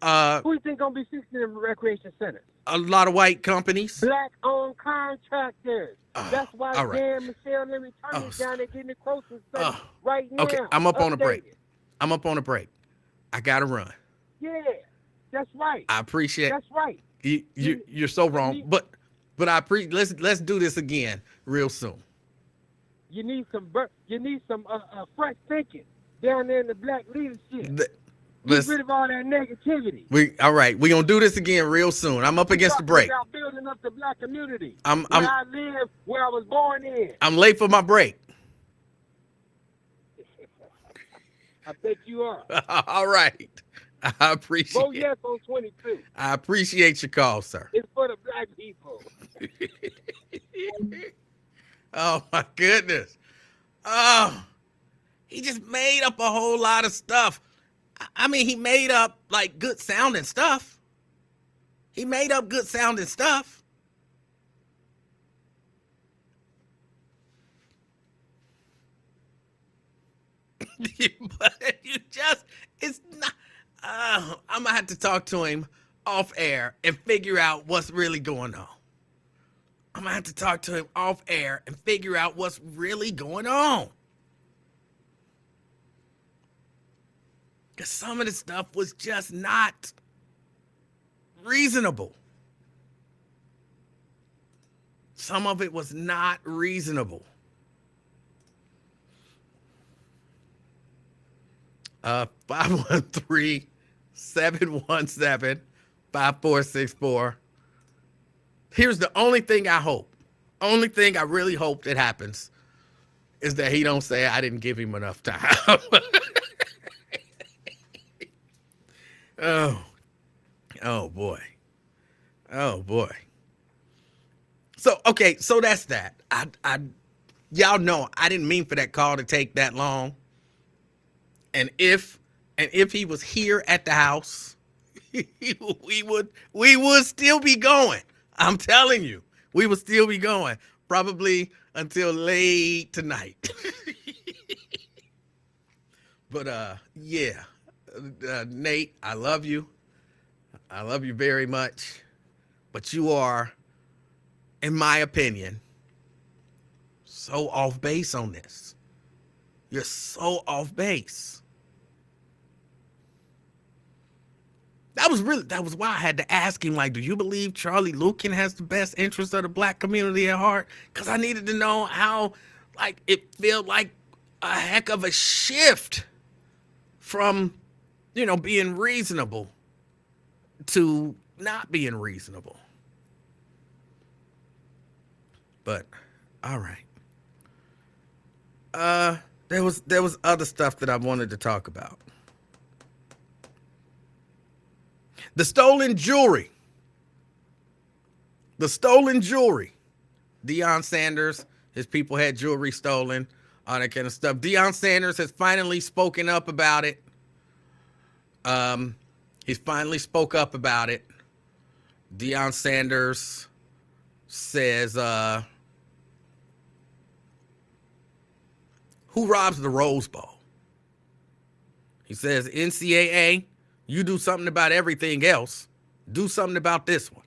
Uh, Who you think gonna be fixing them recreation centers? a lot of white companies. Black-owned contractors. That's why all right. Dan Michelle Lemmy Turner's down there getting the Croson study right now. Okay, I'm up on a break. Updated. I'm up on a break. I gotta run. Yeah, that's right. I appreciate. That's right. You're so wrong, but I appreciate. Let's do this again real soon. You need some fresh thinking down there in the black leadership. Get rid of all that negativity. All right. We're gonna do this again real soon. I'm up against the break. About building up the black community. I'm I live, where I was born in. I'm late for my break. I bet you are. All right. I appreciate Vote yes on 22. I appreciate your call, sir. It's for the black people. Oh my goodness. Oh, he just made up a whole lot of stuff. I mean, he made up like good sounding stuff. He made up good sounding stuff. But it's not. I'm gonna have to talk to him off air and figure out what's really going on. I'm gonna have to talk to him off air and figure out what's really going on. Because some of the stuff was just not reasonable. Some of it was not reasonable. 513-717-5464. Here's the only thing I hope. Only thing I really hope that happens is that he don't say I didn't give him enough time. Oh boy. Oh boy. So okay, so that's that. Y'all know I didn't mean for that call to take that long. And if he was here at the house, we would still be going. I'm telling you, we would still be going, probably until late tonight. But yeah, Nate, I love you. I love you very much. But you are, in my opinion, so off base on this. You're so off base. That was why I had to ask him, like, do you believe Charlie Lukin has the best interest of the black community at heart? Because I needed to know how, like, it felt like a heck of a shift from, being reasonable to not being reasonable. But, all right. There was other stuff that I wanted to talk about. The stolen jewelry. Deion Sanders, his people had jewelry stolen, all that kind of stuff. Deion Sanders has finally spoken up about it. He's finally spoke up about it. Deion Sanders says, who robs the Rose Bowl? He says, NCAA, you do something about everything else. Do something about this one.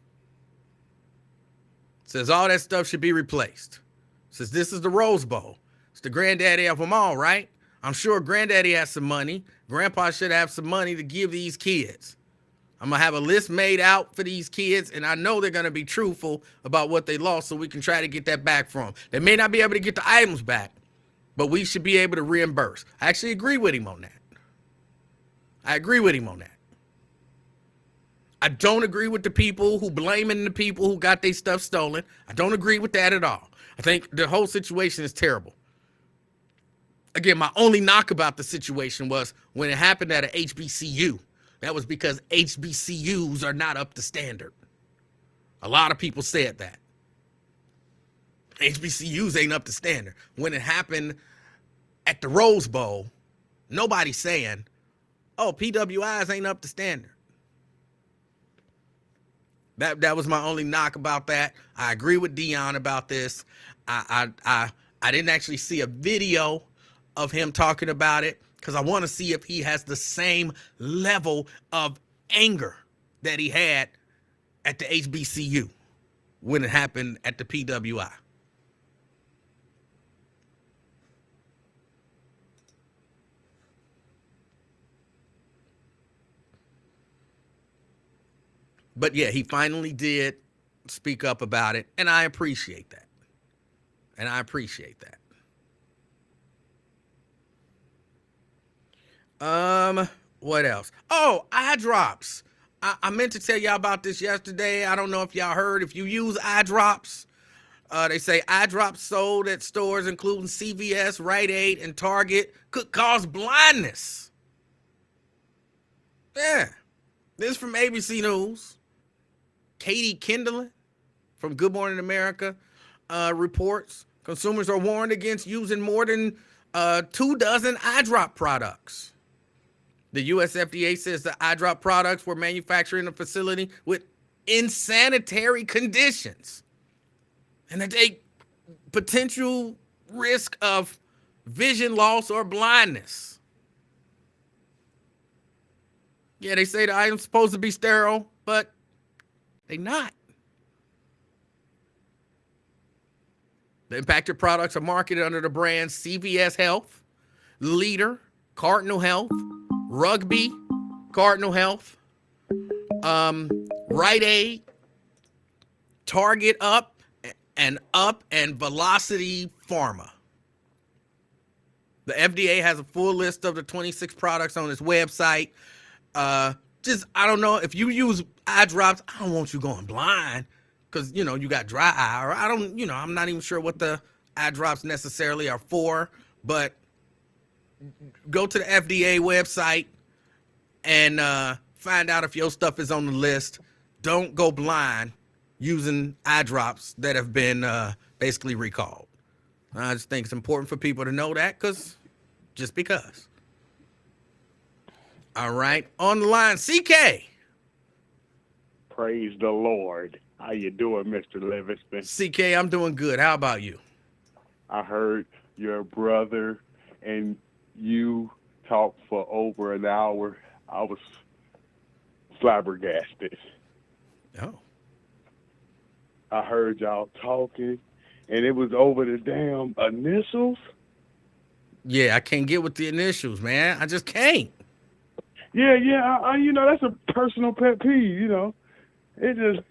Says all that stuff should be replaced. Says this is the Rose Bowl. It's the granddaddy of them all, right? I'm sure granddaddy has some money. Grandpa should have some money to give these kids. I'm going to have a list made out for these kids, and I know they're going to be truthful about what they lost so we can try to get that back from them. They may not be able to get the items back, but we should be able to reimburse. I actually agree with him on that. I don't agree with the people who blaming the people who got their stuff stolen. I don't agree with that at all. I think the whole situation is terrible. Again, my only knock about the situation was when it happened at a HBCU. That was because HBCUs are not up to standard. A lot of people said that. HBCUs ain't up to standard. When it happened at the Rose Bowl, nobody's saying, oh, PWIs ain't up to standard. That was my only knock about that. I agree with Deion about this. I didn't actually see a video of him talking about it because I want to see if he has the same level of anger that he had at the HBCU when it happened at the PWI. But yeah, he finally did speak up about it, and I appreciate that. What else? Oh, eye drops. I meant to tell y'all about this yesterday. I don't know if y'all heard. If you use eye drops, they say eye drops sold at stores including CVS, Rite Aid, and Target could cause blindness. Yeah. This is from ABC News. Katie Kindlin from Good Morning America reports consumers are warned against using more than 24 eye drop products. The US FDA says the eye drop products were manufactured in a facility with insanitary conditions and that they potential risk of vision loss or blindness. Yeah, they say the item's supposed to be sterile, but they're not. The impacted products are marketed under the brands CVS Health, Leader, Cardinal Health, Rugby, Cardinal Health, Rite Aid, Target Up, and Velocity Pharma. The FDA has a full list of the 26 products on its website. I don't know, if you use eye drops, I don't want you going blind because, you got dry eye, or I'm not even sure what the eye drops necessarily are for, but go to the FDA website and find out if your stuff is on the list. Don't go blind using eye drops that have been basically recalled. I just think it's important for people to know that just because. All right. On the line, CK. Praise the Lord. How you doing, Mr. Livingston? CK, I'm doing good. How about you? I heard your brother and you talk for over an hour. I was flabbergasted. Oh. I heard y'all talking, and it was over the damn initials. Yeah, I can't get with the initials, man. I just can't. Yeah. That's a personal pet peeve. It just,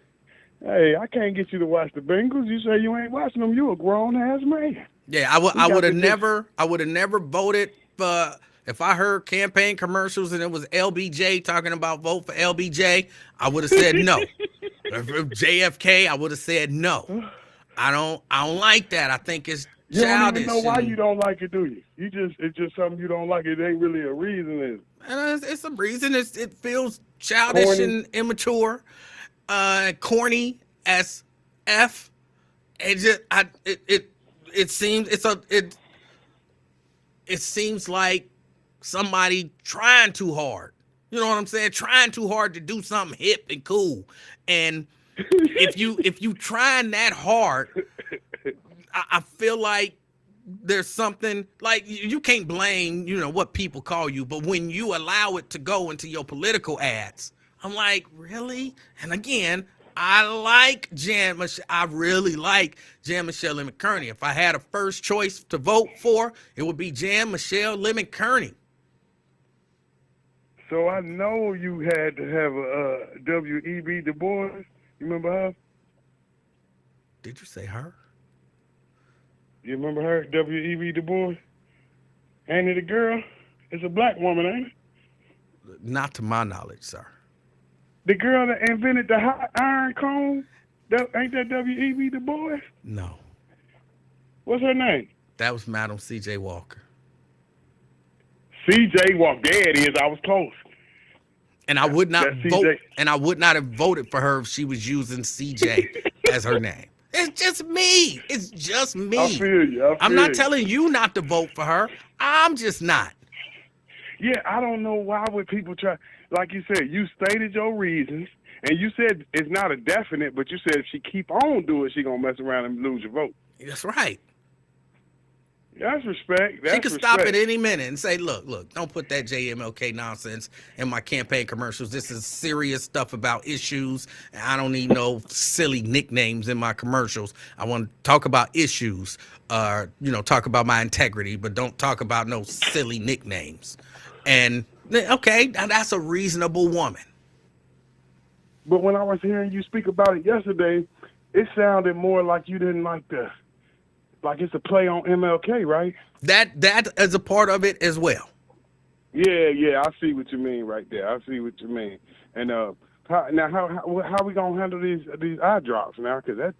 hey, I can't get you to watch the Bengals. You say you ain't watching them. You a grown ass man. Yeah, I would have never voted for if I heard campaign commercials and it was LBJ talking about vote for LBJ, I would have said no. If JFK, I would have said no. I don't like that. I think it's You don't childish. even know why you don't like it, do you? It's just something you don't like. It ain't really a reason, is it? And it's a reason. It feels childish Corny. and immature, corny as f. It seems like somebody trying too hard. You know what I'm saying? Trying too hard to do something hip and cool. And if you trying that hard, I feel like there's something like you can't blame, what people call you, but when you allow it to go into your political ads, I'm like, really? And again, I like Jan Michelle. I really like Jan Michelle Lemon Kearney. If I had a first choice to vote for, it would be Jan Michelle Lemon Kearney. So I know you had to have a W.E.B. Du Bois. You remember her? Did you say her? You remember her, W.E.B. Du Bois? Ain't it a girl? It's a black woman, ain't it? Not to my knowledge, sir. The girl that invented the hot iron cone? Ain't that W.E.B. Du Bois? No. What's her name? That was Madam C.J. Walker. C.J. Walker. There it is. I was close. And I would not That's vote, CJ. and I would not have voted for her if she was using CJ as her name. It's just me. It's just me. I feel you. I'm not telling you not to vote for her. I'm just not. Yeah, I don't know why would people try. Like you said, you stated your reasons, and you said it's not a definite, but you said if she keep on doing it, she gonna mess around and lose your vote. That's right. That's respect. She could stop at any minute and say, look, don't put that JMLK nonsense in my campaign commercials. This is serious stuff about issues, and I don't need no silly nicknames in my commercials. I want to talk about issues, talk about my integrity, but don't talk about no silly nicknames. And, okay, now that's a reasonable woman. But when I was hearing you speak about it yesterday, it sounded more like you didn't like it's a play on MLK, right? That is a part of it as well. Yeah, I see what you mean right there. I see what you mean. And how we gonna handle these eye drops now? Because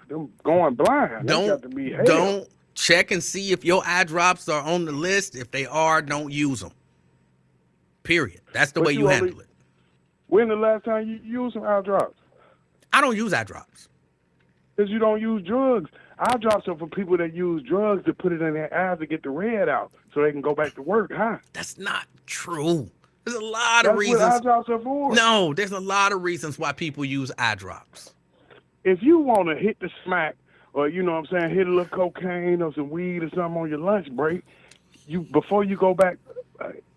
them going blind. That got to be hell. Don't check and see if your eye drops are on the list. If they are, don't use them. Period. That's the way you handle it. When the last time you used some eye drops? I don't use eye drops. Because you don't use drugs. Eye drops are for people that use drugs to put it in their eyes to get the red out so they can go back to work, huh? That's not true. There's a lot of reasons. That's what eye drops are for. No, there's a lot of reasons why people use eye drops. If you want to hit the smack or, hit a little cocaine or some weed or something on your lunch break, before you go back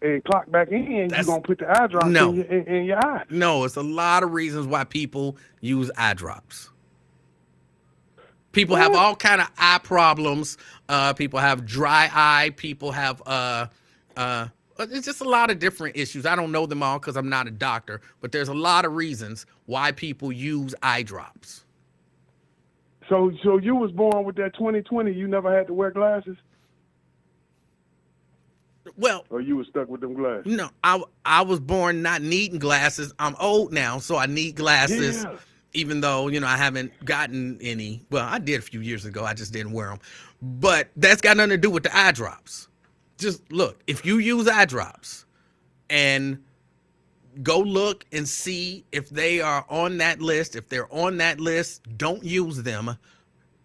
and clock back in, you're going to put the eye drops in your eye. No, it's a lot of reasons why people use eye drops. People have all kind of eye problems. People have dry eye. People have it's just a lot of different issues. I don't know them all because I'm not a doctor, but there's a lot of reasons why people use eye drops. So you was born with that 20/20. You never had to wear glasses? Well, or you was stuck with them glasses? No, I was born not needing glasses. I'm old now, so I need glasses. Yeah. Even though, I haven't gotten any. Well, I did a few years ago. I just didn't wear them. But that's got nothing to do with the eye drops. Just look, if you use eye drops and go look and see if they are on that list. If they're on that list, don't use them.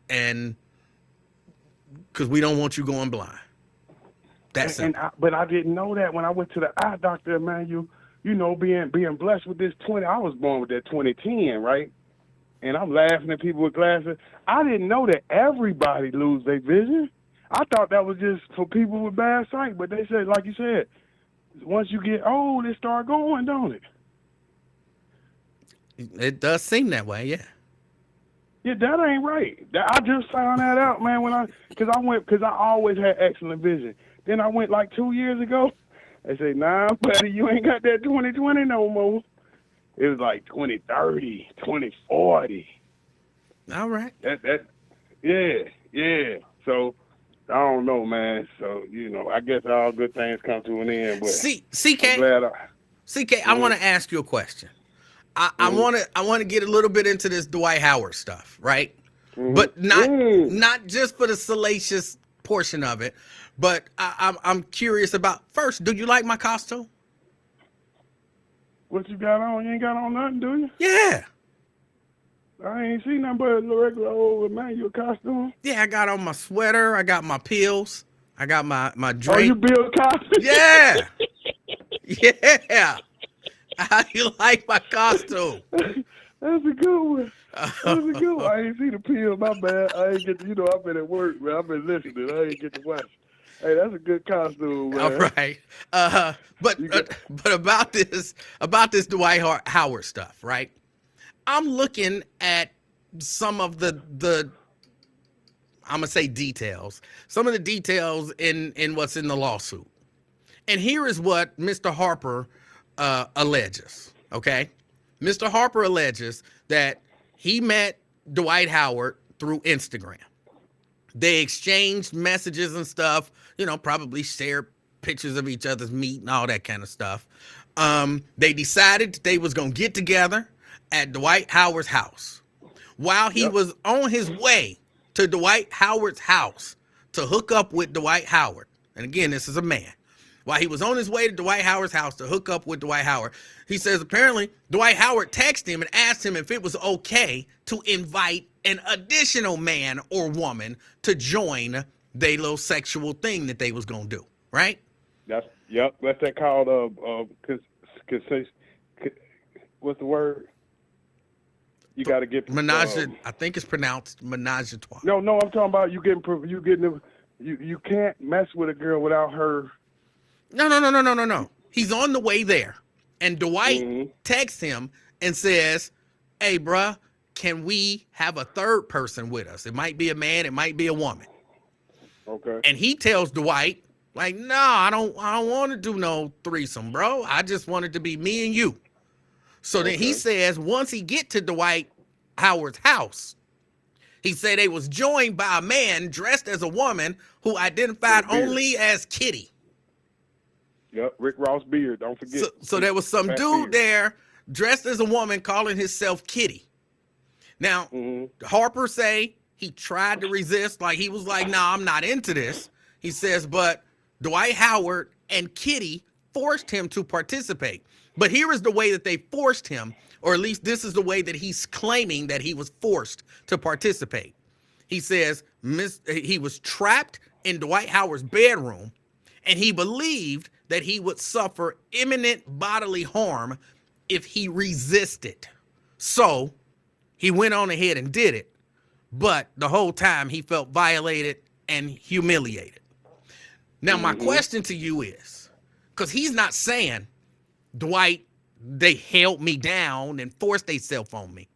And because we don't want you going blind. That's it. But I didn't know that when I went to the eye doctor, man. You know, being blessed with this 20. I was born with that 20/10, right? And I'm laughing at people with glasses. I didn't know that everybody lose their vision. I thought that was just for people with bad sight. But they said, like you said, once you get old, it start going, don't it? It does seem that way, yeah. Yeah, that ain't right. I just found that out, man. Because I always had excellent vision. Then I went like 2 years ago. They say, nah, buddy, you ain't got that 20/20 no more. It was like 20/30, 20/40. All right. Yeah. So I don't know, man. So I guess all good things come to an end. But CK, I want to ask you a question. I want to get a little bit into this Dwight Howard stuff, right? But not just for the salacious portion of it, but I'm curious about, first, do you like my costume? What you got on? You ain't got on nothing, do you? Yeah. I ain't seen nothing but a regular old Emanuel costume. Yeah, I got on my sweater. I got my pills. I got my drink. Oh, you Bill Cosby? Yeah. Yeah. How you like my costume? That's a good one. I ain't see the pill. My bad. I ain't get to, I've been at work, man. I've been listening. I ain't get to watch. Hey, that's a good costume, man. All right. But about this Dwight Howard stuff, right? I'm looking at some of the I'm gonna say details. Some of the details in what's in the lawsuit. And here is what Mr. Harper alleges. Okay? Mr. Harper alleges that he met Dwight Howard through Instagram. They exchanged messages and stuff, probably shared pictures of each other's meat and all that kind of stuff. They decided they was going to get together at Dwight Howard's house. While he was on his way to Dwight Howard's house to hook up with Dwight Howard, and again, this is a man. While he was on his way to Dwight Howard's house to hook up with Dwight Howard, he says apparently Dwight Howard texted him and asked him if it was okay to invite an additional man or woman to join their little sexual thing that they was going to do, right? That's that called what's the word? You got to get menage. I think it's pronounced menage a trois. No, I'm talking about you can't mess with a girl without her. No. He's on the way there. And Dwight texts him and says, hey, bruh, can we have a third person with us? It might be a man. It might be a woman. Okay. And he tells Dwight, like, no, I don't want to do no threesome, bro. I just want it to be me and you. So then he says once he get to Dwight Howard's house, he said they was joined by a man dressed as a woman who identified only as Kitty. Yep, Rick Ross beard, don't forget. So there was some dude there dressed as a woman calling himself Kitty. Now, Harper say he tried to resist, like he was like, nah, I'm not into this. He says, but Dwight Howard and Kitty forced him to participate. But here is the way that they forced him, or at least this is the way that he's claiming that he was forced to participate. He says he was trapped in Dwight Howard's bedroom, and he believed that he would suffer imminent bodily harm if he resisted. So he went on ahead and did it, but the whole time he felt violated and humiliated. Now, my question to you is, because he's not saying, Dwight, they held me down and forced themselves on me.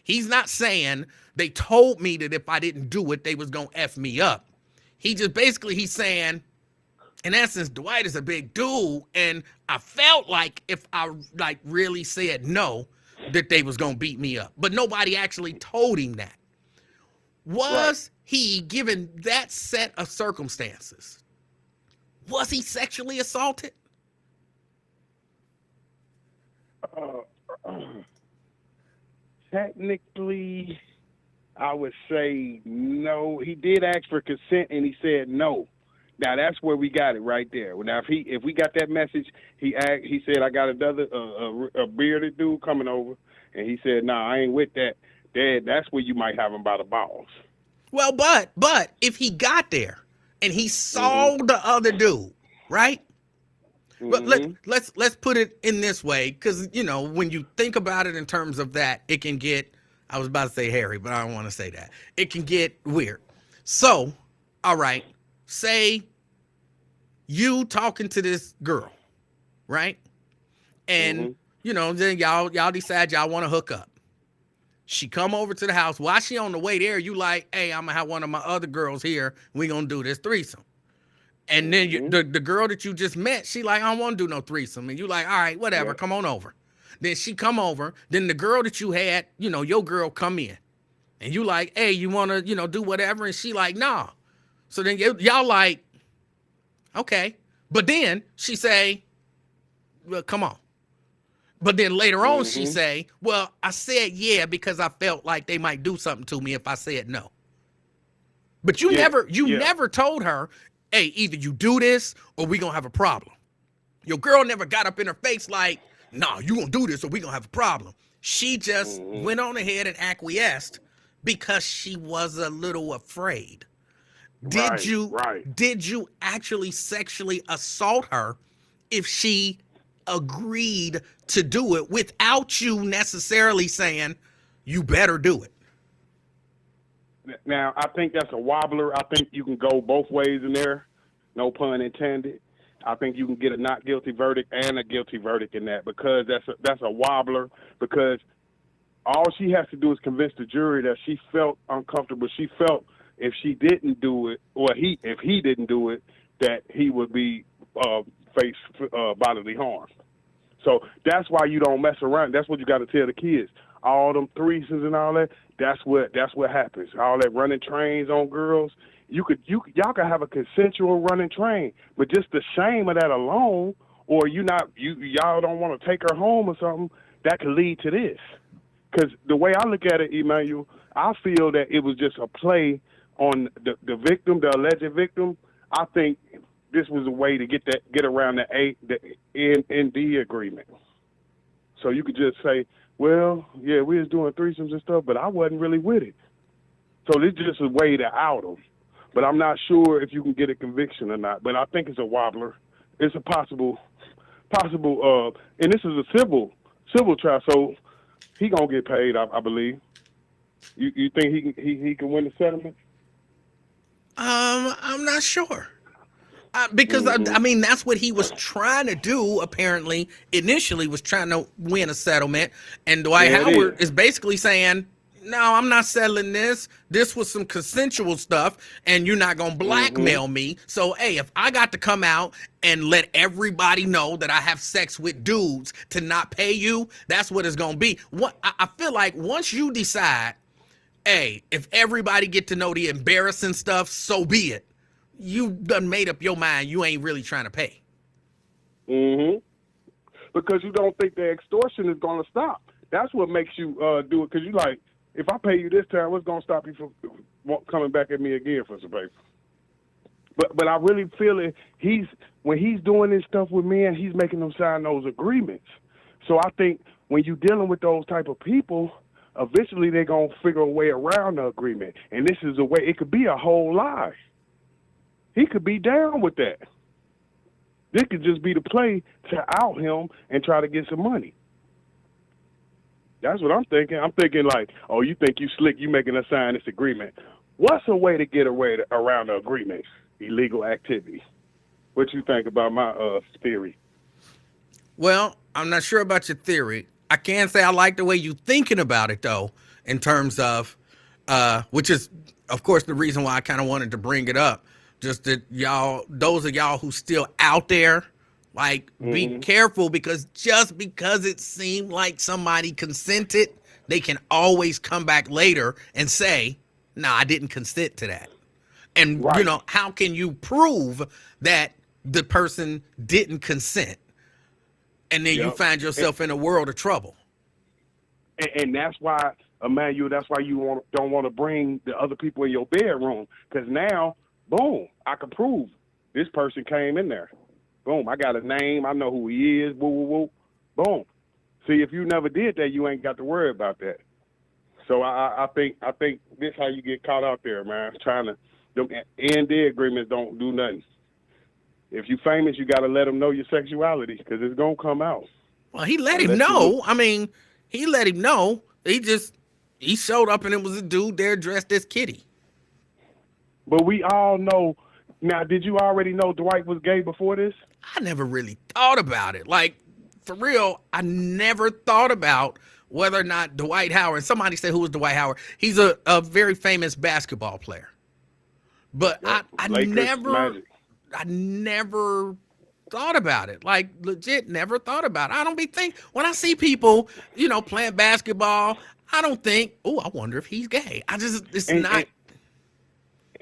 He's not saying they told me that if I didn't do it, they was going to F me up. He's saying, in essence, Dwight is a big dude, and I felt like if I really said no, that they was going to beat me up. But nobody actually told him that. Was he, given that set of circumstances, was he sexually assaulted? Technically, I would say no. He did ask for consent, and he said no. Now that's where we got it right there. Now if we got that message, he said, I got another a bearded dude coming over, and he said, nah, I ain't with that. Dad, that's where you might have him by the balls. Well, but if he got there and he saw the other dude, right? But let's put it in this way, because when you think about it in terms of that, it can get. I was about to say hairy, but I don't want to say that. It can get weird. So, all right, say you talking to this girl, right? And then y'all decide y'all want to hook up. She come over to the house. While she on the way there, you like, hey, I'm gonna have one of my other girls here. We gonna do this threesome. And then the girl that you just met, she like, I don't want to do no threesome. And you like, all right, whatever, come on over. Then she come over. Then the girl that you had, your girl come in. And you like, hey, you want to, do whatever? And she like, nah. So then y'all like, okay. But then she say, well, come on. But then later on she say, well, I said yeah because I felt like they might do something to me if I said no. But you never told her, hey, either you do this or we gonna have a problem. Your girl never got up in her face like, nah, you gonna do this or we gonna have a problem. She just went on ahead and acquiesced because she was a little afraid. Did you actually sexually assault her if she agreed to do it without you necessarily saying, you better do it? Now, I think that's a wobbler. I think you can go both ways in there. No pun intended. I think you can get a not guilty verdict and a guilty verdict in that, because that's a wobbler, because all she has to do is convince the jury that she felt uncomfortable. She felt if she didn't do it, or if he didn't do it, that he would be face bodily harm. So that's why you don't mess around. That's what you got to tell the kids. All them threesomes and all that. That's what happens. All that running trains on girls. Y'all can have a consensual running train, but just the shame of that alone, or y'all don't want to take her home or something, that could lead to this. Because the way I look at it, Emanuel, I feel that it was just a play on the victim, the alleged victim. I think this was a way to get around the A&D agreement. So you could just say, well, yeah, we was doing threesomes and stuff, but I wasn't really with it. So this is just a way to out them. But I'm not sure if you can get a conviction or not. But I think it's a wobbler. It's a possible, and this is a civil trial, so he gonna get paid, I believe. You think he can win the settlement? I'm not sure. Because I mean, that's what he was trying to do. Apparently, initially was trying to win a settlement, and Dwight Howard is basically saying, "No, I'm not settling this. This was some consensual stuff, and you're not gonna blackmail me. So, hey, if I got to come out and let everybody know that I have sex with dudes to not pay you, that's what it's gonna be." I feel like once you decide, hey, if everybody get to know the embarrassing stuff, so be it. You done made up your mind. You ain't really trying to pay. Because you don't think the extortion is going to stop. That's what makes you do it. Because you like, if I pay you this time, what's going to stop you from coming back at me again for some paper? But I really feel it. When he's doing this stuff with men, he's making them sign those agreements. So I think when you're dealing with those type of people, eventually they're going to figure a way around the agreement. And this is a way. It could be a whole lie. He could be down with that. This could just be the play to out him and try to get some money. That's what I'm thinking. I'm thinking like, oh, you think you slick, you making us sign this agreement. What's a way to get around the agreement? Illegal activity. What you think about my theory? Well, I'm not sure about your theory. I can say I like the way you thinking about it, though, in terms of, which is, of course, the reason why I kind of wanted to bring it up. Just that those of y'all who still out there, like, be careful, because just because it seemed like somebody consented, they can always come back later and say, nah, I didn't consent to that. And, how can you prove that the person didn't consent? And then you find yourself in a world of trouble. And that's why, Emanuel, that's why you don't want to bring the other people in your bedroom, because now, boom, I can prove this person came in there. Boom, I got a name. I know who he is. Woo, woo, woo. Boom. See, if you never did that, you ain't got to worry about that. So I think this how you get caught out there, man. Trying to them ND agreements don't do nothing. If you famous, you got to let them know your sexuality because it's gonna come out. Well, he let him know. I mean, he let him know. He showed up and it was a dude there dressed as Kitty. But we all know. Now, did you already know Dwight was gay before this? I never really thought about it. Like, for real, I never thought about whether or not Dwight Howard, somebody said, who was Dwight Howard? He's a very famous basketball player. But Yep. I Magic. never thought about it. Like, legit, never thought about it. I don't when I see people, playing basketball, I don't think, oh, I wonder if he's gay.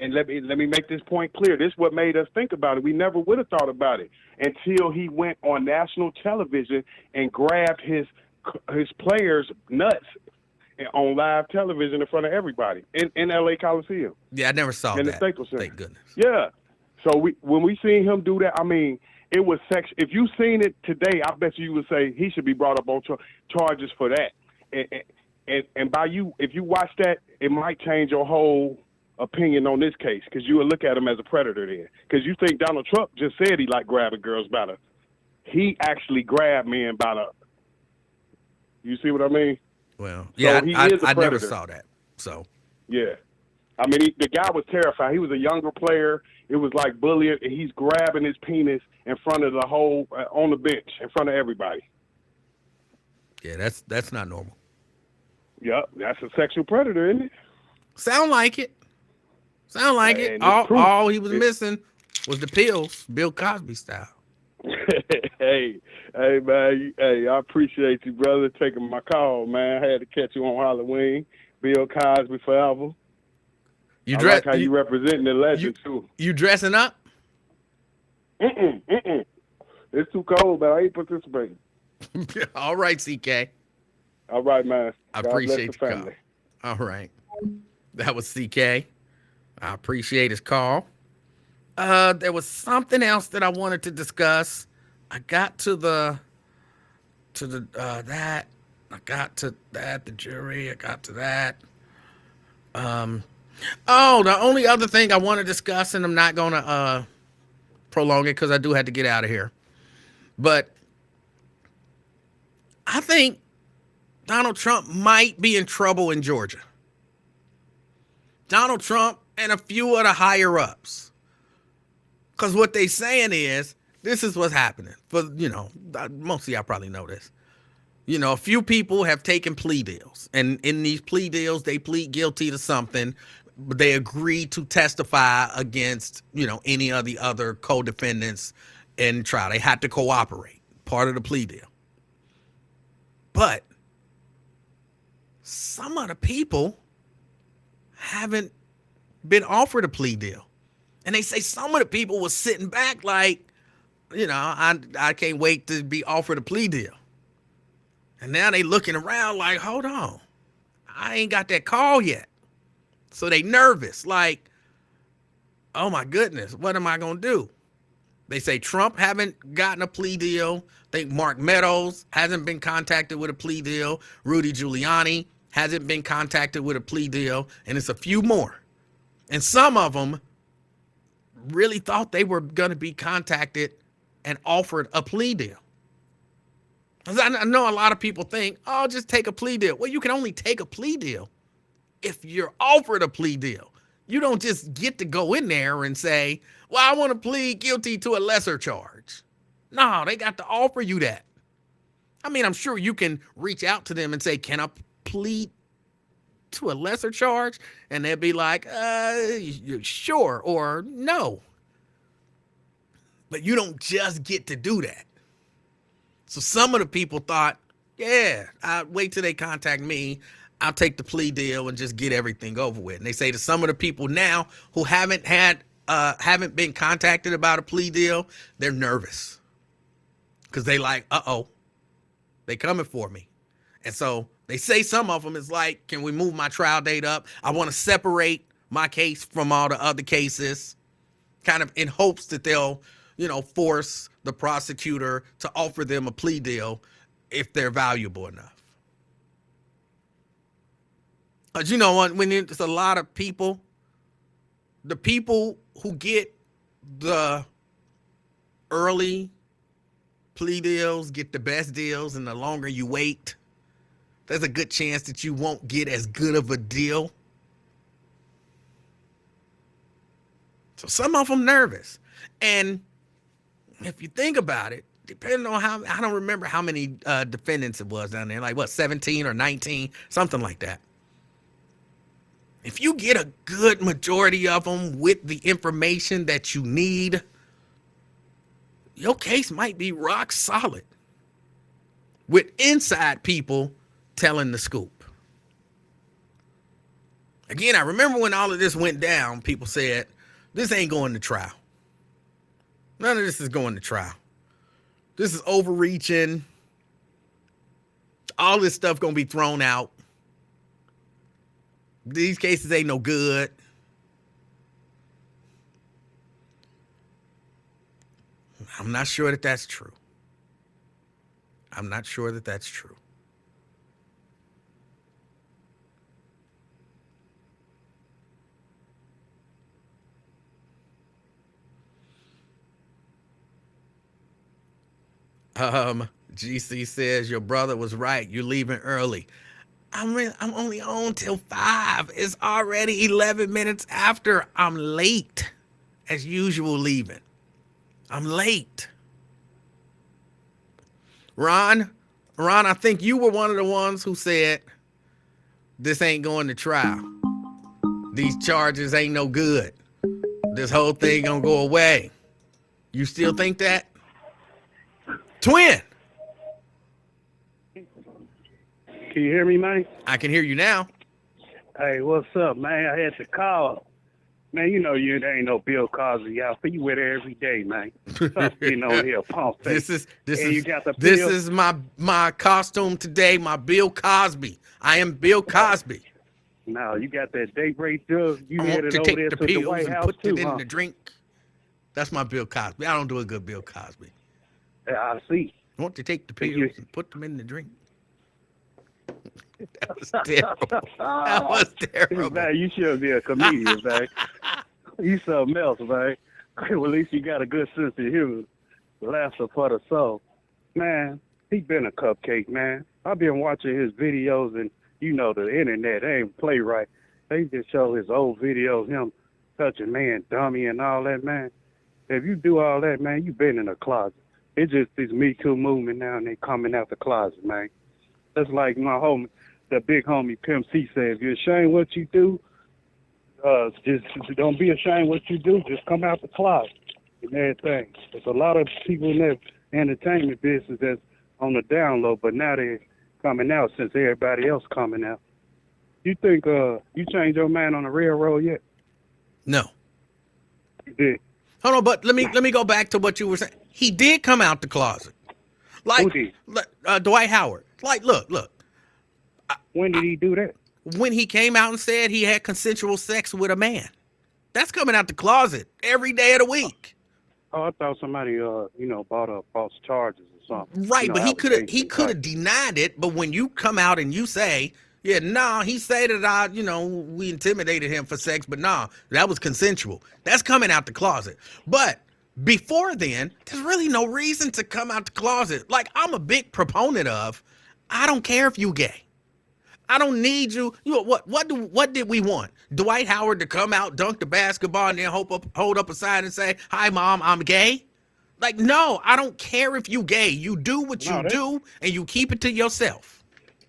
And let me make this point clear. This is what made us think about it. We never would have thought about it until he went on national television and grabbed his players' nuts on live television in front of everybody in LA Coliseum. Yeah, I never saw in that. The Staples Center. Thank goodness. Yeah. So when we seen him do that, I mean, it was sex. If you seen it today, I bet you would say he should be brought up on charges for that. And by you, if you watch that, it might change your whole opinion on this case because you would look at him as a predator then. Because you think Donald Trump just said he liked grabbing girls by the. He actually grabbed men by the. You see what I mean? Well, yeah, so I never saw that. So. Yeah. I mean, the guy was terrified. He was a younger player. It was like bullying. And he's grabbing his penis in front of the whole, on the bench, in front of everybody. Yeah, that's not normal. Yep, that's a sexual predator, isn't it? Sound like it. All he was missing was the pills, Bill Cosby style. Hey, man. Hey, I appreciate you, brother, taking my call, man. I had to catch you on Halloween. Bill Cosby forever. I like how you representing the legend, too. You dressing up? It's too cold, but I ain't participating. All right, CK. All right, man. I appreciate the call. All right. That was CK. I appreciate his call. There was something else that I wanted to discuss. I got to the that. I got to that, the jury. I got to that. The only other thing I want to discuss, and I'm not going to prolong it because I do have to get out of here. But I think Donald Trump might be in trouble in Georgia. Donald Trump and a few of the higher ups. Because what they saying is, this is what's happening. For, most of y'all probably know this. A few people have taken plea deals. And in these plea deals, they plead guilty to something. But they agree to testify against, any of the other co-defendants in trial. They had to cooperate. Part of the plea deal. But some of the people haven't been offered a plea deal. And they say some of the people were sitting back like, I can't wait to be offered a plea deal. And now they looking around like, hold on, I ain't got that call yet. So they nervous, like, oh my goodness, what am I going to do? They say Trump haven't gotten a plea deal. I think Mark Meadows hasn't been contacted with a plea deal. Rudy Giuliani hasn't been contacted with a plea deal. And it's a few more. And some of them really thought they were going to be contacted and offered a plea deal. I know a lot of people think, oh, just take a plea deal. Well, you can only take a plea deal if you're offered a plea deal. You don't just get to go in there and say, well, I want to plead guilty to a lesser charge. No, they got to offer you that. I mean, I'm sure you can reach out to them and say, can I plead to a lesser charge? And they'll be like, sure, or no. But you don't just get to do that. So some of the people thought, yeah, I'll wait till they contact me. I'll take the plea deal and just get everything over with. And they say to some of the people now who haven't been contacted about a plea deal, they're nervous. Because they like, they coming for me. And so they say some of them is like, can we move my trial date up? I want to separate my case from all the other cases, kind of in hopes that they'll, force the prosecutor to offer them a plea deal if they're valuable enough. Because you know what? When it's a lot of people, the people who get the early plea deals get the best deals, and the longer you wait, there's a good chance that you won't get as good of a deal. So some of them nervous. And if you think about it, depending on how, I don't remember how many defendants it was down there, like what, 17 or 19, something like that. If you get a good majority of them with the information that you need, your case might be rock solid with inside people telling the scoop. Again, I remember when all of this went down, people said, this ain't going to trial. None of this is going to trial. This is overreaching. All this stuff going to be thrown out. These cases ain't no good. I'm not sure that that's true. I'm not sure that that's true. GC says your brother was right. You're leaving early. I'm only on till 5. It's already 11 minutes after. I'm late, as usual, leaving. I'm late. Ron, I think you were one of the ones who said this ain't going to trial. These charges ain't no good. This whole thing gonna go away. You still think that? Twin. Can you hear me, man? I can hear you now. Hey, what's up, man? I had to call. Man, you know you ain't no Bill Cosby out, but you with her every day, man. Stop getting on here, pump face. This You got the this pill? is my costume today, my Bill Cosby. I am Bill Cosby. No, you got that date rate jug. You I want headed to over take there the to the pills White and House put too, it in huh? the drink. That's my Bill Cosby. I don't do a good Bill Cosby. Yeah, I see. I want to take the pills and put them in the drink. That was terrible. That was terrible. Man, you should be a comedian, man. You something else, man. Well, at least you got a good sense of humor. Laughter for the soul. Man, he been a cupcake, man. I've been watching his videos, and you know the internet ain't play right. They just show his old videos, him touching man, dummy, and all that, man. If you do all that, man, you been in a closet. It's just this Me Too movement now, and they coming out the closet, man. That's like my homie, the big homie Pimp C said, if you're ashamed what you do, just don't be ashamed what you do. Just come out the closet and everything. There's a lot of people in that entertainment business that's on the down low, but now they're coming out since everybody else coming out. You think you changed your mind on the railroad yet? No. You did. Hold on, but let me go back to what you were saying. He did come out the closet. Like Who did? Dwight Howard. Like, look. When did he do that? When he came out and said he had consensual sex with a man. That's coming out the closet every day of the week. Oh, I thought somebody, brought up false charges or something. Right, You know, but he could have allegations. denied it. But when you come out and you say, yeah, nah, he said that we intimidated him for sex, but nah, that was consensual. That's coming out the closet. But before then, there's really no reason to come out the closet. Like, I'm a big proponent of, I don't care if you gay. I don't need you. What did we want? Dwight Howard to come out, dunk the basketball, and then hold up a sign and say, "Hi, Mom, I'm gay." Like, no, I don't care if you gay. You do what you do, and you keep it to yourself.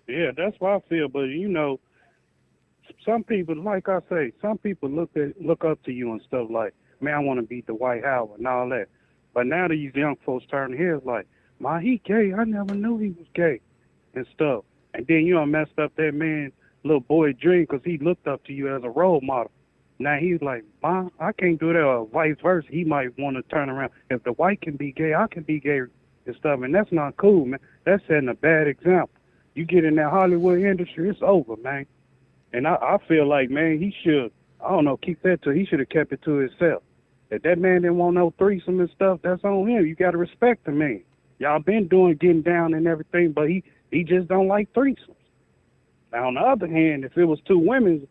Yeah, that's what I feel. But some people, like I say, some people look up to you and stuff like, man, I want to be Dwight Howard and all that. But now these young folks turning heads like, man, he gay. I never knew he was gay and stuff. And then you done messed up that man, little boy dream, because he looked up to you as a role model. Now he's like, Mom, I can't do that, or vice versa. He might want to turn around. If the white can be gay, I can be gay and stuff. And that's not cool, man. That's setting a bad example. You get in that Hollywood industry, it's over, man. And I feel like, man, he should, keep that to, he should have kept it to himself. If that man didn't want no threesome and stuff, that's on him. You got to respect the man. Y'all been getting down and everything, but he just don't like threesomes. Now, on the other hand, if it was two women,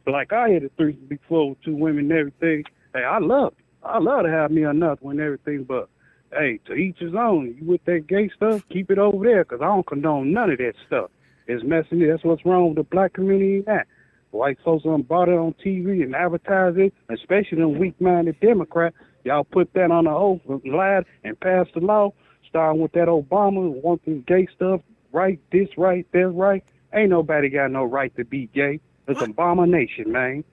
like I had a threesome before with two women and everything, hey, I love to have me another one and everything, but hey, to each his own. You with that gay stuff, keep it over there, because I don't condone none of that stuff. It's messing. That's what's wrong with the black community now. White folks bought it on TV and advertise it, especially them weak-minded Democrats. Y'all put that on the oath, lied, and passed the law, starting with that Obama, want this gay stuff, right, this right, that right. Ain't nobody got no right to be gay. It's an abomination, man.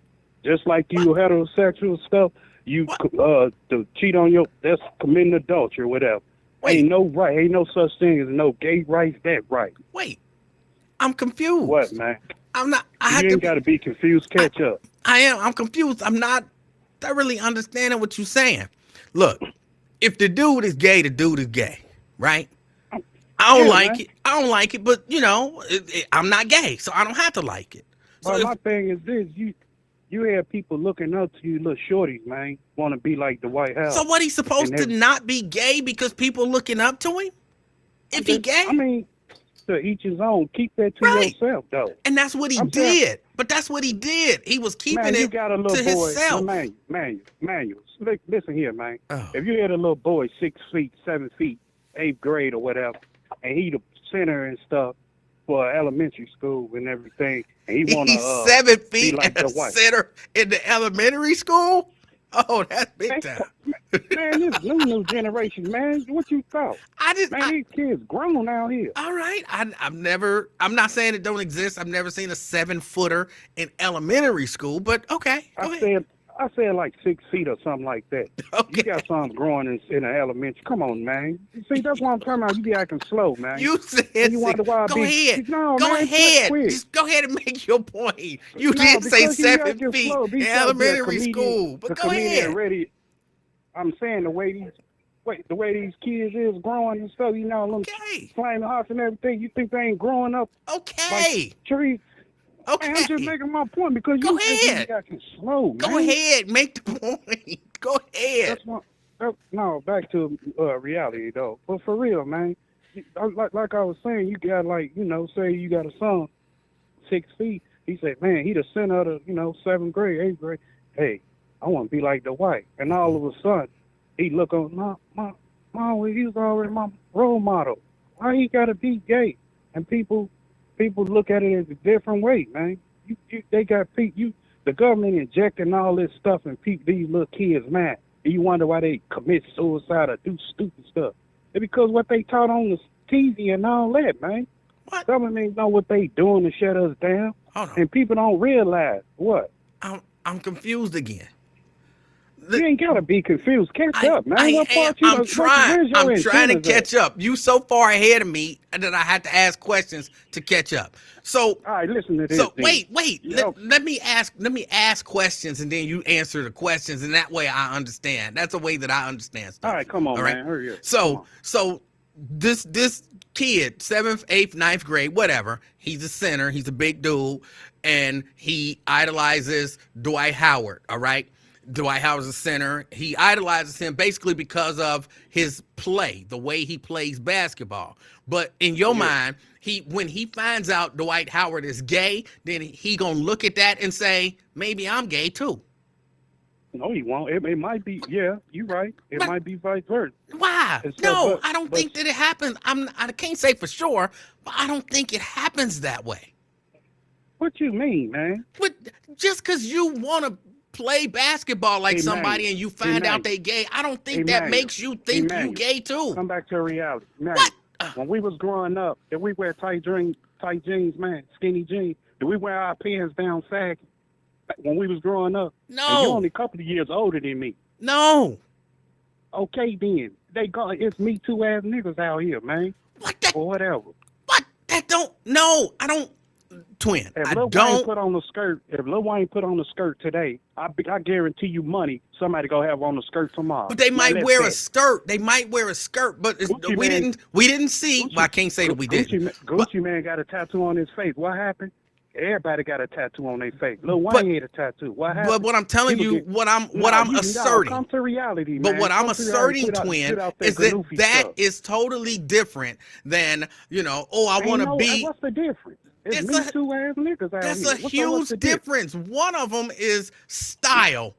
Just like you heterosexual stuff, you to cheat on that's committing adultery or whatever. Wait. Ain't no such thing as no gay rights, that right. Wait, I'm confused. What, man? I'm not. You ain't got to be confused. Catch up. I am. I'm confused. I'm not thoroughly understanding what you're saying. Look, if the dude is gay, the dude is gay, right? I don't like it. I don't like it, but you know, I'm not gay, so I don't have to like it. So well, my thing is this: you have people looking up to you, little shorties, man, want to be like the White House. So what, he's supposed to not be gay because people looking up to him? If he gay? I mean, to each his own. Keep that to yourself, though. And that's what he did. But that's what he did. He was keeping it to himself. Manuel, listen here, man. Oh. If you had a little boy, 6 feet, 7 feet, 8th grade or whatever, and he the center and stuff for elementary school and everything, and he want to he's 7 feet like and a center in the elementary school? Oh, that's big time. Man, this new generation, man. What you thought? These kids grown out here. All right. I'm not saying it don't exist. I've never seen a 7-footer in elementary school, but okay. I said like 6 feet or something like that. Okay. You got something growing in the elementary. Come on, man. See, that's what I'm talking about. You be acting slow, man. You said you wonder why go ahead. No, go man, ahead. Just go ahead and make your point. You did say 7 feet in elementary school, but go ahead. I'm saying the way these kids is growing and stuff, you know, them flaming hearts and everything. You think they ain't growing up? Okay. Like trees. Okay. Man, I'm just making my point because go you ahead. Acting slow, man. Go ahead, make the point. Go ahead. No, back to reality though. But for real, man, like I was saying, you got say you got a son, 6 feet. He said, man, he the center of the 7th grade, 8th grade. Hey, I want to be like the white. And all of a sudden, he look on my he was already my role model. Why he got to be gay? And people look at it as a different way, man. They got people. The government injecting all this stuff and these little kids mad. And you wonder why they commit suicide or do stupid stuff. It's because what they taught on the TV and all that, man. What? Government know what they doing to shut us down. Hold on. And people don't realize what. I'm confused again. You ain't gotta be confused. Catch up, man. I'm trying to catch up. You so far ahead of me that I had to ask questions to catch up. So, all right, listen to this. So wait. Let me ask questions, and then you answer the questions, and that way I understand. That's a way that I understand stuff. All right, come on, right? man. Hurry up. So this kid, 7th, 8th, 9th grade, whatever. He's a center. He's a big dude, and he idolizes Dwight Howard. All right. Dwight Howard's a center. He idolizes him basically because of his play, the way he plays basketball. But in your mind, when he finds out Dwight Howard is gay, then he gonna look at that and say, maybe I'm gay too. No, he won't. It might be. Yeah, you're right. It might be vice versa. Why? I don't think that it happens. I can't say for sure, but I don't think it happens that way. What you mean, man? But just because you want to play basketball like somebody and you find out they gay, I don't think that makes you think you gay too. Come back to reality. What? When we was growing up, did we wear tight jeans, man, skinny jeans? Did we wear our pants down sagging when we was growing up? No. And you're only a couple of years older than me. No. Okay then. It's Me Too ass niggas out here, man. What that? Or whatever. What? That don't. No, I don't. Twin. If Lil Wayne put on the skirt today, I guarantee you money somebody gonna have on the skirt tomorrow. But they might wear a skirt. They might wear a skirt, but we didn't see. I can't say that we did. Gucci Man got a tattoo on his face. What happened? Everybody got a tattoo on their face. Lil Wayne had a tattoo. What happened? But what I'm telling you, what I'm asserting. Come to reality, man. But what I'm asserting, Twin, is that is totally different than I want to be. What's the difference? It's It's me a- too ass niggas out That's here. a huge difference. One of them is style.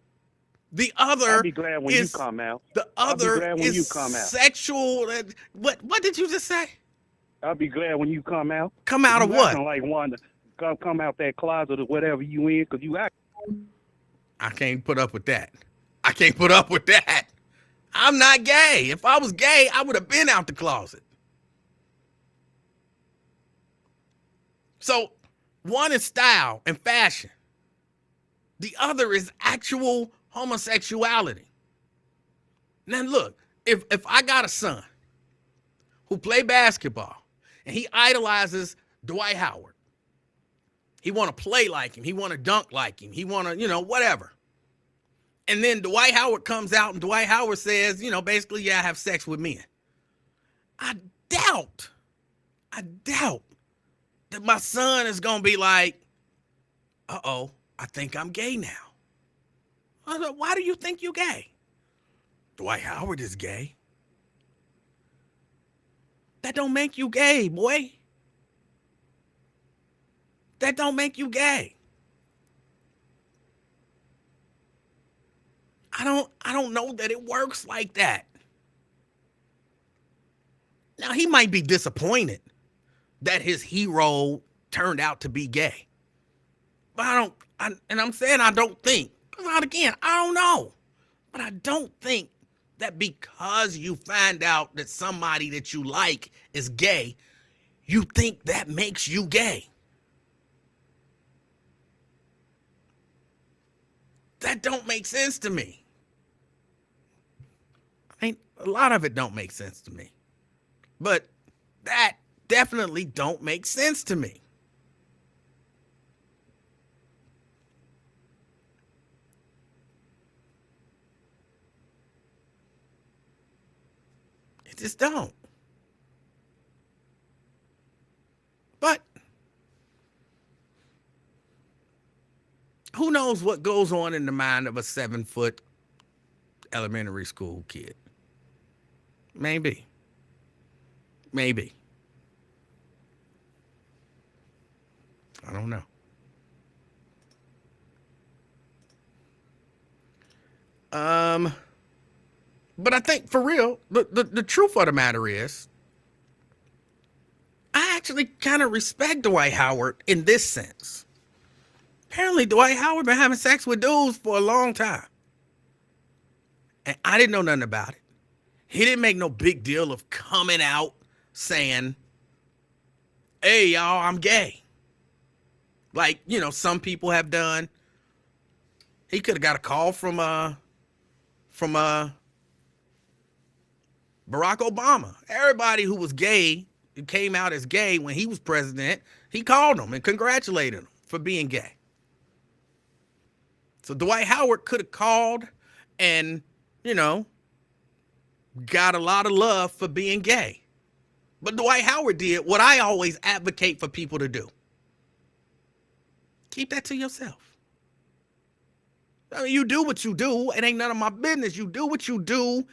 The other I'll be glad when you is come out. the I'll be other glad when is you come out. sexual. What did you just say? I'll be glad when you come out. Come out of You what? acting like one to come out that closet or whatever you in, because you act. I can't put up with that. I can't put up with that. I'm not gay. If I was gay, I would have been out the closet. So one is style and fashion. The other is actual homosexuality. Now look, if I got a son who play basketball and he idolizes Dwight Howard, he want to play like him, he want to dunk like him, he want to, whatever. And then Dwight Howard comes out and Dwight Howard says, basically, yeah, I have sex with men. I doubt that my son is going to be like, uh-oh, I think I'm gay now. I said, why do you think you're gay? Dwight Howard is gay. That don't make you gay, boy. That don't make you gay. I don't know that it works like that. Now, he might be disappointed that his hero turned out to be gay. But I'm saying I don't think, because again, I don't know. But I don't think that because you find out that somebody that you like is gay, you think that makes you gay. That don't make sense to me. A lot of it don't make sense to me. But that definitely don't make sense to me. It just don't. But who knows what goes on in the mind of a 7-foot elementary school kid? Maybe. I don't know. But I think for real, the truth of the matter is, I actually kind of respect Dwight Howard in this sense. Apparently, Dwight Howard been having sex with dudes for a long time. And I didn't know nothing about it. He didn't make no big deal of coming out saying, hey, y'all, I'm gay. Like, some people have done. He could have got a call from Barack Obama. Everybody who was gay, who came out as gay when he was president, he called them and congratulated them for being gay. So Dwight Howard could have called and, got a lot of love for being gay. But Dwight Howard did what I always advocate for people to do. Keep that to yourself. I mean, you do what you do. It ain't none of my business. You do what you do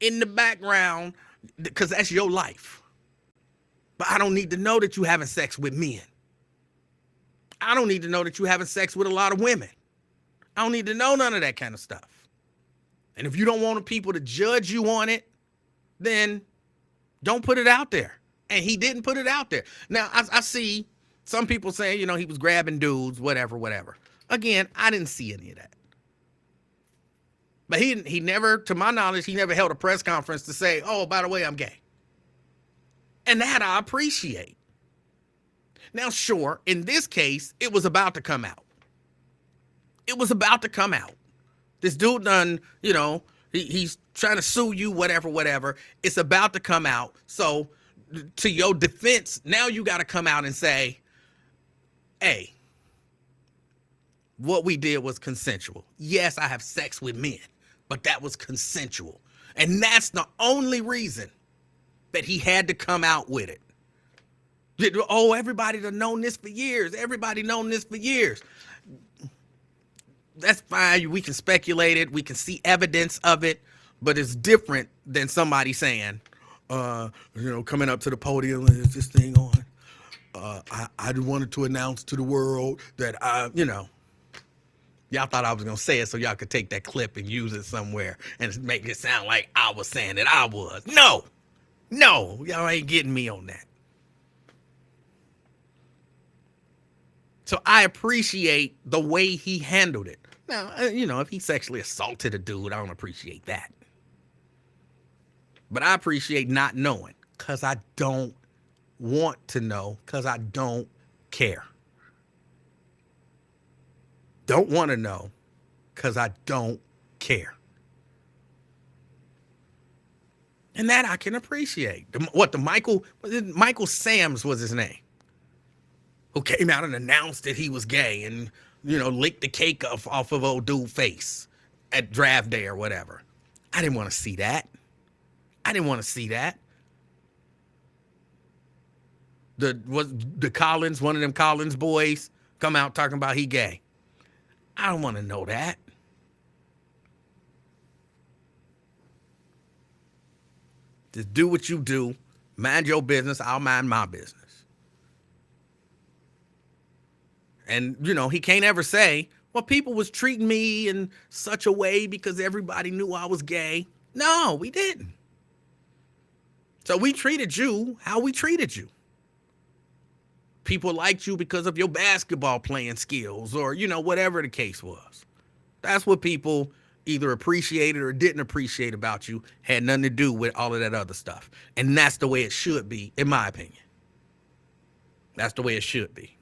in the background because that's your life. But I don't need to know that you having sex with men. I don't need to know that you having sex with a lot of women. I don't need to know none of that kind of stuff. And if you don't want people to judge you on it, then don't put it out there. And he didn't put it out there. Now, I see some people saying, he was grabbing dudes, whatever. Again, I didn't see any of that. But he never, to my knowledge, he never held a press conference to say, oh, by the way, I'm gay. And that I appreciate. Now, sure, in this case, it was about to come out. It was about to come out. This dude done, he's trying to sue you, whatever. It's about to come out. So to your defense, now you got to come out and say, hey, what we did was consensual. Yes, I have sex with men, but that was consensual. And that's the only reason that he had to come out with it. Oh, everybody done known this for years. Everybody known this for years. That's fine. We can speculate it. We can see evidence of it, but it's different than somebody saying, coming up to the podium, is this thing on? I wanted to announce to the world that y'all thought I was going to say it so y'all could take that clip and use it somewhere and make it sound like I was saying that I was. No, y'all ain't getting me on that. So I appreciate the way he handled it. Now, if he sexually assaulted a dude, I don't appreciate that. But I appreciate not knowing because I don't want to know because I don't care. Don't want to know because I don't care. And that I can appreciate. Michael Sams was his name, who came out and announced that he was gay and, licked the cake off of old dude's face at draft day or whatever. I didn't want to see that. One of them Collins boys come out talking about he gay. I don't want to know that. Just do what you do. Mind your business. I'll mind my business. And, he can't ever say, well, people was treating me in such a way because everybody knew I was gay. No, we didn't. So we treated you how we treated you. People liked you because of your basketball playing skills or, whatever the case was. That's what people either appreciated or didn't appreciate about you. Had nothing to do with all of that other stuff. And that's the way it should be, in my opinion. That's the way it should be.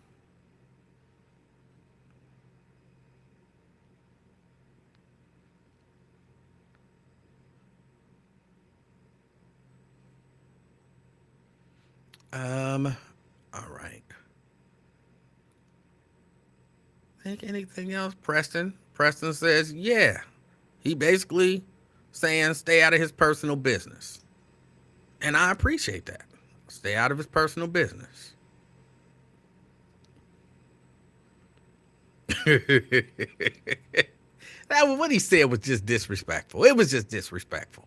All right. Think anything else? Preston says, yeah. He basically saying stay out of his personal business. And I appreciate that. Stay out of his personal business. What he said was just disrespectful. It was just disrespectful.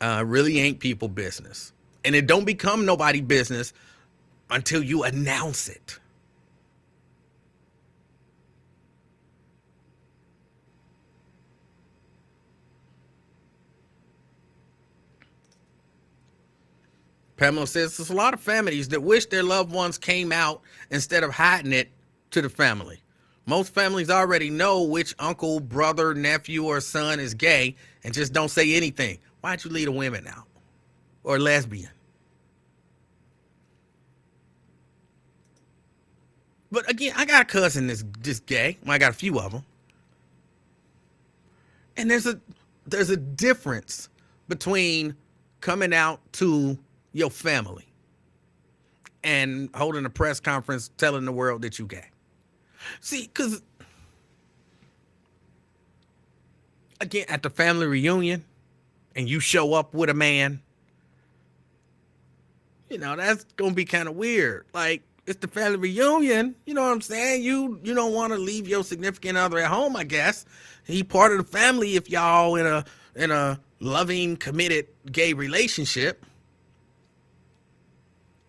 Really ain't people business. And it don't become nobody business until you announce it. Pamela says there's a lot of families that wish their loved ones came out instead of hiding it to the family. Most families already know which uncle, brother, nephew, or son is gay and just don't say anything. Why'd you leave the women out? Or lesbian? But again, I got a cousin that's just gay. I got a few of them. And there's a difference between coming out to your family and holding a press conference telling the world that you gay. See, because again, at the family reunion and you show up with a man, that's going to be kind of weird. Like, it's the family reunion. You know what I'm saying? You don't want to leave your significant other at home, I guess. He part of the family if y'all in a loving, committed gay relationship.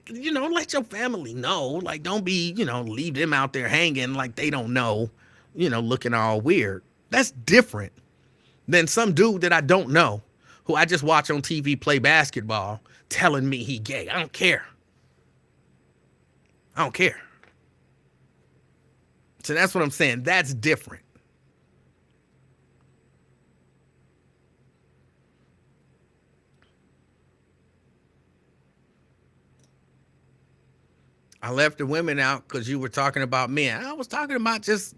Let your family know. Like, don't be, leave them out there hanging like they don't know, looking all weird. That's different than some dude that I don't know, who I just watch on TV play basketball, telling me he gay. I don't care. So that's what I'm saying. That's different. I left the women out because you were talking about men. I was talking about just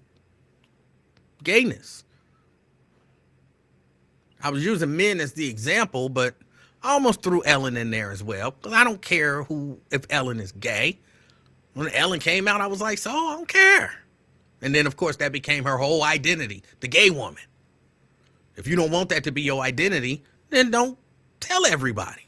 gayness. I was using men as the example, but I almost threw Ellen in there as well because I don't care if Ellen is gay. When Ellen came out, I was like, so I don't care. And then, of course, that became her whole identity, the gay woman. If you don't want that to be your identity, then don't tell everybody.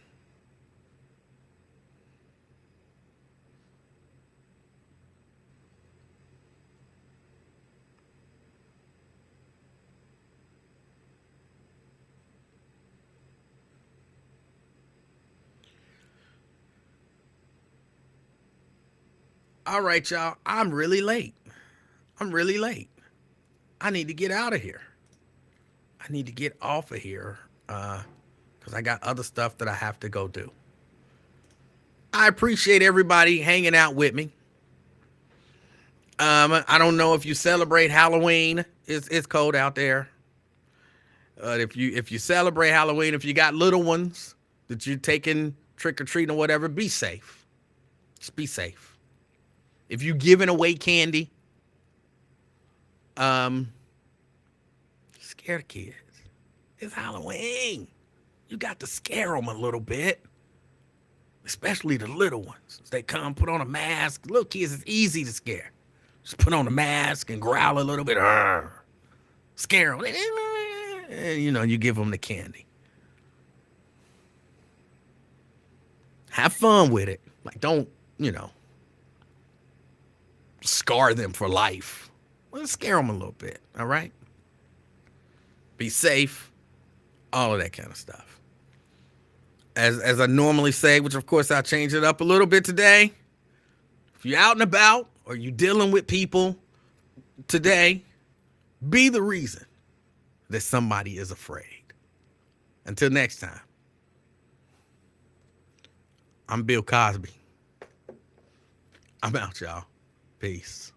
All right, y'all. I'm really late. I need to get out of here. I need to get off of here because I got other stuff that I have to go do. I appreciate everybody hanging out with me. I don't know if you celebrate Halloween. It's cold out there. If you celebrate Halloween, if you got little ones that you're taking trick or treating or whatever, be safe. Just be safe. If you're giving away candy, scare the kids. It's Halloween. You got to scare them a little bit, especially the little ones. They come, put on a mask. Little kids, it's easy to scare. Just put on a mask and growl a little bit. Scare them. And, you give them the candy. Have fun with it. Like, don't, scar them for life. Well, scare them a little bit, all right? Be safe, all of that kind of stuff. As I normally say, which of course I'll change it up a little bit today, if you're out and about or you're dealing with people today, be the reason that somebody is afraid. Until next time, I'm Bill Cosby. I'm out, y'all. Peace.